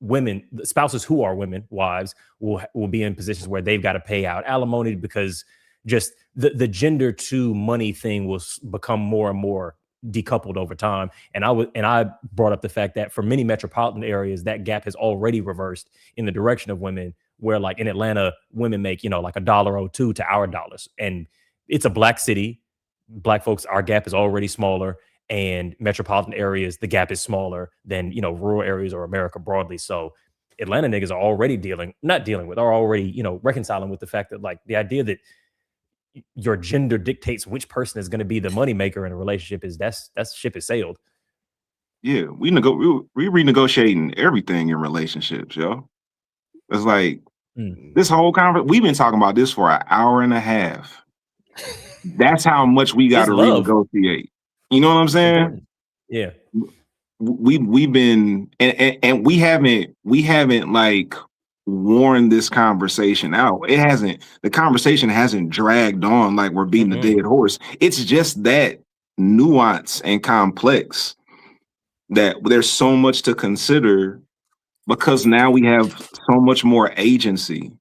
women, spouses who are women, wives, will be in positions where they've got to pay out alimony because just the gender to money thing will become more and more decoupled over time. And I brought up the fact that for many metropolitan areas, that gap has already reversed in the direction of women, where like in Atlanta, women make, like $1.02 to our dollars. And it's a black city. Black folks, our gap is already smaller, and metropolitan areas, the gap is smaller than, you know, rural areas or America broadly. So Atlanta niggas are already are already, you know, reconciling with the fact that, like, the idea that your gender dictates which person is going to be the moneymaker in a relationship that's ship is sailed. Yeah, we renegotiating everything in relationships, yo. It's like this whole conversation, we've been talking about this for an hour and a half. That's how much we got to renegotiate. You know what I'm saying? Yeah. We've been and we haven't like worn this conversation out. The conversation hasn't dragged on like we're beating a dead horse. It's just that nuance and complex that there's so much to consider because now we have so much more agency.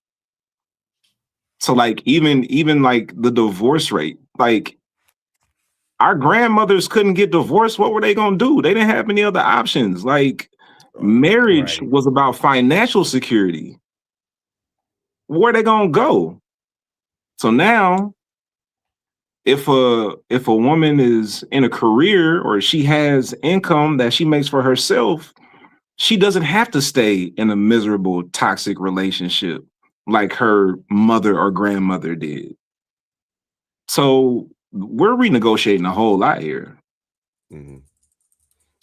So like even like the divorce rate, like our grandmothers couldn't get divorced. What were they gonna do? They didn't have any other options. Like marriage was about financial security. Where they gonna go? So now, if a woman is in a career or she has income that she makes for herself, she doesn't have to stay in a miserable, toxic relationship like her mother or grandmother did. So we're renegotiating a whole lot here.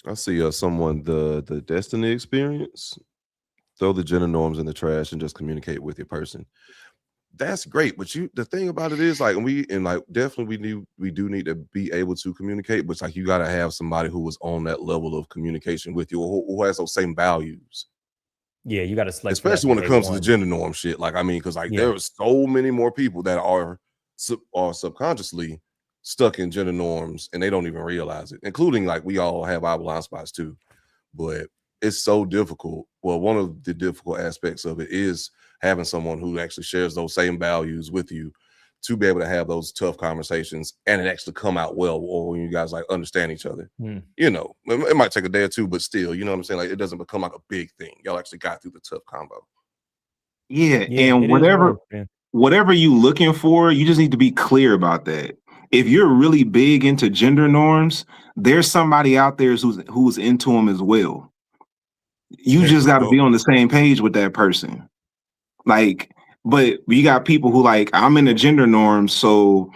I see someone, the destiny experience, throw the gender norms in the trash and just communicate with your person. That's great, but the thing about it is, like, definitely we do need to be able to communicate, but it's like you got to have somebody who is on that level of communication with you, or who has those same values. Yeah, you got to select, especially when it comes to the gender norm shit. Like, I mean, because like there are so many more people that are subconsciously stuck in gender norms and they don't even realize it, including like we all have our blind spots too. But it's so difficult. Well, one of the difficult aspects of it is having someone who actually shares those same values with you to be able to have those tough conversations and it actually come out well, or when you guys like understand each other. You know, it might take a day or two, but still, you know what I'm saying? Like, it doesn't become like a big thing. Y'all actually got through the tough combo. Yeah, and whatever you looking for, you just need to be clear about that. If you're really big into gender norms, there's somebody out there who's into them as well. You just got to be on the same page with that person. Like, but you got people who like, I'm in the gender norms, so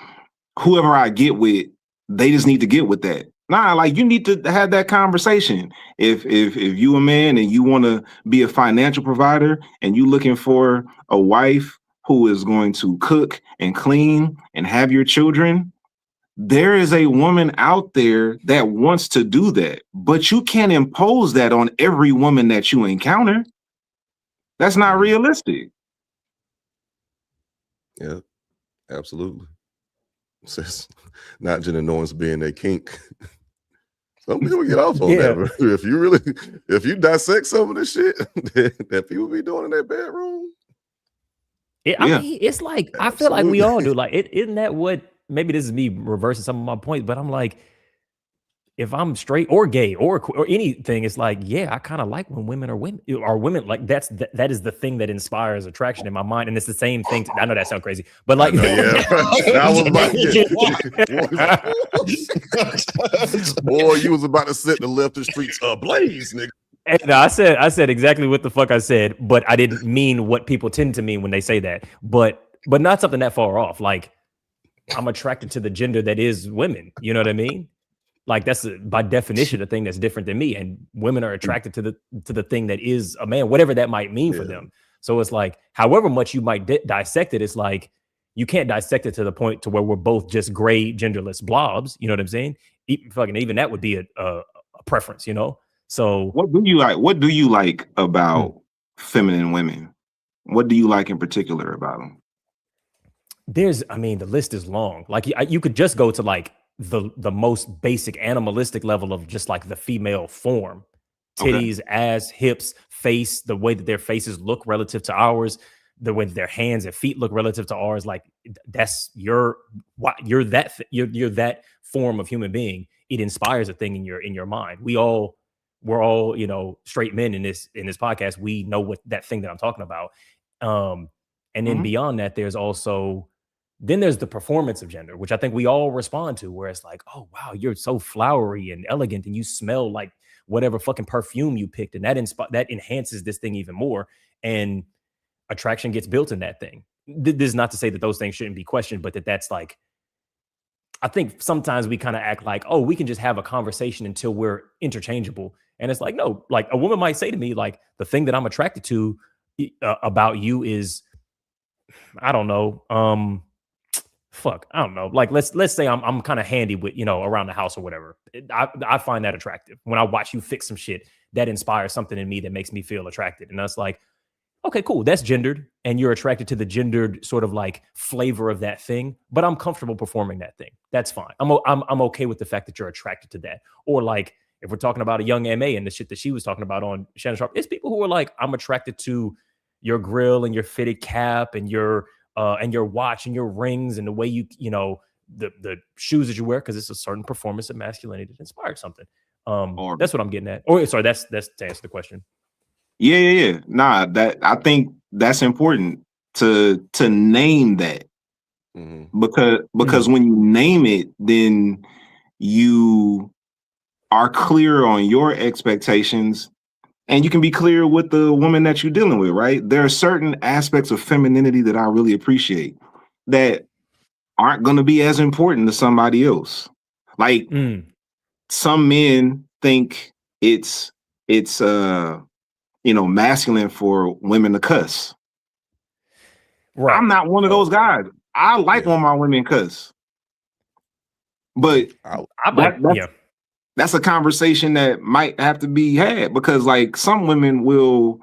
whoever I get with, they just need to get with that. Nah, like you need to have that conversation. If you a man and you want to be a financial provider and you looking for a wife who is going to cook and clean and have your children, there is a woman out there that wants to do that, but you can't impose that on every woman that you encounter. That's not realistic. Yeah, absolutely. Says not gender norms being a kink. Some people get off on that. If you dissect some of the shit that people be doing in their bedroom. I mean, it's like, I feel like we all do. Like, isn't that what, maybe this is me reversing some of my points, but I'm like, if I'm straight or gay or anything, it's like, yeah, I kind of like when women are women. Like that is the thing that inspires attraction in my mind. And it's the same thing. I know that sounds crazy, but like, boy, you was about to set the left streets ablaze, nigga. No, I said exactly what the fuck I said, but I didn't mean what people tend to mean when they say that. But not something that far off. Like, I'm attracted to the gender that is women. You know what I mean? Like, that's by definition a thing that's different than me, and women are attracted to the thing that is a man, whatever that might mean for them. So it's like, however much you might dissect it, it's like you can't dissect it to the point to where we're both just gray, genderless blobs. You know what I'm saying? Even that would be a preference, you know. So what do you like? What do you like about feminine women? What do you like in particular about them? The list is long. Like, you could just go to like the most basic animalistic level of just like the female form, titties, ass, hips, face, the way that their faces look relative to ours, the way that their hands and feet look relative to ours. Like, that's you're that form of human being. It inspires a thing in your mind. We're all, you know, straight men in this podcast. We know what that thing that I'm talking about. And then beyond that, there's also Then there's the performance of gender, which I think we all respond to, where it's like, oh, wow, you're so flowery and elegant and you smell like whatever fucking perfume you picked. And that enhances this thing even more. And attraction gets built in that thing. This is not to say that those things shouldn't be questioned, but that's like, I think sometimes we kind of act like, oh, we can just have a conversation until we're interchangeable. And it's like, no, like a woman might say to me, like, the thing that I'm attracted to about you is, I don't know, I don't know. Like, let's say I'm kind of handy with, around the house or whatever. I find that attractive. When I watch you fix some shit, that inspires something in me that makes me feel attracted. And that's like, okay, cool. That's gendered, and you're attracted to the gendered sort of like flavor of that thing. But I'm comfortable performing that thing. That's fine. I'm okay with the fact that you're attracted to that. Or like, if we're talking about a young MA and the shit that she was talking about on Shannon Sharp, it's people who are like, I'm attracted to your grill and your fitted cap and your watch and your rings and the way the shoes that you wear, because it's a certain performance of masculinity that inspires something. That's what I'm getting at. Oh, sorry, that's to answer the question. Yeah. Nah, that I think that's important to name that. Because when you name it, then you are clear on your expectations, and you can be clear with the woman that you're dealing with, right? There are certain aspects of femininity that I really appreciate that aren't going to be as important to somebody else. Like some men think it's masculine for women to cuss. Right. I'm not one of those guys. I like when my women cuss. But that's a conversation that might have to be had, because like some women will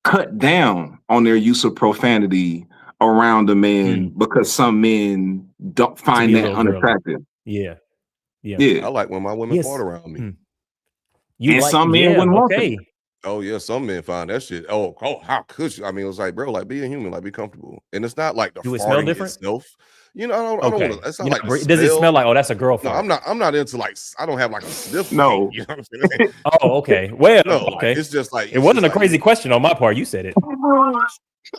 cut down on their use of profanity around a man because some men don't find that unattractive. Yeah. I like when my women fart around me. Some men wouldn't want it. Oh yeah, some men find that shit. Oh, how could you? I mean, it's like, bro, like being human, like be comfortable. And it's not like the do it smell different itself. I don't want to. It's not like does it smell like, oh, that's a girl fart? No, I'm not into like, I don't have like a sniff. No. You know what I'm saying? Oh, okay. Well, no, okay. It's just like it wasn't a crazy question on my part. You said it.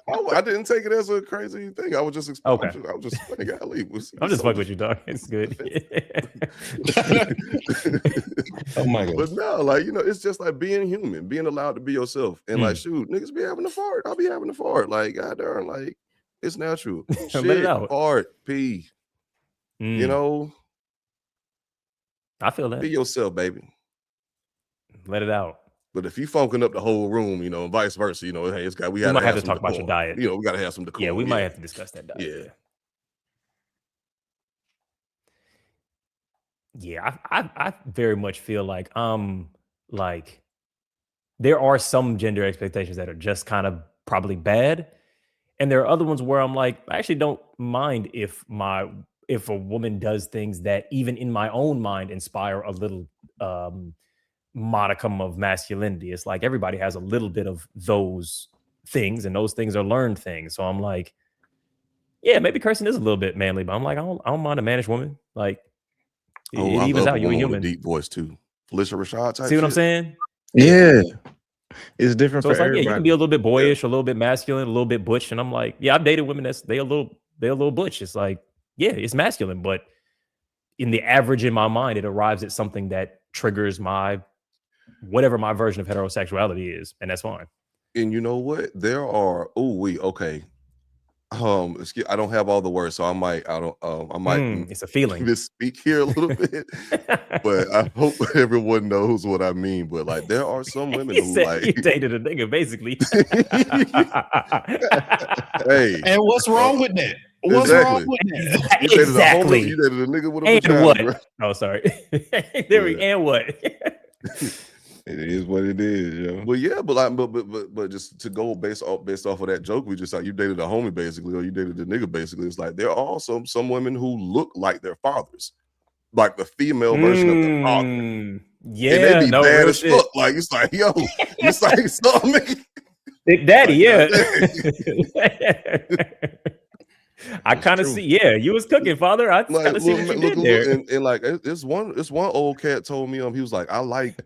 I didn't take it as a crazy thing. I was just okay. I was just funny guy. I'm just fucking with you, dog. It's good. Oh my god. But no, like, it's just like being human, being allowed to be yourself. And like, shoot, niggas be having a fart. I'll be having a fart. Like, goddamn, like, it's natural. Shit, let it out. Fart, pee. I feel that. Be yourself, baby. Let it out. But if you funking up the whole room, and vice versa, hey, we might have to talk about your diet. We got to have some decorum. Yeah, we might have to discuss that diet. Yeah, I very much feel like like there are some gender expectations that are just kind of probably bad, and there are other ones where I'm like, I actually don't mind if a woman does things that even in my own mind inspire a little modicum of masculinity. It's like everybody has a little bit of those things, and those things are learned things. So I'm like, yeah, maybe Kirsten is a little bit manly, but I'm like, I don't mind a mannish woman. Like, it evens out. You're a human. With a deep voice too. Felicia Rashad type. See what I'm saying? Yeah. It's different. So it's like, everybody. Yeah, you can be a little bit boyish, a little bit masculine, a little bit butch. And I'm like, yeah, I've dated women they're a little butch. It's like, yeah, it's masculine, but in the average in my mind, it arrives at something that triggers whatever my version of heterosexuality is, and that's fine. And you know what? There are okay. I don't have all the words, so I might it's a feeling. Misspeak here a little bit, but I hope everyone knows what I mean. But like, there are some women who like you dated a nigga, basically. Hey, and what's wrong with that? What's wrong with that? Exactly. You dated a nigga with a and vagina, what? bro. Oh, sorry. And what? It is what it is, yo. Well, yeah, but just to go based off of that joke, we just like, you dated a homie basically, or you dated a nigga basically. It's like there are also some women who look like their fathers, like the female version of their father. Yeah, and they be bad as fuck. Like it's like, yo, it's like something. Big Daddy, like, I kind of see. Yeah, you was cooking, father. I kind of see what you did there. And like, it's one old cat told me, he was like, I like.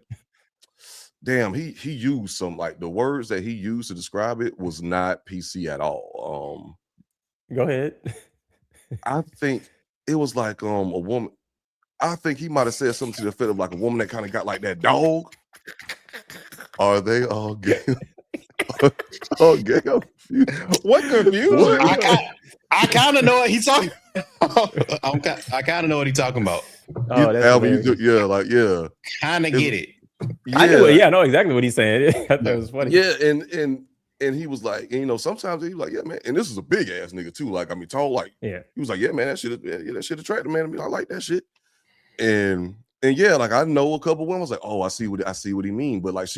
Damn, he used some, like, the words that he used to describe it was not PC at all. Go ahead. I think it was like a woman. I think he might have said something to the effect of like a woman that kind of got like that dog. Are they all gay? Oh, gay? What confusion? I kind of know what he's talking. I kind of know what he's talking about. Oh, that's hilarious. Yeah, like yeah. Kind of get it. I knew it. Yeah, I know exactly what he's saying. I thought it was funny. Yeah, and he was like, and, you know, sometimes he was like, yeah, man, and this is a big ass nigga too. Like, I mean, tall, like, Yeah. He was like, yeah, man, that shit attractive, man. I mean, I like that shit. And yeah, like I know a couple women was like, oh, I see what he mean, but like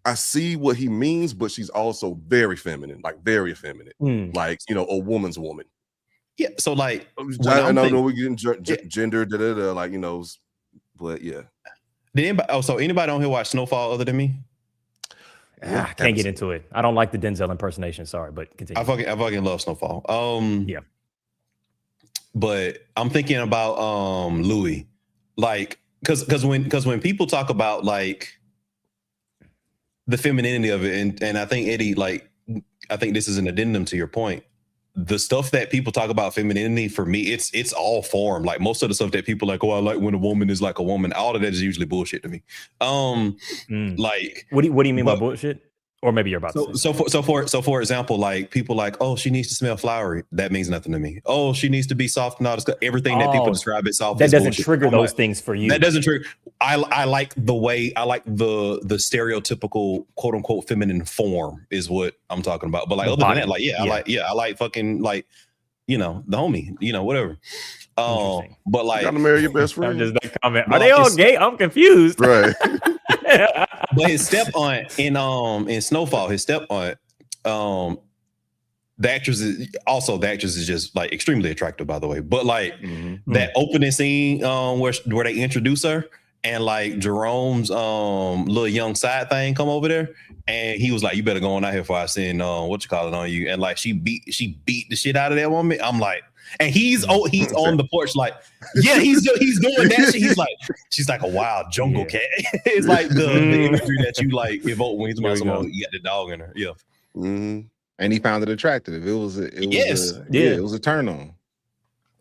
I see what he means, but she's also very feminine, like very effeminate, like, you know, a woman's woman. Yeah. So like, I know we getting gender, like, you know, but yeah. Did anybody? So anybody on here watch Snowfall other than me? I can't get into it. I don't like the Denzel impersonation. Sorry, but continue. I fucking love Snowfall. Yeah. But I'm thinking about Louis, like, because when people talk about like the femininity of it, and I think Eddie, like, I think this is an addendum to your point. The stuff that people talk about femininity, for me, it's all form. Like most of the stuff that people like, oh, I like when a woman is like a woman. All of that is usually bullshit to me. Like, what do you mean by bullshit? Or maybe you're about to say. So for example, like people like, oh, she needs to smell flowery. That means nothing to me. Oh, she needs to be soft and all this. Everything that people describe as soft. That doesn't trigger those things for you. That doesn't trigger. I like the way, I like the stereotypical quote unquote feminine form is what I'm talking about. But like other than that, like I like fucking, like, you know, the homie, you know, whatever. But like, you gotta marry your best friend. Just that comment. Are they all gay? I'm confused. Right. But his step aunt in Snowfall, his step aunt, the actress is just like extremely attractive, by the way. But like that opening scene where they introduce her, and like Jerome's little young side thing come over there, and he was like, "You better go on out here before I send what you call it on you." And like she beat the shit out of that woman. I'm like, and he's on the porch, like, yeah, he's doing that shit. She's like a wild jungle cat. It's like the imagery that you like evoke when he's about you got the dog in her. Yeah. Mm-hmm. And he found it attractive. It was a turn on.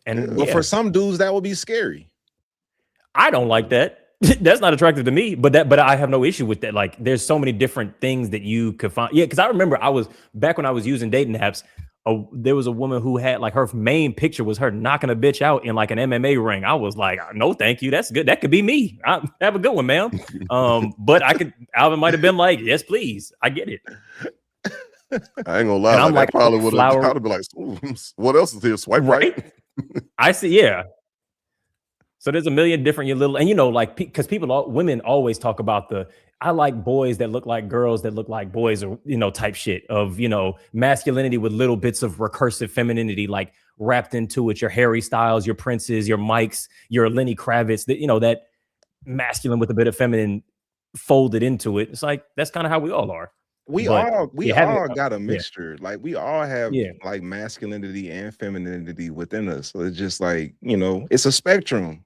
And but for some dudes, that would be scary. I don't like that. That's not attractive to me, but I have no issue with that. Like, there's so many different things that you could find. Yeah, because I remember back when I was using dating apps. There was a woman who had like her main picture was her knocking a bitch out in like an MMA ring. I was like, no, thank you. That's good. That could be me. Have a good one, ma'am. But Alvin might have been like, yes, please. I get it. I ain't gonna lie. I'm like, probably would have been like, what else is here? Swipe right. I see. Yeah. So there's a million different and you know, like, because women always talk about I like boys that look like girls that look like boys, or, you know, type shit of, you know, masculinity with little bits of recursive femininity, like wrapped into it. Your Harry Styles, your Princes, your Mikes, your Lenny Kravitz, that, you know, that masculine with a bit of feminine folded into it. It's like, that's kind of how we all are. We all got a mixture. Yeah. Like we all have like masculinity and femininity within us. So it's just like, you know, it's a spectrum.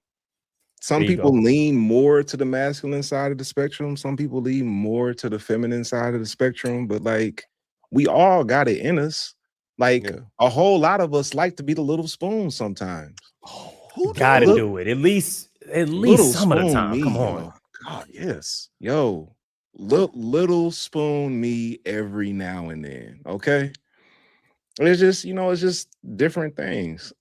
Some people lean more to the masculine side of the spectrum. Some people lean more to the feminine side of the spectrum. But like, we all got it in us. Like a whole lot of us like to be the little spoon sometimes. Who gotta do it at least some of the time. Come on, God, yes, yo, little spoon me every now and then. Okay, it's just, you know, it's just different things.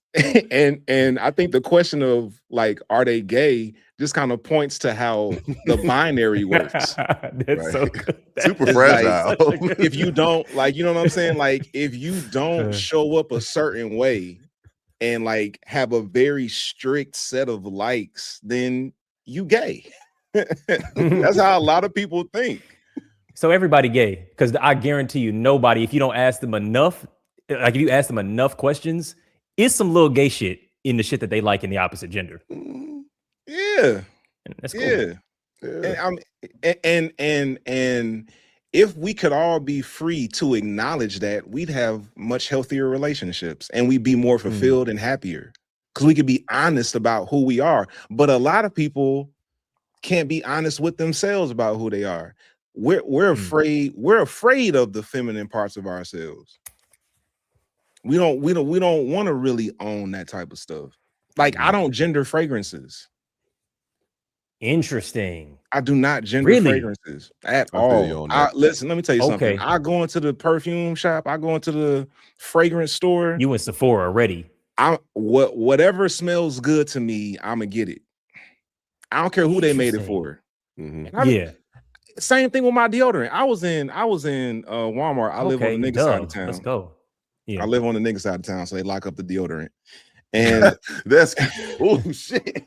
and I think the question of like, are they gay, just kind of points to how the binary works. That's so good. Super fragile. Like, if you don't, like, you know what I'm saying? Like, if you don't show up a certain way and like have a very strict set of likes, then you gay. That's how a lot of people think. So everybody gay, because I guarantee you, nobody, if you don't ask them enough, like if you ask them enough questions, it's some little gay shit in the shit that they like in the opposite gender. Yeah, and that's cool. Yeah. And if we could all be free to acknowledge that, we'd have much healthier relationships and we'd be more fulfilled and happier because we could be honest about who we are. But a lot of people can't be honest with themselves about who they are. We're afraid of the feminine parts of ourselves. We don't want to really own that type of stuff. Like I don't gender fragrances. Interesting. I do not gender Really? fragrances at I feel you all. on that. Listen, let me tell you something. Okay. I go into the perfume shop. I go into the fragrance store. You in Sephora already. Whatever smells good to me, I'm gonna get it. I don't care who they made it for. Yeah. Same thing with my deodorant. I was in Walmart. I live on the nigga side of town. Let's go. Yeah. I live on the nigga side of town, so they lock up the deodorant. And That's oh shit.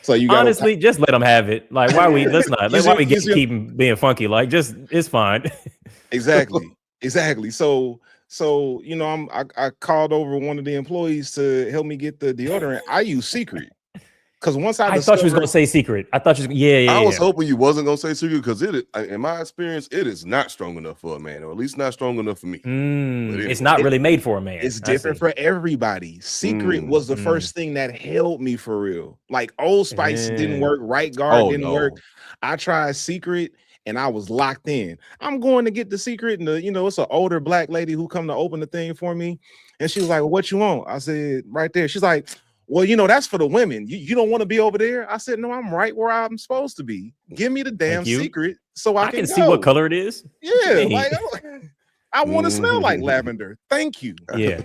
So you got honestly just let them have it. Like why we let's not why we keep being funky. Like just it's fine. Exactly. So you know, I called over one of the employees to help me get the deodorant. I use Secret. Because once I thought you was gonna say Secret. I thought you was, I was hoping you wasn't gonna say Secret because in my experience, it is not strong enough for a man, or at least not strong enough for me. It's not really made for a man. It's different for everybody. Secret was the first thing that held me for real. Like Old Spice didn't work, Right Guard didn't work. I tried Secret and I was locked in. I'm going to get the Secret, and it's an older black lady who come to open the thing for me, and she was like, "What you want?" I said, "Right there." She's like, "Well, that's for the women. You don't want to be over there?" I said, "No, I'm right where I'm supposed to be. Give me the damn Secret so I can see what color it is." Yeah, like I want to smell like lavender. Thank you. Yeah,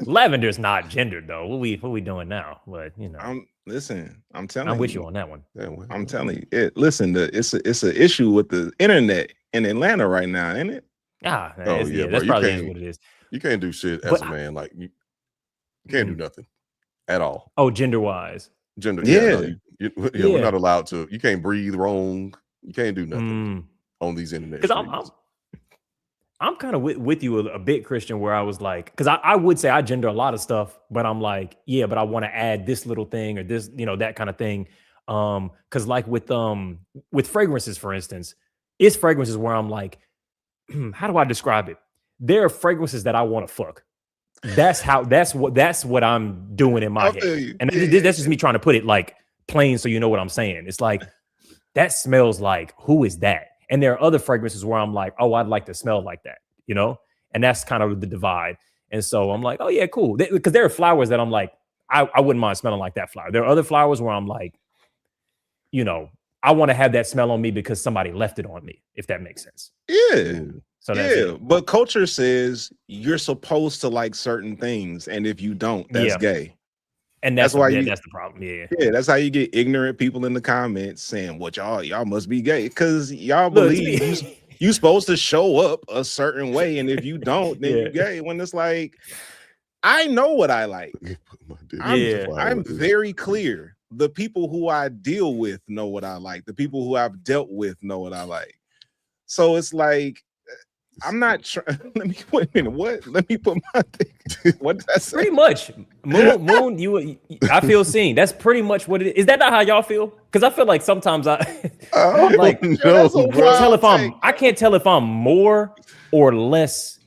lavender's not gendered though. What we doing now? But I'm telling I'm with you on that one. I'm telling you. Listen, it's an issue with the internet in Atlanta right now, ain't it? That's bro, probably what it is. You can't do shit as a man. Like you can't do nothing at all. Oh, gender wise. We're not allowed to. You can't breathe wrong. You can't do nothing on these internet. Because I'm kind of with you a bit, Kristian, where I was like, because I would say I gender a lot of stuff, but I'm like, yeah, but I want to add this little thing or this, that kind of thing. Because like with fragrances, for instance, it's fragrances where I'm like, how do I describe it? There are fragrances that I want to fuck. That's what I'm doing in my head. And that's just me trying to put it like plain so you know what I'm saying. It's like that smells like, who is that? And there are other fragrances where I'm like, oh, I'd like to smell like that, and that's kind of the divide. And so I'm like, oh yeah, cool. Because there are flowers that I'm like, I wouldn't mind smelling like that flower. There are other flowers where I'm like, I want to have that smell on me because somebody left it on me, if that makes sense. Yeah. So that's but culture says you're supposed to like certain things, and if you don't, that's gay. And that's why that's the problem. Yeah, that's how you get ignorant people in the comments saying, "What y'all must be gay," because y'all believe you supposed to show up a certain way, and if you don't, then you're gay. When it's like, I know what I like. I'm very clear. The people who I deal with know what I like. The people who I've dealt with know what I like. So it's like, I'm not trying. Let me wait a minute. What? Let me put my thing. What did I say? Pretty much, Moon. I feel seen. That's pretty much what it is. Is that not how y'all feel? Because I feel like sometimes I like I can't tell if I'm more or less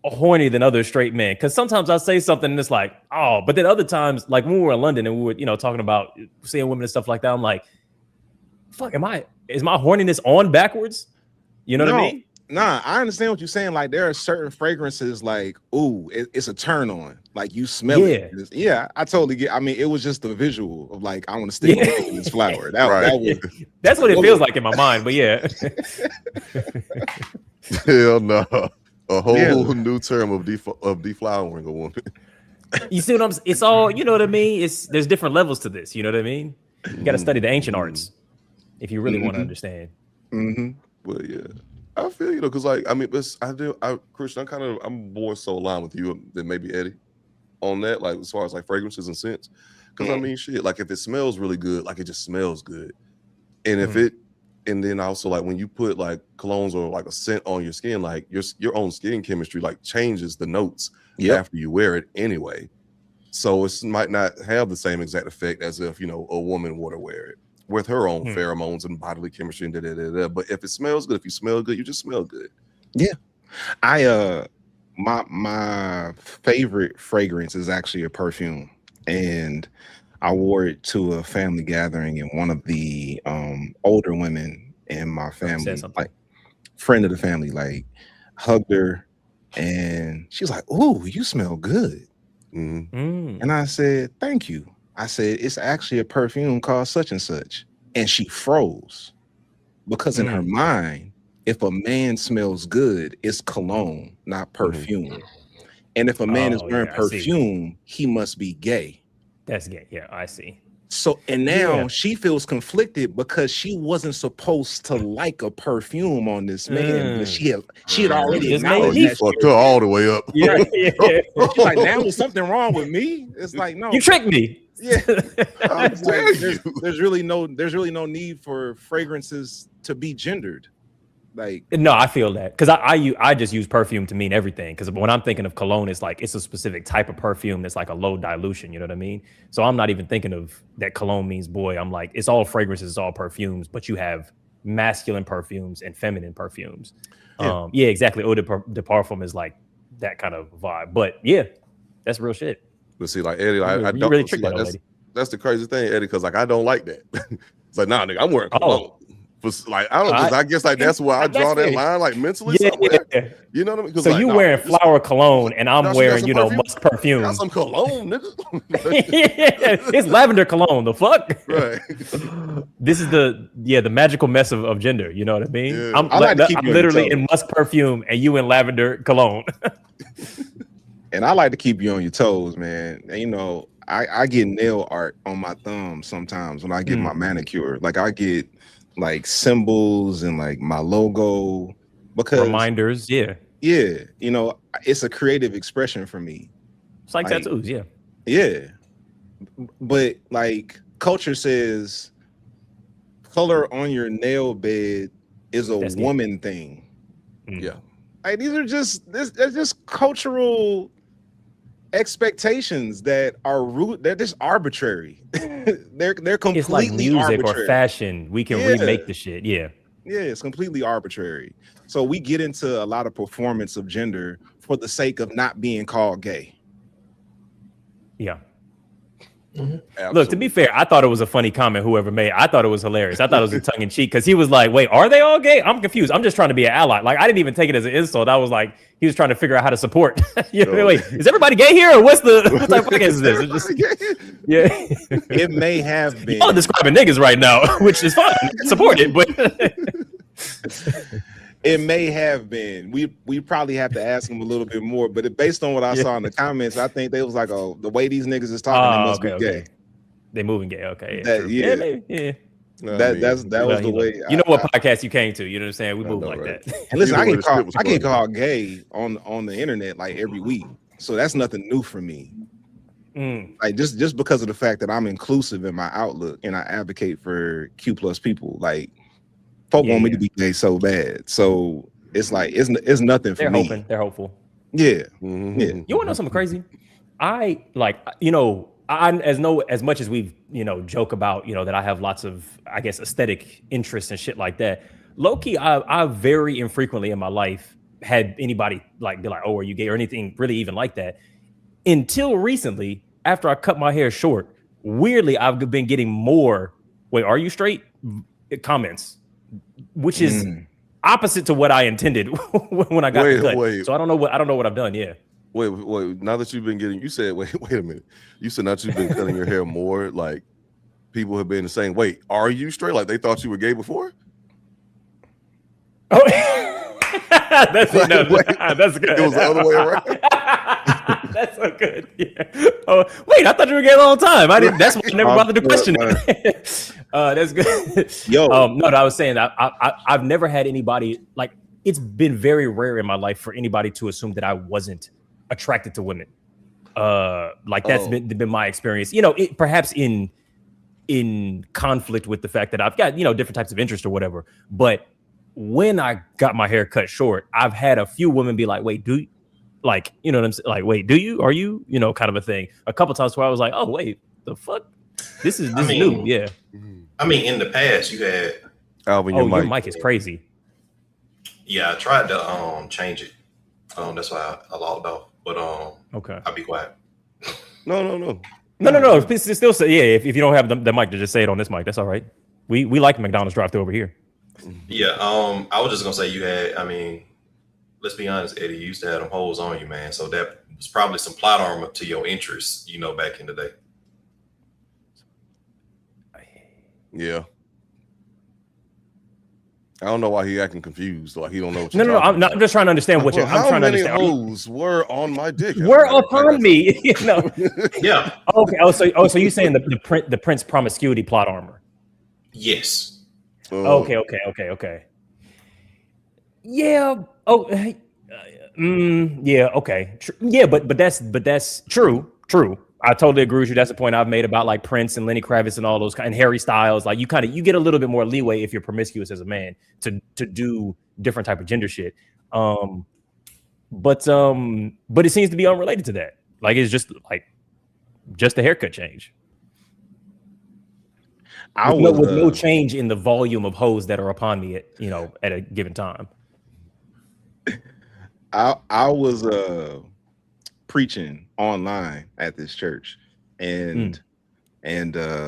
horny than other straight men. Because sometimes I say something and it's like, oh, but then other times, like when we were in London and we were, talking about seeing women and stuff like that, I'm like, fuck, is my horniness on backwards? You know what I mean? Nah, I understand what you're saying. Like there are certain fragrances like, ooh, it's a turn on. Like you smell it. Yeah, I totally get. I mean, it was just the visual of like, I want to stick with this flower. That's what it feels like in my mind. But yeah. Hell no. A whole new term of deflowering a woman. You see what I'm saying? It's all, you know what I mean? There's different levels to this. You know what I mean? You got to study the ancient arts if you really want to understand. But yeah. I feel because like Kristian, I'm more so aligned with you than maybe Eddie on that, like as far as like fragrances and scents. Because I mean, shit, like if it smells really good, like it just smells good, and and then also like when you put like colognes or like a scent on your skin, like your own skin chemistry like changes the notes after you wear it anyway. So it might not have the same exact effect as if a woman were to wear it with her own pheromones and bodily chemistry and But if it smells good, if you smell good, you just smell good. Yeah. My favorite fragrance is actually a perfume, and I wore it to a family gathering, and one of the older women in my family, like friend of the family, like hugged her, And she's like, "Ooh, you smell good." And I said, "Thank you." I said, "It's actually a perfume called such and such." And she froze because in her mind, if a man smells good, it's cologne, not perfume. And if a man is wearing perfume, he must be gay. That's gay. Yeah, I see. So, and now she feels conflicted because she wasn't supposed to like a perfume on this man, but she had already acknowledged that. Fucked her all the way up. Yeah. She's like, now is something wrong with me? It's like, no, you tricked me. Yeah. Like, there's really no need for fragrances to be gendered. Like, no, I feel that because I just use perfume to mean everything. Because when I'm thinking of cologne, it's like it's a specific type of perfume that's like a low dilution. You know what I mean? So I'm not even thinking of that cologne means boy. I'm like, it's all fragrances, it's all perfumes, but you have masculine perfumes and feminine perfumes. Yeah, exactly. Eau de parfum is like that kind of vibe. But yeah, that's real shit. But see, like Eddie, I don't really trick that lady. That's the crazy thing, Eddie, because like I don't like that. It's like, nah, nigga, I'm wearing cologne. But like I don't, I guess like that's where I draw that line, like mentally somewhere. Yeah. You know what I mean? So like, you wearing flower cologne, and I'm wearing, musk perfume. Got some cologne, nigga. It's lavender cologne. The fuck? Right. This is the magical mess of gender. You know what I mean? Yeah. I'm literally in musk perfume, and you in lavender cologne. And I like to keep you on your toes, man. And, I get nail art on my thumb sometimes when I get my manicure. Like I get like symbols and like my logo because reminders. Yeah. It's a creative expression for me. It's like tattoos. Yeah. But like culture says color on your nail bed is a woman thing. Yeah. Like they're just cultural expectations that are they're just arbitrary. they're completely it's like music arbitrary. Or fashion. We can remake the shit. Yeah, it's completely arbitrary. So we get into a lot of performance of gender for the sake of not being called gay. Yeah. Look, to be fair, I thought it was a funny comment whoever made. I thought it was hilarious. I thought it was a tongue in cheek because he was like, "Wait, are they all gay?" I'm confused. I'm just trying to be an ally. Like I didn't even take it as an insult. I was like, he was trying to figure out how to support. Wait, is everybody gay here, or what type of podcast is this? It may have been. Y'all are describing niggas right now, which is fine. Support it, but it may have been. We probably have to ask them a little bit more. But based on what I saw in the comments, I think they was like, "Oh, the way these niggas is talking, they must be gay." They moving gay. Okay. That was the way. You know what podcast you came to? You know what I'm saying? We move like that. And listen, I get called gay on the internet like every week, so that's nothing new for me. Like just because of the fact that I'm inclusive in my outlook and I advocate for Q+ people, like folk want me to be gay so bad. So it's like it's nothing for me. They're hopeful. Yeah. Mm-hmm. Yeah. You want to know something crazy? I as much as we've joke about that I have lots of I guess aesthetic interests and shit like that. Low key, I very infrequently in my life had anybody like be like, "Oh, are you gay?" or anything really even like that. Until recently, after I cut my hair short, weirdly I've been getting more "Wait, are you straight?" comments, which is opposite to what I intended when I got the cut. So I don't know what I've done. Yeah. Wait. Now that you've been getting, you said, wait a minute. You said now that you've been cutting your hair more, like people have been saying, "Wait, are you straight?" Like they thought you were gay before. Oh, that's good. It was the other way around. That's so good. Yeah. Oh, wait, I thought you were gay the whole time. I didn't. That's why I never bothered to question it. That's good. Yo, no, I was saying that I've never had anybody like. It's been very rare in my life for anybody to assume that I wasn't attracted to women. Like that's been my experience. Perhaps in conflict with the fact that I've got different types of interest or whatever. But when I got my hair cut short, I've had a few women be like, "Wait, do you?" Like, you know what I'm saying? Like, "Wait, do you? Are you?" Kind of a thing. A couple times where I was like, "Oh, wait, the fuck? This is new." Yeah. I mean, in the past, you had Alvin. Your mic is crazy. Yeah, I tried to change it. That's why I logged off. But okay, I'll be quiet. No. Please still say if you don't have the mic to just say it on this mic. That's all right. We like McDonald's drive-thru over here. Yeah. I was just gonna say you had. I mean, let's be honest, Eddie, you used to have them holes on you, man. So that was probably some plot armor to your interests, back in the day. Yeah. I don't know why he acting confused. Like he don't know what No, I'm just trying to understand what you're. I'm trying to understand. How many hoes were on my dick? Were upon me, Yeah. Okay. So you saying the Prince promiscuity plot armor? Yes. Okay. Yeah. Oh. Yeah. Okay. Yeah. But that's true. True. I totally agree with you. That's the point I've made about like Prince and Lenny Kravitz and all those and Harry Styles. Like you get a little bit more leeway if you're promiscuous as a man to do different type of gender shit. But it seems to be unrelated to that. Like it's just a haircut change. With no change in the volume of hoes that are upon me at a given time. I was preaching online at this church, and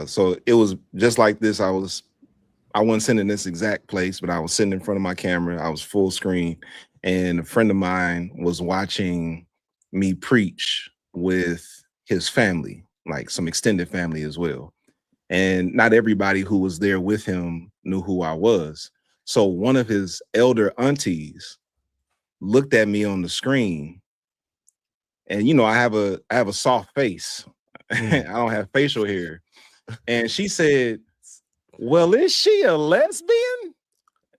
so it was just like this. I wasn't sitting in this exact place, but I was sitting in front of my camera. I was full screen, and a friend of mine was watching me preach with his family, like some extended family as well. And not everybody who was there with him knew who I was. So one of his elder aunties looked at me on the screen, and I have a soft face. I don't have facial hair. And she said, "Well, is she a lesbian?"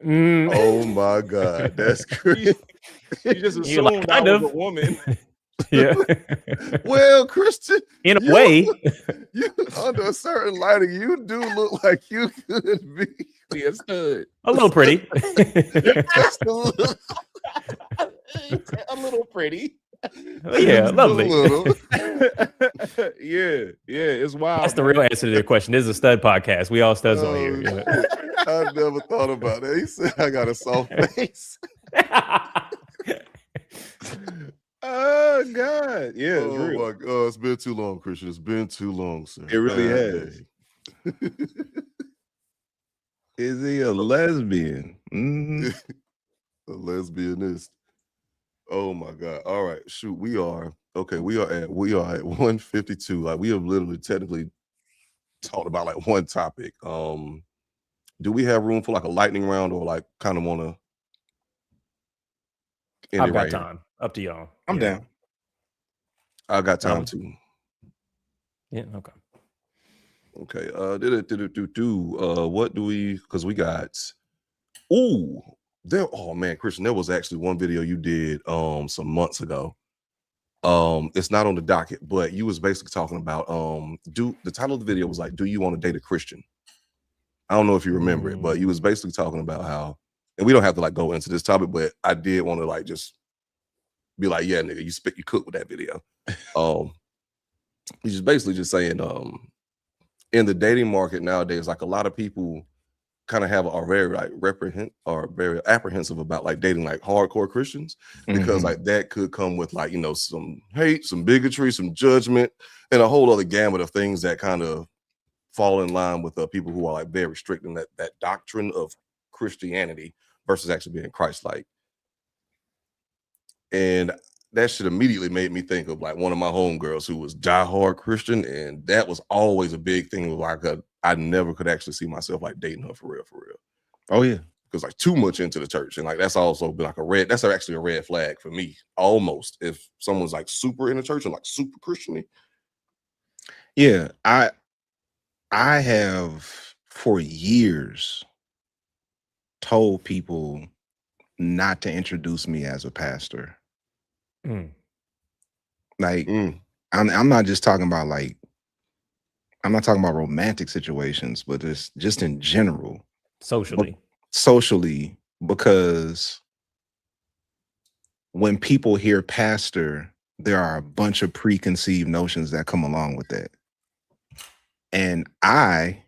Oh my God, that's crazy. You just assumed I was a woman. Yeah. Well, Kristian, in a way, you under a certain lighting, you do look like you could be a stud. A little pretty. Just a little pretty. Yeah, lovely. Yeah, it's wild. That's the real answer to the question. This is a stud podcast. We all studs on here. I never thought about that. He said I got a soft face. Oh God. Yeah. Oh my God. It's been too long, Kristian. It's been too long, sir. It really has. Is he a lesbian? Mm-hmm. A lesbianist. Oh my God. All right. Shoot. We are at 152. Like we have literally technically talked about like one topic. Do we have room for like a lightning round or like kind of want to? I've got time. Up to y'all. I'm down. I got time too. Yeah. Okay. Okay. What do we? Because we got. Oh man, Kristian, there was actually one video you did some months ago. It's not on the docket, but you was basically talking about the title of the video was like, "Do you want to date a Christian?" I don't know if you remember it, but you was basically talking about how, and we don't have to like go into this topic, but I did want to like just be like, yeah, nigga, you cook with that video. He's just basically just saying, in the dating market nowadays, like a lot of people kind of are very like very apprehensive about like dating like hardcore Christians because like that could come with like some hate, some bigotry, some judgment, and a whole other gamut of things that kind of fall in line with people who are like very strict in that doctrine of Christianity versus actually being Christ-like. And that shit immediately made me think of like one of my homegirls who was diehard Christian, and that was always a big thing. Like I never could actually see myself like dating her for real. Oh yeah, because like too much into the church, and like that's also been like that's actually a red flag for me. Almost if someone's like super in the church and like super Christian-y. Yeah, I have for years told people not to introduce me as a pastor. Like I'm not just talking about like, I'm not talking about romantic situations, but it's just in general. Socially, because when people hear pastor, there are a bunch of preconceived notions that come along with that. And I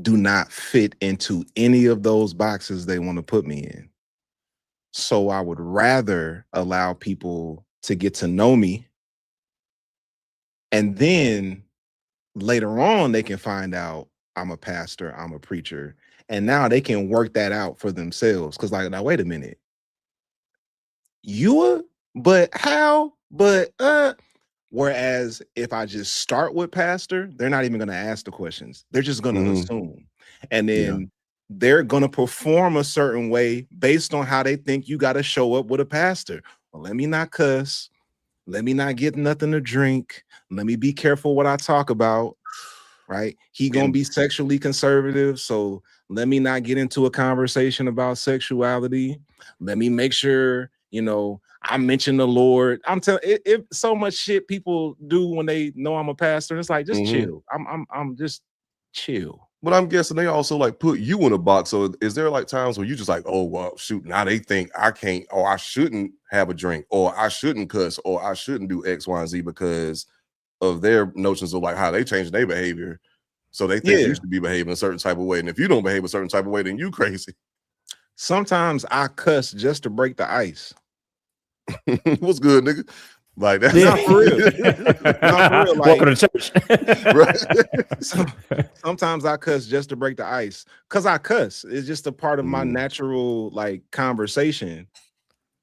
do not fit into any of those boxes they want to put me in. So I would rather allow people to get to know me. And then later on, they can find out I'm a pastor, I'm a preacher. And now they can work that out for themselves. Because like, now, wait a minute. but how? But whereas if I just start with pastor, they're not even going to ask the questions. They're just going to assume. And then they're going to perform a certain way based on how they think you got to show up with a pastor. Well, let me not cuss. Let me not get nothing to drink. Let me be careful what I talk about. Right? He going to be sexually conservative. So let me not get into a conversation about sexuality. Let me make sure, I mention the Lord. I'm telling it so much shit people do when they know I'm a pastor. It's like, just chill. I'm just chill. But I'm guessing they also like put you in a box. So is there like times where you just like, oh well, shoot, now they think I can't, or I shouldn't have a drink, or I shouldn't cuss, or I shouldn't do X, Y, and Z because of their notions of like how they change their behavior. So they think you should be behaving a certain type of way. And if you don't behave a certain type of way, then you crazy. Sometimes I cuss just to break the ice. What's good, nigga? Like that's not for real. Not for real. Like, welcome to church. Sometimes I cuss just to break the ice. Cause I cuss. It's just a part of my natural like conversation.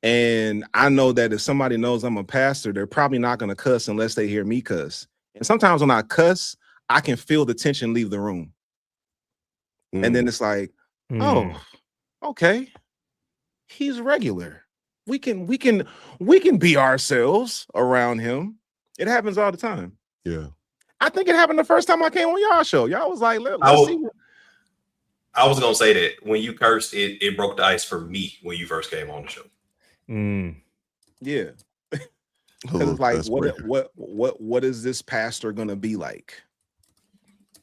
And I know that if somebody knows I'm a pastor, they're probably not gonna cuss unless they hear me cuss. And sometimes when I cuss, I can feel the tension leave the room. And then it's like, oh, okay. He's regular. We can be ourselves around him. It happens all the time. Yeah. I think it happened the first time I came on y'all show. Y'all was like, let's see. I was gonna say that when you cursed, it broke the ice for me when you first came on the show. Yeah. Because it's like, what is this pastor gonna be like?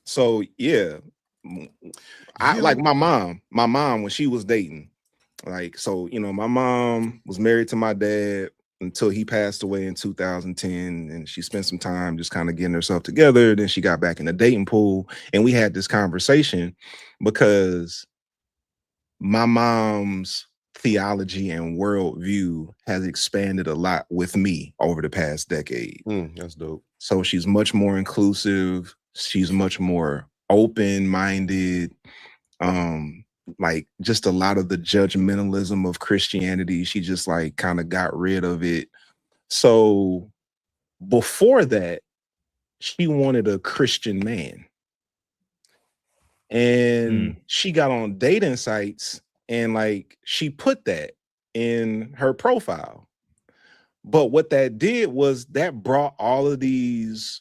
So yeah. I like my mom when she was dating. Like, so, my mom was married to my dad until he passed away in 2010. And she spent some time just kind of getting herself together. Then she got back in the dating pool. And we had this conversation because my mom's theology and worldview has expanded a lot with me over the past decade. That's dope. So she's much more inclusive. She's much more open-minded. Like just a lot of the judgmentalism of Christianity, she just like kind of got rid of it. So before that, she wanted a Christian man. And she got on dating sites and like she put that in her profile. But what that did was that brought all of these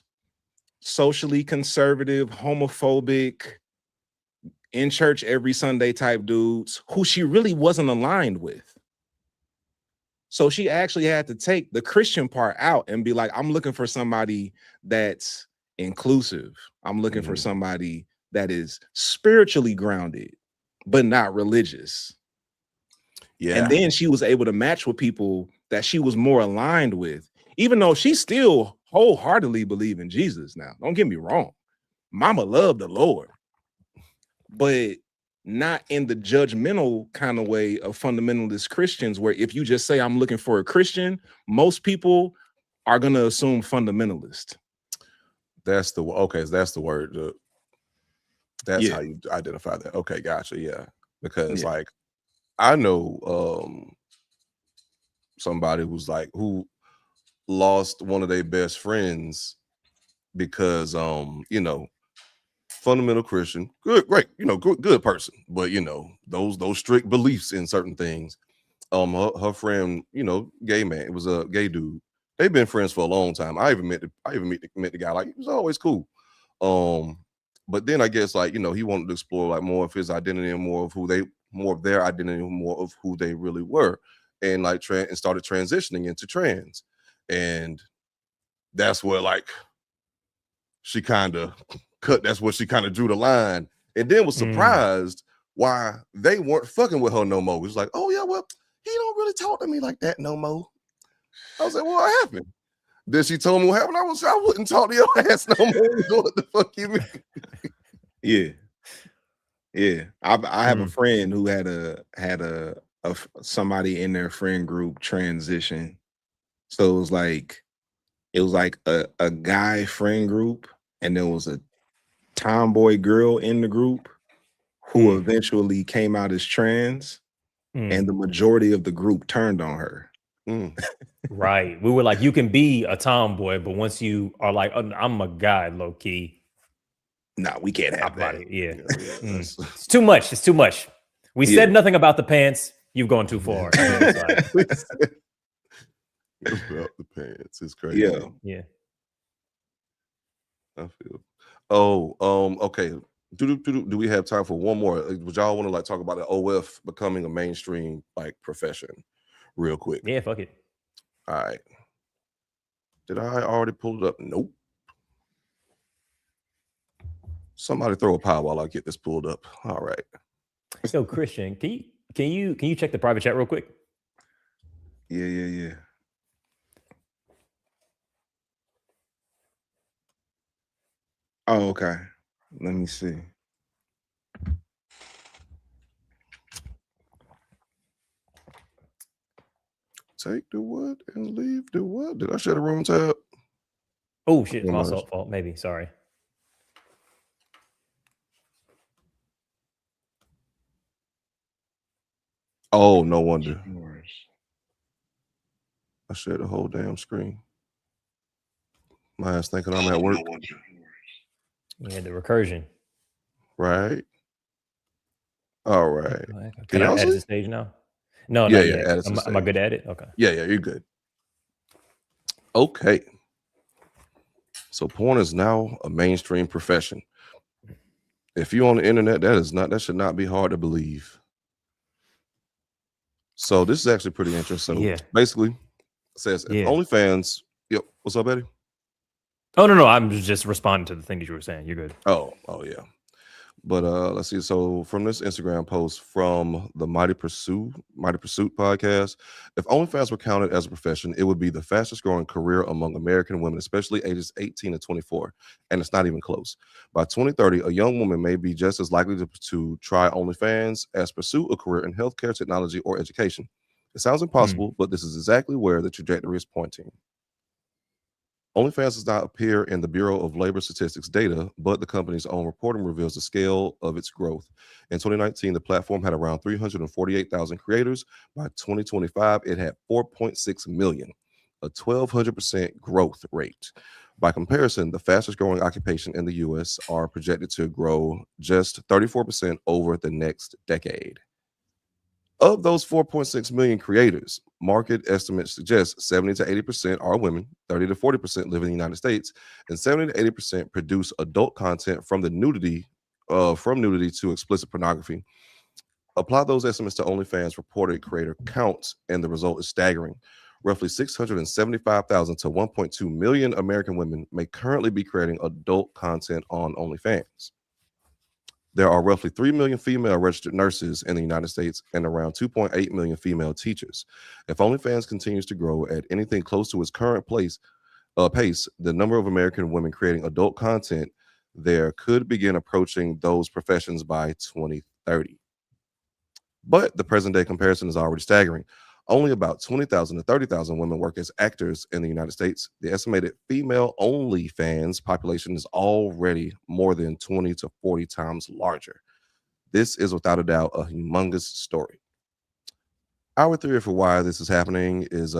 socially conservative, homophobic, in church every Sunday type dudes who she really wasn't aligned with. So she actually had to take the Christian part out and be like, I'm looking for somebody that's inclusive. I'm looking for somebody that is spiritually grounded, but not religious. Yeah. And then she was able to match with people that she was more aligned with, even though she still wholeheartedly believe in Jesus now. Don't get me wrong. Mama loved the Lord, but not in the judgmental kind of way of fundamentalist Christians, where if you just say I'm looking for a Christian, most people are going to assume fundamentalist. That's the word. That's how you identify that. Okay, gotcha. Yeah, because like I know somebody who lost one of their best friends because fundamental Christian, great, good person, but those strict beliefs in certain things. Her friend, gay man, it was a gay dude. They've been friends for a long time. I even met the guy. Like, he was always cool. But then I guess he wanted to explore like more of his identity and more of their identity, more of who they really were, and like and started transitioning into trans, and that's where like she kind of that's where she kind of drew the line, and then was surprised why they weren't fucking with her no more. It was like, oh yeah, well, he don't really talk to me like that no more. I was like, well, what happened? Then she told me what happened. I wouldn't talk to your ass no more. What the fuck you mean? Yeah. I have a friend who had a somebody in their friend group transition. So it was like a guy friend group, and there was a tomboy girl in the group who eventually came out as trans, and the majority of the group turned on her. Right. We were like, you can be a tomboy, but once you are like, I'm a guy, low key. Nah, we can't have that. Yeah. Yeah, It's too much. It's too much. We said nothing about the pants. You've gone too far. It's like, about the pants. It's crazy. yeah. I feel. Okay. Do we have time for one more? Would y'all want to like talk about the OF becoming a mainstream like profession, real quick? Yeah, fuck it. All right. Did I already pull it up? Nope. Somebody throw a pile while I get this pulled up. All right. So Kristian, can you check the private chat real quick? Yeah. Oh, okay. Let me see. Take the what and leave the what? Did I share the room tab? Oh shit, Yeah, my nice. fault. Maybe. Sorry. Oh, no wonder. I shared the whole damn screen. My ass thinking I'm at work. Yeah, the recursion. Right. All right. Can I edit the stage now? No, not yet. Am I good at it? Okay. Yeah, you're good. Okay. So porn is now a mainstream profession. If you're on the internet, that should not be hard to believe. So this is actually pretty interesting. Yeah. Basically, it says if OnlyFans. Yep. What's up, Eddie? Oh no, I'm just responding to the thing that you were saying. You're good. Oh yeah. But let's see. So from this Instagram post from the Mighty Pursuit podcast, if OnlyFans were counted as a profession, it would be the fastest growing career among American women, especially ages 18 to 24. And it's not even close. By 2030, a young woman may be just as likely to try OnlyFans as pursue a career in healthcare, technology, or education. It sounds impossible, but this is exactly where the trajectory is pointing. OnlyFans does not appear in the Bureau of Labor Statistics data, but the company's own reporting reveals the scale of its growth. In 2019, the platform had around 348,000 creators. By 2025, it had 4.6 million, a 1,200% growth rate. By comparison, the fastest growing occupation in the U.S. are projected to grow just 34% over the next decade. Of those 4.6 million creators, market estimates suggest 70 to 80% are women, 30 to 40% live in the United States, and 70 to 80% produce adult content from nudity to explicit pornography. Apply those estimates to OnlyFans reported creator counts, and the result is staggering. Roughly 675,000 to 1.2 million American women may currently be creating adult content on OnlyFans. There are roughly 3 million female registered nurses in the United States and around 2.8 million female teachers. If OnlyFans continues to grow at anything close to its current pace, the number of American women creating adult content there could begin approaching those professions by 2030. But the present day comparison is already staggering. Only about 20,000 to 30,000 women work as actors in the United States. The estimated female OnlyFans population is already more than 20 to 40 times larger. This is without a doubt a humongous story. Our theory for why this is happening lives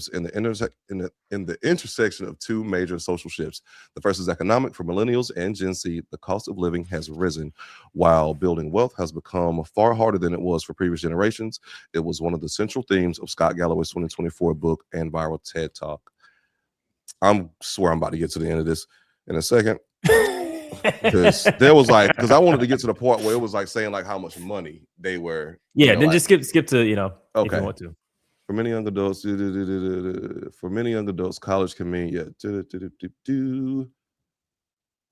in the intersection of two major social shifts. The first is economic. For millennials and Gen Z, the cost of living has risen, while building wealth has become far harder than it was for previous generations. It was one of the central themes of Scott Galloway's 2024 book and viral TED Talk. I swear I'm about to get to the end of this in a second. Because I wanted to get to the point where it was like saying like how much money they were. Yeah, then just skip to okay. If you want to. For many young adults, college can mean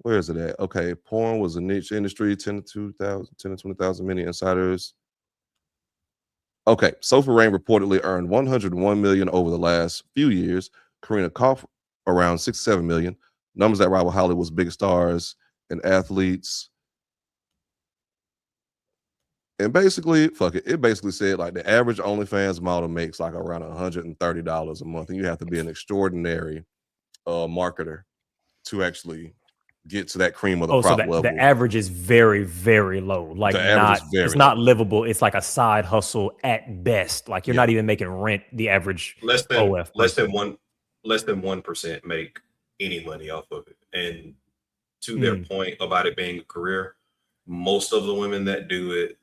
Where is it at? Okay, porn was a niche industry. 10 to 20,000 many insiders. Okay, Sofa Rain reportedly earned $101 million over the last few years. Karina Koff around $67 million. Numbers that rival Hollywood's biggest stars and athletes. And basically, it basically said like the average OnlyFans model makes like around $130 a month. And you have to be an extraordinary marketer to actually get to that cream of the Oh, so crop level. the average is very, very low. Like The average is very it's not low. livable. It's like a side hustle at best. Like you're not even making rent. The average less than OF person. 1% make any money off of it. And to their point about it being a career, most of the women that do it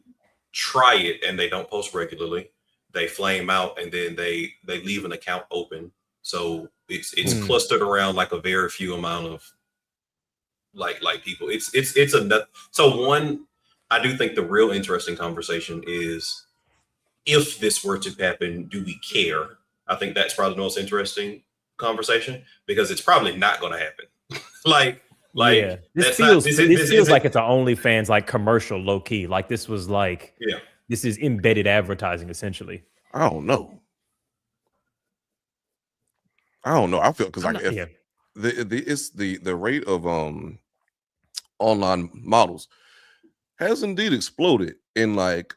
try it and they don't post regularly. They flame out and then they leave an account open. So it's clustered around like a very few amount of like people. It's a so one. I do think the real interesting conversation is if this were to happen, do we care? I think that's probably the most interesting conversation because it's probably not going to happen. Yeah. This feels like it's an OnlyFans like commercial low key. Like this was like this is embedded advertising essentially. I don't know. I feel because like the rate of online models has indeed exploded, and like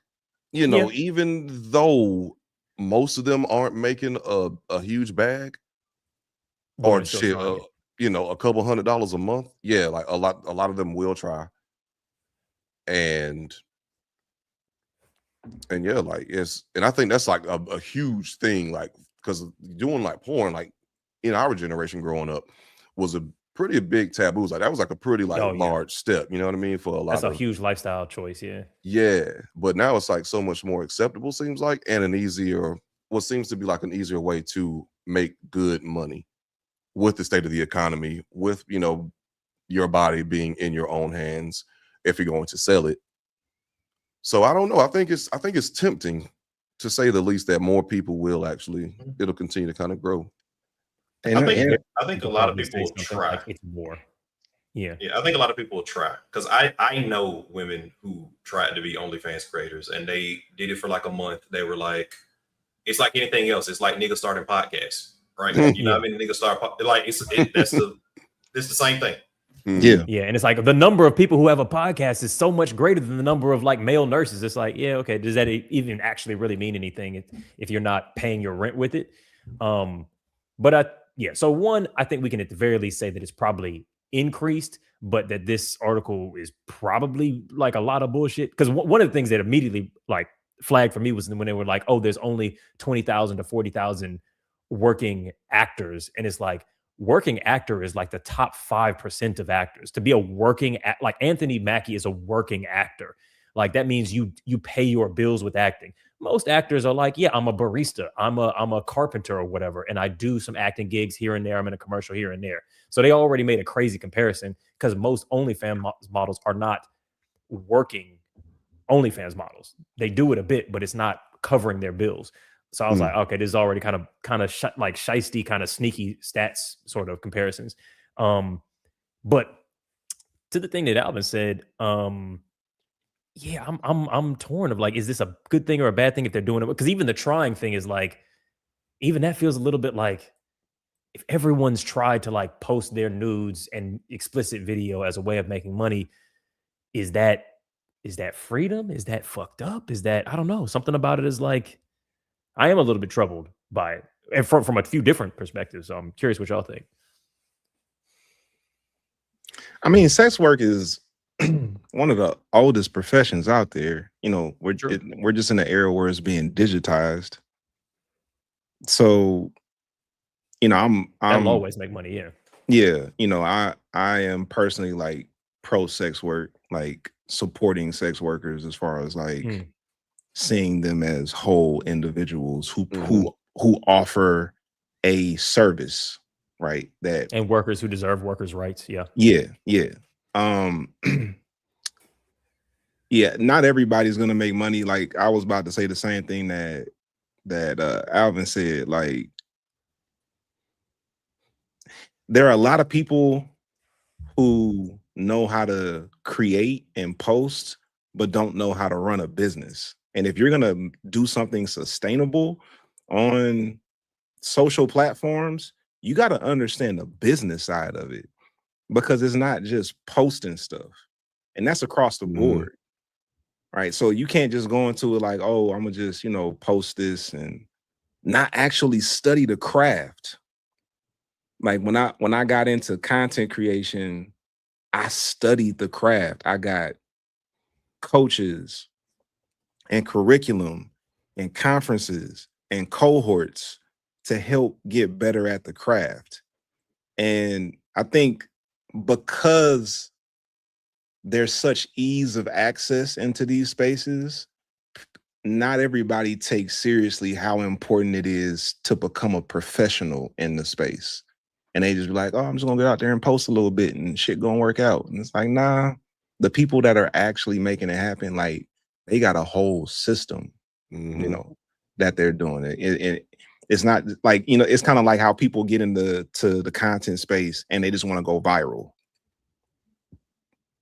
even though most of them aren't making a huge bag or shit, a couple $100 a month. Yeah, like a lot of them will try, and yeah, like and I think that's like a huge thing, like because doing like porn, like in our generation growing up, was a pretty big taboo. Like that was like a pretty large step. You know what I mean? For a lot. That's a huge lifestyle choice. Yeah. Yeah, but now it's like so much more acceptable. Seems like, and what seems to be like an easier way to make good money with the state of the economy, with your body being in your own hands if you're going to sell it. So I don't know. I think it's tempting, to say the least, that more people will actually. It'll continue to kind of grow. And I think a lot of people will try. Like it's more. Yeah. I think a lot of people will try because I know women who tried to be OnlyFans creators and they did it for like a month. They were like, it's like anything else. It's like niggas starting podcasts, right? You know what I mean? Niggas start like it's the same thing. Yeah, and it's like the number of people who have a podcast is so much greater than the number of like male nurses. It's like, yeah, okay, does that even actually really mean anything if you're not paying your rent with it? So one, I think we can at the very least say that it's probably increased, but that this article is probably like a lot of bullshit. Because one of the things that immediately like flagged for me was when they were like, oh, there's only 20,000 to 40,000 working actors, and it's like, working actor is like the top 5% of actors. To be a working like Anthony Mackie is a working actor. Like that means you pay your bills with acting. Most actors are like, yeah, I'm a barista, I'm a carpenter or whatever, and I do some acting gigs here and there. I'm in a commercial here and there. So they already made a crazy comparison because most OnlyFans models are not working OnlyFans models. They do it a bit, but it's not covering their bills. So I was like, okay, this is already kind of like shiesty, kind of sneaky stats sort of comparisons. But to the thing that Alvin said, yeah, I'm torn of like, is this a good thing or a bad thing if they're doing it? Because even the trying thing is like, even that feels a little bit like if everyone's tried to like post their nudes and explicit video as a way of making money, is that freedom? Is that fucked up? Is that, I don't know, something about it is like, I am a little bit troubled by it, and from a few different perspectives. So I'm curious what y'all think. I mean, sex work is one of the oldest professions out there. We're just in an era where it's being digitized. So, I'm always make money. Yeah. Yeah. I am personally like pro sex work, like supporting sex workers as far as like seeing them as whole individuals who offer a service, right? And workers who deserve workers' rights. Yeah. Yeah. Yeah, not everybody's gonna make money. Like I was about to say the same thing that Alvin said. Like there are a lot of people who know how to create and post, but don't know how to run a business. And if you're gonna do something sustainable on social platforms, you got to understand the business side of it, because it's not just posting stuff, and that's across the board, right? So you can't just go into it like, oh, I'm gonna just post this and not actually study the craft. Like when I got into content creation, I studied the craft. I got coaches and curriculum and conferences and cohorts to help get better at the craft. And I think because there's such ease of access into these spaces, not everybody takes seriously how important it is to become a professional in the space. And they just be like, oh, I'm just gonna get out there and post a little bit and shit gonna work out. And it's like, nah, the people that are actually making it happen, like they got a whole system, you know, that they're doing it. It's not like, you know, it's kind of like how people get into the content space and they just want to go viral.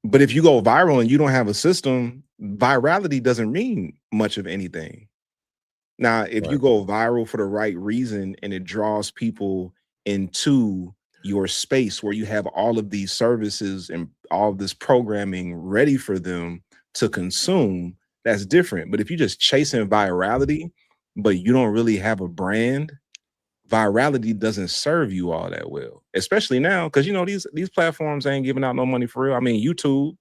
But if you go viral and you don't have a system, virality doesn't mean much of anything. Now, if you go viral for the right reason and it draws people into your space where you have all of these services and all of this programming ready for them to consume, that's different. But if you're just chasing virality, but you don't really have a brand, virality doesn't serve you all that well, especially now, because you know these platforms ain't giving out no money for real. I mean, YouTube,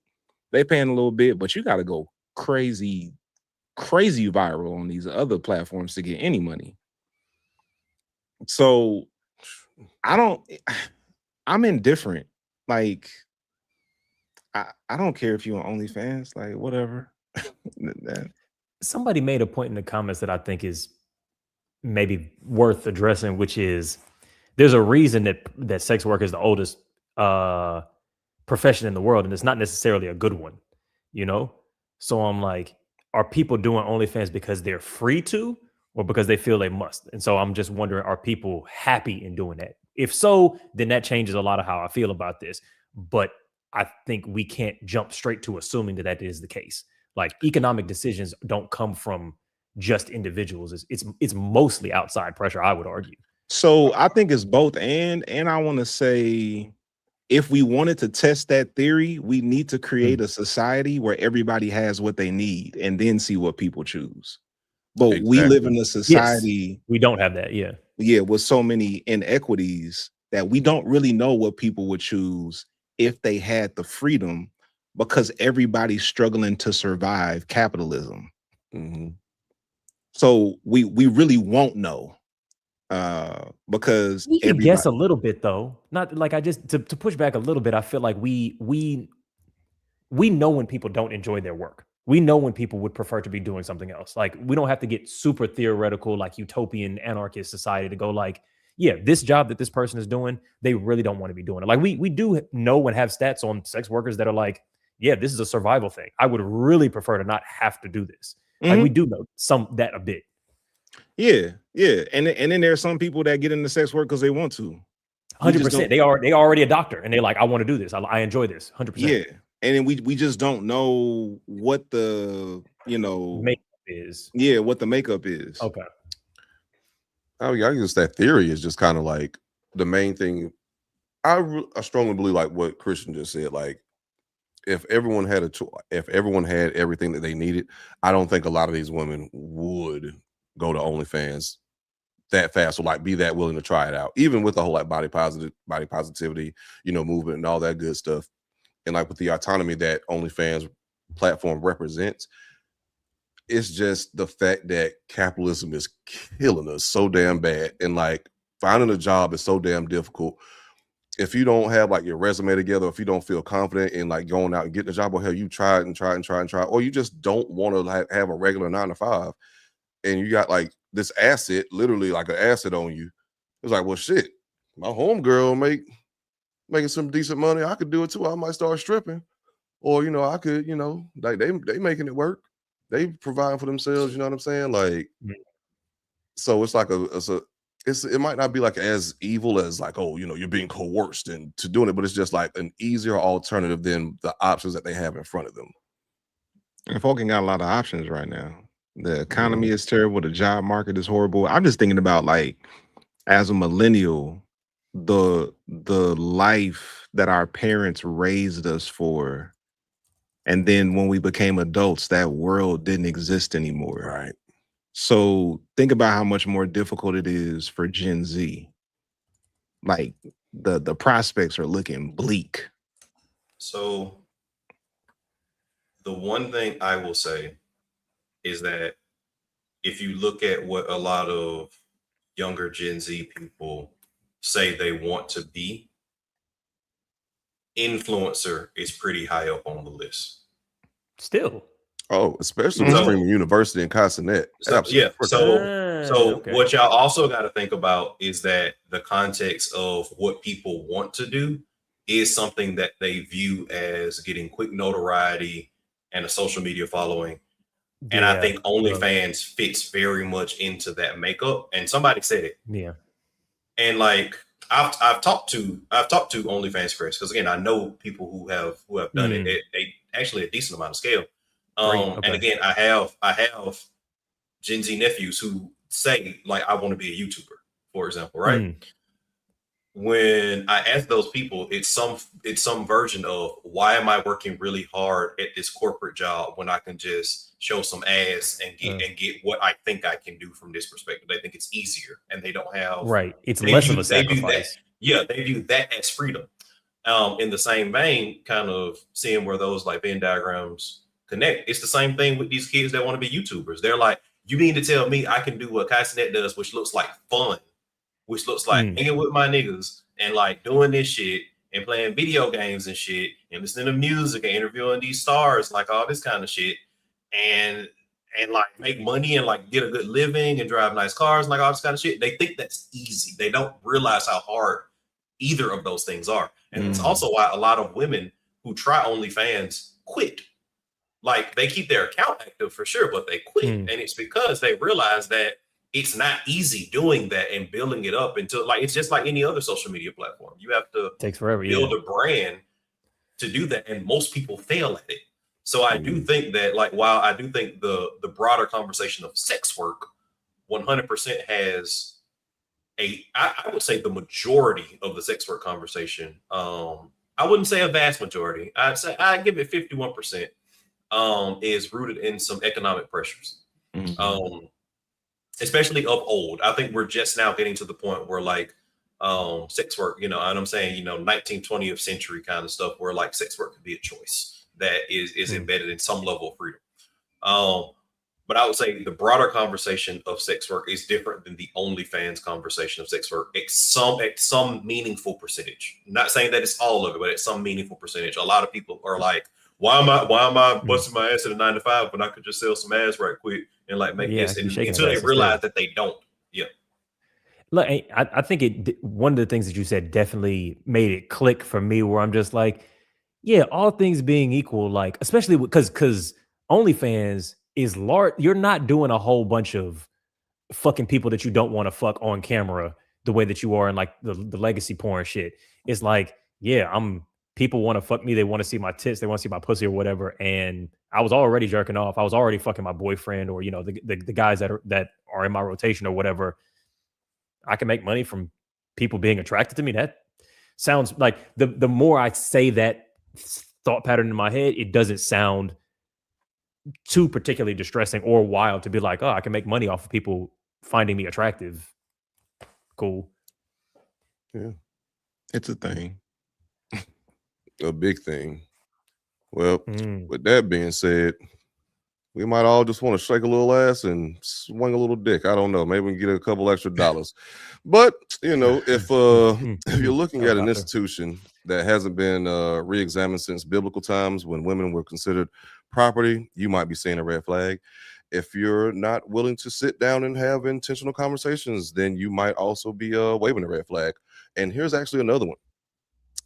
they paying a little bit, but you got to go crazy viral on these other platforms to get any money. So I'm indifferent. Like I don't care if you're on OnlyFans, like whatever. Somebody made a point in the comments that I think is maybe worth addressing, which is there's a reason that sex work is the oldest profession in the world, and it's not necessarily a good one, you know? So I'm like, are people doing OnlyFans because they're free to, or because they feel they must? And so I'm just wondering, are people happy in doing that? If so, then that changes a lot of how I feel about this. But I think we can't jump straight to assuming that is the case. Like, economic decisions don't come from just individuals. It's mostly outside pressure, I would argue. So I think it's both, and I want to say, if we wanted to test that theory, we need to create a society where everybody has what they need and then see what people choose. But we live in a society, we don't have that, with so many inequities that we don't really know what people would choose if they had the freedom, because everybody's struggling to survive capitalism. So we really won't know, because we can guess a little bit, though. Not like, I just to push back a little bit. I feel like we know when people don't enjoy their work. We know when people would prefer to be doing something else. Like, we don't have to get super theoretical, like utopian anarchist society to go like, yeah, this job that this person is doing, they really don't want to be doing it. Like, we do know and have stats on sex workers that are like, yeah, this is a survival thing. I would really prefer to not have to do this. Like, we do know that a bit. Yeah. And then there are some people that get into sex work because they want to. 100%. They are already a doctor and they're like, I want to do this. I enjoy this. 100%. Yeah. And then we just don't know what the, makeup is. Yeah, what the makeup is. Okay. I guess that theory is just kind of like the main thing. I strongly believe, like what Kristian just said, like if everyone had everything that they needed, I don't think a lot of these women would go to OnlyFans that fast, or like be that willing to try it out, even with the whole like body positivity, movement and all that good stuff. And like with the autonomy that OnlyFans platform represents, it's just the fact that capitalism is killing us so damn bad. And like finding a job is so damn difficult. If you don't have like your resume together, if you don't feel confident in like going out and getting a job, or hell, you try, or you just don't want to have a regular 9-to-5, and you got like this asset, literally like an asset on you. It's like, well, shit, my homegirl making some decent money. I could do it too. I might start stripping, or I could, like they making it work. They provide for themselves. You know what I'm saying? Like, so it's like it might not be like as evil as like, oh, you're being coerced into doing it, but it's just like an easier alternative than the options that they have in front of them. And folk ain't got a lot of options right now. The economy is terrible. The job market is horrible. I'm just thinking about, like, as a millennial, the life that our parents raised us for, and then when we became adults, that world didn't exist anymore. Right. So think about how much more difficult it is for Gen Z. Like the prospects are looking bleak. So the one thing I will say is that if you look at what a lot of younger Gen Z people say they want to be, influencer is pretty high up on the list. Still. Oh, especially Mhm. with Freeman University and Castanet. So yeah, so okay. what y'all also got to think about is that the context of what people want to do is something that they view as getting quick notoriety and a social media following. And I think OnlyFans fits very much into that makeup. And somebody said it. Yeah. And like I've talked to OnlyFans creators, because again, I know people who have done it at actually a decent amount of scale. And again, I have Gen Z nephews who say, like, I want to be a YouTuber, for example, right? When I ask those people, it's some version of, why am I working really hard at this corporate job when I can just show some ass and get what I think I can do from this perspective? They think it's easier, and they don't have It's less of a sacrifice. They view that as freedom. In the same vein, kind of seeing where those like Venn diagrams connect. It's the same thing with these kids that want to be YouTubers. They're like, you mean to tell me I can do what Castanet does, which looks like fun, which looks like hanging with my niggas and like doing this shit and playing video games and shit and listening to music and interviewing these stars, like all this kind of shit, and like make money and like get a good living and drive nice cars and like all this kind of shit. They think that's easy. They don't realize how hard either of those things are. And it's also why a lot of women who try OnlyFans quit. Like, they keep their account active for sure, but they quit. And it's because they realize that it's not easy doing that and building it up until, like, it's just like any other social media platform. You have to takes forever, build a brand to do that. And most people fail at it. So I do think that, like, while I do think the broader conversation of sex work 100% has I would say the majority of the sex work conversation, I wouldn't say a vast majority, I'd say I'd give it 51%, is rooted in some economic pressures, especially of old. I think we're just now getting to the point where, like, sex work, and I'm saying, 19th, 20th century kind of stuff, where like sex work could be a choice that is embedded in some level of freedom. But I would say the broader conversation of sex work is different than the OnlyFans conversation of sex work at some meaningful percentage. I'm not saying that it's all of it, but at some meaningful percentage. A lot of people are like, why am I busting my ass at a 9 to 5 when I could just sell some ass right quick and like make this, and until they realize that they don't. Look, I think one of the things that you said definitely made it click for me, where I'm just like, yeah, all things being equal, like, especially because OnlyFans is large. You're not doing a whole bunch of fucking people that you don't want to fuck on camera the way that you are in like the legacy porn shit. It's like, yeah, people want to fuck me. They want to see my tits. They want to see my pussy or whatever. And I was already jerking off. I was already fucking my boyfriend, or, the guys that are in my rotation or whatever. I can make money from people being attracted to me. That sounds like the more I say that thought pattern in my head, it doesn't sound too particularly distressing or wild to be like, oh, I can make money off of people finding me attractive. Cool. Yeah. It's a thing. A big thing. Well, with that being said, we might all just want to shake a little ass and swing a little dick. I don't know. Maybe we can get a couple extra dollars. But, if you're looking at an institution that hasn't been re-examined since biblical times, when women were considered property, you might be seeing a red flag. If you're not willing to sit down and have intentional conversations, then you might also be waving a red flag. And here's actually another one.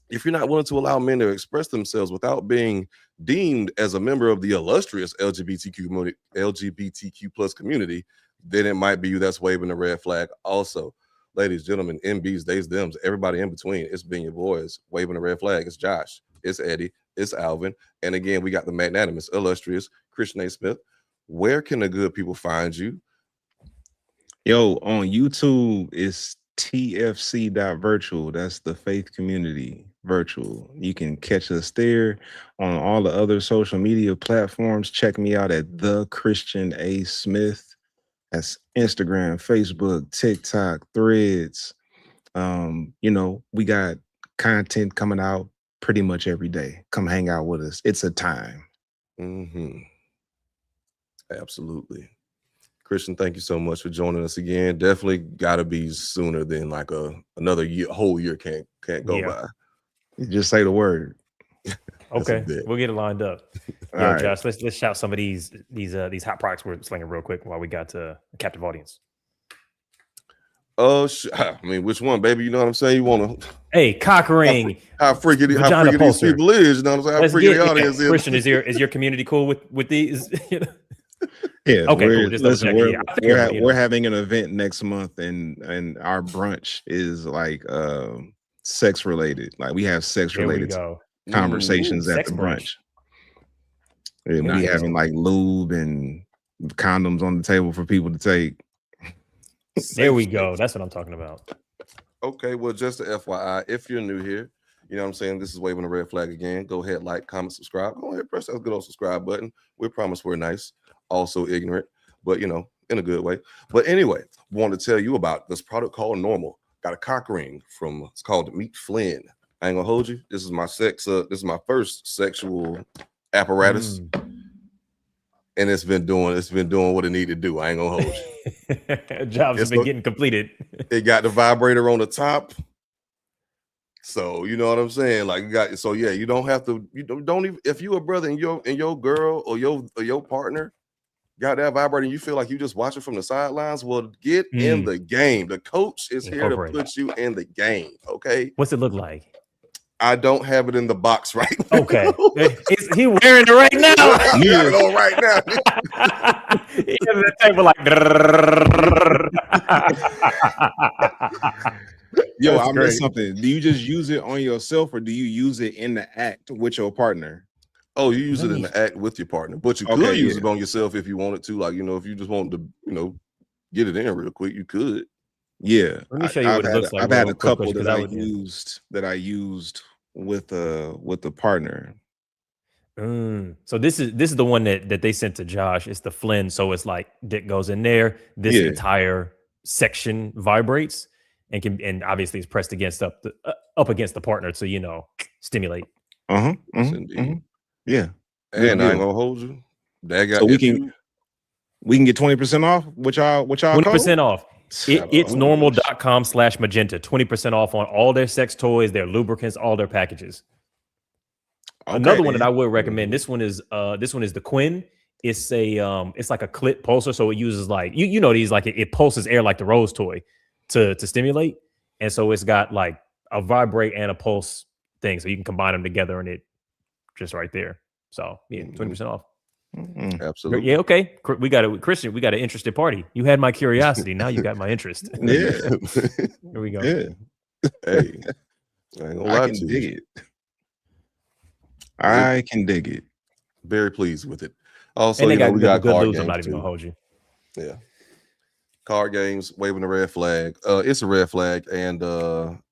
If you're not willing to allow men to express themselves without being deemed as a member of the illustrious LGBTQ plus community, then it might be you that's waving a red flag also. Ladies, gentlemen, MBs, theys, thems, everybody in between, it's been your boys waving a red flag. It's Josh, it's Eddie, it's Alvin. And again, we got the magnanimous, illustrious Kristian A. Smith. Where can the good people find you? Yo, on YouTube, it's tfc.virtual. That's the faith community virtual. You can catch us there. On all the other social media platforms, check me out at the Kristian A. Smith. That's Instagram, Facebook, TikTok, Threads. We got content coming out pretty much every day. Come hang out with us. It's a time. Absolutely. Kristian, thank you so much for joining us again. Definitely got to be sooner than like another year. Whole year can't go by. You just say the word. Okay, we'll get it lined up. All Yo, right. Josh, let's shout some of these hot products we're slinging real quick while we got a captive audience. I mean, which one, baby? You know what I'm saying? You want to? Hey, cock ring. How freaky these people is? You know what I'm saying? How freaky the audience is. Kristian, is your community cool with these? Yeah. Okay. Cool. Just we're having an event next month, and our brunch is like sex related. Like we have sex related conversations at the brunch. And we having like lube and condoms on the table for people to take. There we go. That's what I'm talking about. Okay, well, just a FYI, if you're new here, you know what I'm saying, this is Waving the Red Flag again. Go ahead, like, comment, subscribe. Go ahead, press that good old subscribe button. We promise we're nice, also ignorant, but, you know, in a good way. But anyway, want to tell you about this product called Normal. Got a cock ring it's called Meet Flynn. I ain't gonna hold you. This is my this is my first sexual apparatus. And it's been doing what it needed to do. I ain't gonna hold you. Jobs have been getting completed. It got the vibrator on the top. So you know what I'm saying? Like you don't have to, you don't even, if you a brother and your girl or your partner got that vibrator and you feel like you just watch it from the sidelines, well, get in the game. The coach is here to put you in the game. Okay. What's it look like? I don't have it in the box right now. Okay. Is he wearing it right now? I'm wearing it right now. He has the table like. Yo, I missed something. Do you just use it on yourself or do you use it in the act with your partner? Oh, you use it in the act with your partner, but you could use it on yourself if you wanted to. Like, you know, if you just wanted to, you know, get it in real quick, you could. Yeah. Let me show you what it looks like. I've had a couple that I used with a partner. So this is the one that they sent to Josh. It's the Flynn. So it's like dick goes in there. This entire section vibrates and obviously it's pressed against up against the partner to, you know, stimulate. Yeah. And I ain't gonna hold you. So we can get 20% off. What y'all 20% off. It's normal.com/magenta. 20% off on all their sex toys, their lubricants, all their packages. Okay. Another one that I would recommend. This one is the Quinn. It's it's like a clit pulser, so it uses like you know these, like it pulses air like the Rose toy to stimulate, and so it's got like a vibrate and a pulse thing, so you can combine them together, and it just right there. So yeah, 20% off. Absolutely. Yeah. Okay. Kristian. We got an interested party. You had my curiosity. Now you got my interest. Yeah. Here we go. Yeah. Hey, I can dig it. I can dig it. Very pleased with it. Also, and they you know, we got good card lose. games. I'm not even too. gonna hold you. Yeah. Card games, Waving the Red Flag. It's a red flag, and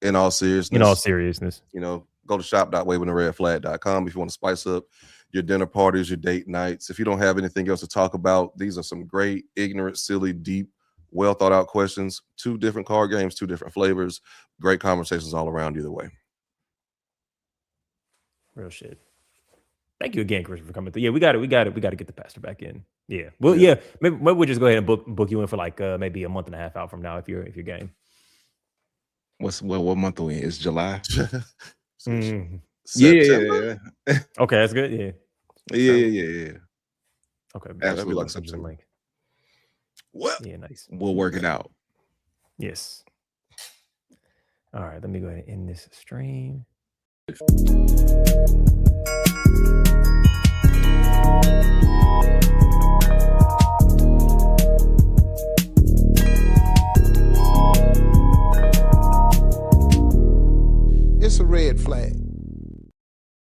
in all seriousness, you know, go to shop.wavingtheredflag.com if you want to spice up your dinner parties, your date nights. If you don't have anything else to talk about, these are some great, ignorant, silly, deep, well thought out questions. 2 different card games, 2 different flavors. Great conversations all around either way. Real shit. Thank you again, Kristian, for coming through. Yeah, we got to get the pastor back in. Yeah. Well, yeah. Maybe we'll just go ahead and book you in for like maybe a month and a half out from now if you're game. What month are we in? It's July. Yeah. Okay, that's good. Yeah. Yeah. Okay. Absolutely. Like September. What? Yeah, nice. We'll work it out. Yes. All right. Let me go ahead and end this stream.